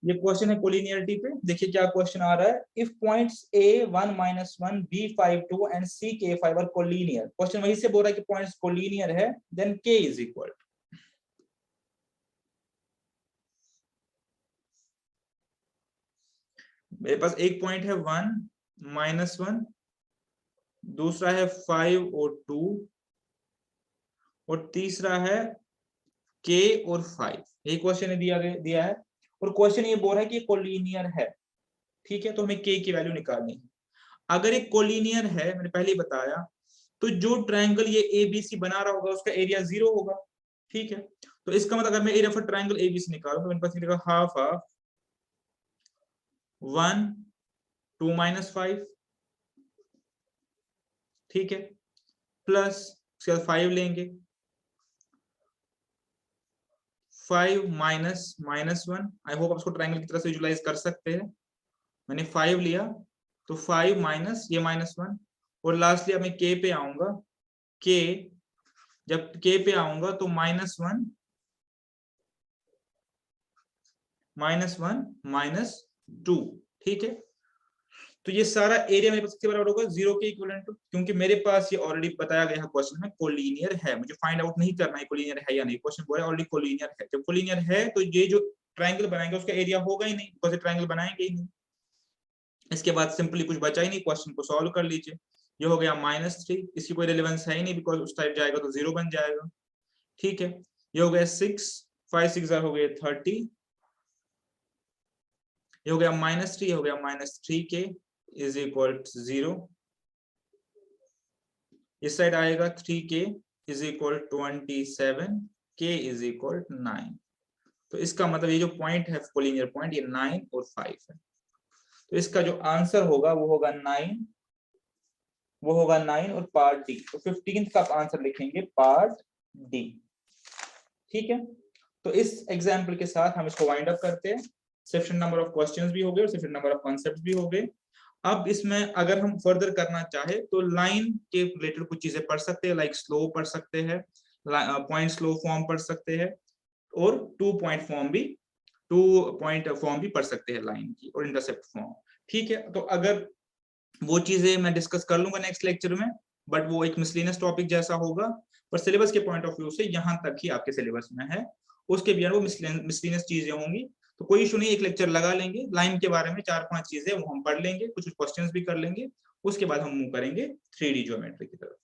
ये क्वेश्चन है कोलिनियरिटी पे। देखिए क्या क्वेश्चन आ रहा है, if points a 1 -1 b 5 2 and c k 5 are collinear. Question वही से बोल रहा है कि पॉइंट्स कोलिनियर है, देन k इज इक्वल, मेरे पास एक पॉइंट है 1 -1, दूसरा है 5 और 2, और तीसरा है k और 5। यही क्वेश्चन दिया है, और क्वेश्चन ये बोल रहा है कि कोलिनियर है। ठीक है, तो हमें k की वैल्यू निकालनी है। अगर एक कोलिनियर है, मैंने पहले ही बताया, तो जो ट्रायंगल ये एबीसी बना रहा होगा उसका एरिया 0 होगा। ठीक है, तो इसका मतलब अगर मैं एरिया फॉर ट्रायंगल एबीसी निकालूं तो मेरे पास मिलेगा हाफ ऑफ 1 2 -5 ठीक है, प्लस उसके बाद 5 लेंगे, 5 माइनस -1। आई होप आप इसको ट्रायंगल की तरह से विजुलाइज कर सकते हैं। मैंने 5 लिया तो 5 माइनस ये -1, और लास्टली अब मैं k पे आऊंगा, k जब k पे आऊंगा तो -1 -2, ठीक है। तो ये सारा एरिया मेरे पास किसके बराबर होगा, 0 के इक्विवेलेंट टू, क्योंकि मेरे पास ये ऑलरेडी बताया गया है क्वेश्चन में कोलिनियर है, मुझे फाइंड आउट नहीं करना है कोलिनियर है या नहीं, क्वेश्चन बोल रहा है ऑलरेडी कोलिनियर है। जब कोलिनियर है तो ये जो ट्रायंगल बनाएंगे उसका एरिया होगा ही नहीं, बिकॉज़ ट्रायंगल बनाएंगे ही नहीं। इसके बाद सिंपली कुछ बचा ही नहीं, क्वेश्चन को सॉल्व कर लीजिए। ये हो गया -3, इसकी कोई रिलेवेंस है ही नहीं बिकॉज उस टाइप जाएगा तो 0 बन जाएगा, ठीक है। ये हो गया 6, 5 6 हो गए 30, ये हो गया -3, हो गया -3k इज इक्वल टू 0। इस साइड आएगा 3k is equal 27, k is equal 9। तो इसका मतलब ये जो पॉइंट है कोलिनियर पॉइंट, ये 9 और 5 है। तो इसका जो आंसर होगा वो होगा 9, वो होगा 9 और पार्ट डी। तो 15th का आंसर लिखेंगे पार्ट डी, ठीक है। तो इस एग्जाम्पल के साथ हम इसको वाइंड अप करते हैं। सफिशिएंट नंबर ऑफ क्वेश्चंस भी हो गए और सफिशिएंट नंबर ऑफ कॉन्सेप्ट्स भी हो गए। अब इसमें अगर हम फर्दर करना चाहे तो लाइन के रिलेटेड कुछ चीजें पढ़ सकते हैं, लाइक स्लो पढ़ सकते हैं, पॉइंट स्लो फॉर्म पढ़ सकते हैं, और 2 पॉइंट फॉर्म भी पढ़ सकते हैं लाइन की, और इंटरसेप्ट फॉर्म, ठीक है। तो अगर वो चीजें मैं डिस्कस कर लूंगा नेक्स्ट लेक्चर में, बट वो एक मिसलेनियस टॉपिक जैसा होगा, पर सिलेबस के पॉइंट ऑफ व्यू से यहाँ तक ही आपके सिलेबस में है, उसके बियॉन्ड वो मिसलेनियस चीजें होंगी। तो कोई इशू नहीं, एक लेक्चर लगा लेंगे लाइन के बारे में, 4-5 चीजें वो हम पढ़ लेंगे, कुछ क्वेश्चंस भी कर लेंगे, उसके बाद हम मूव करेंगे 3D ज्योमेट्री की तरफ,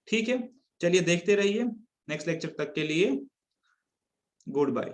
ठीक है। चलिए देखते रहिए, नेक्स्ट लेक्चर तक के लिए गुड बाय।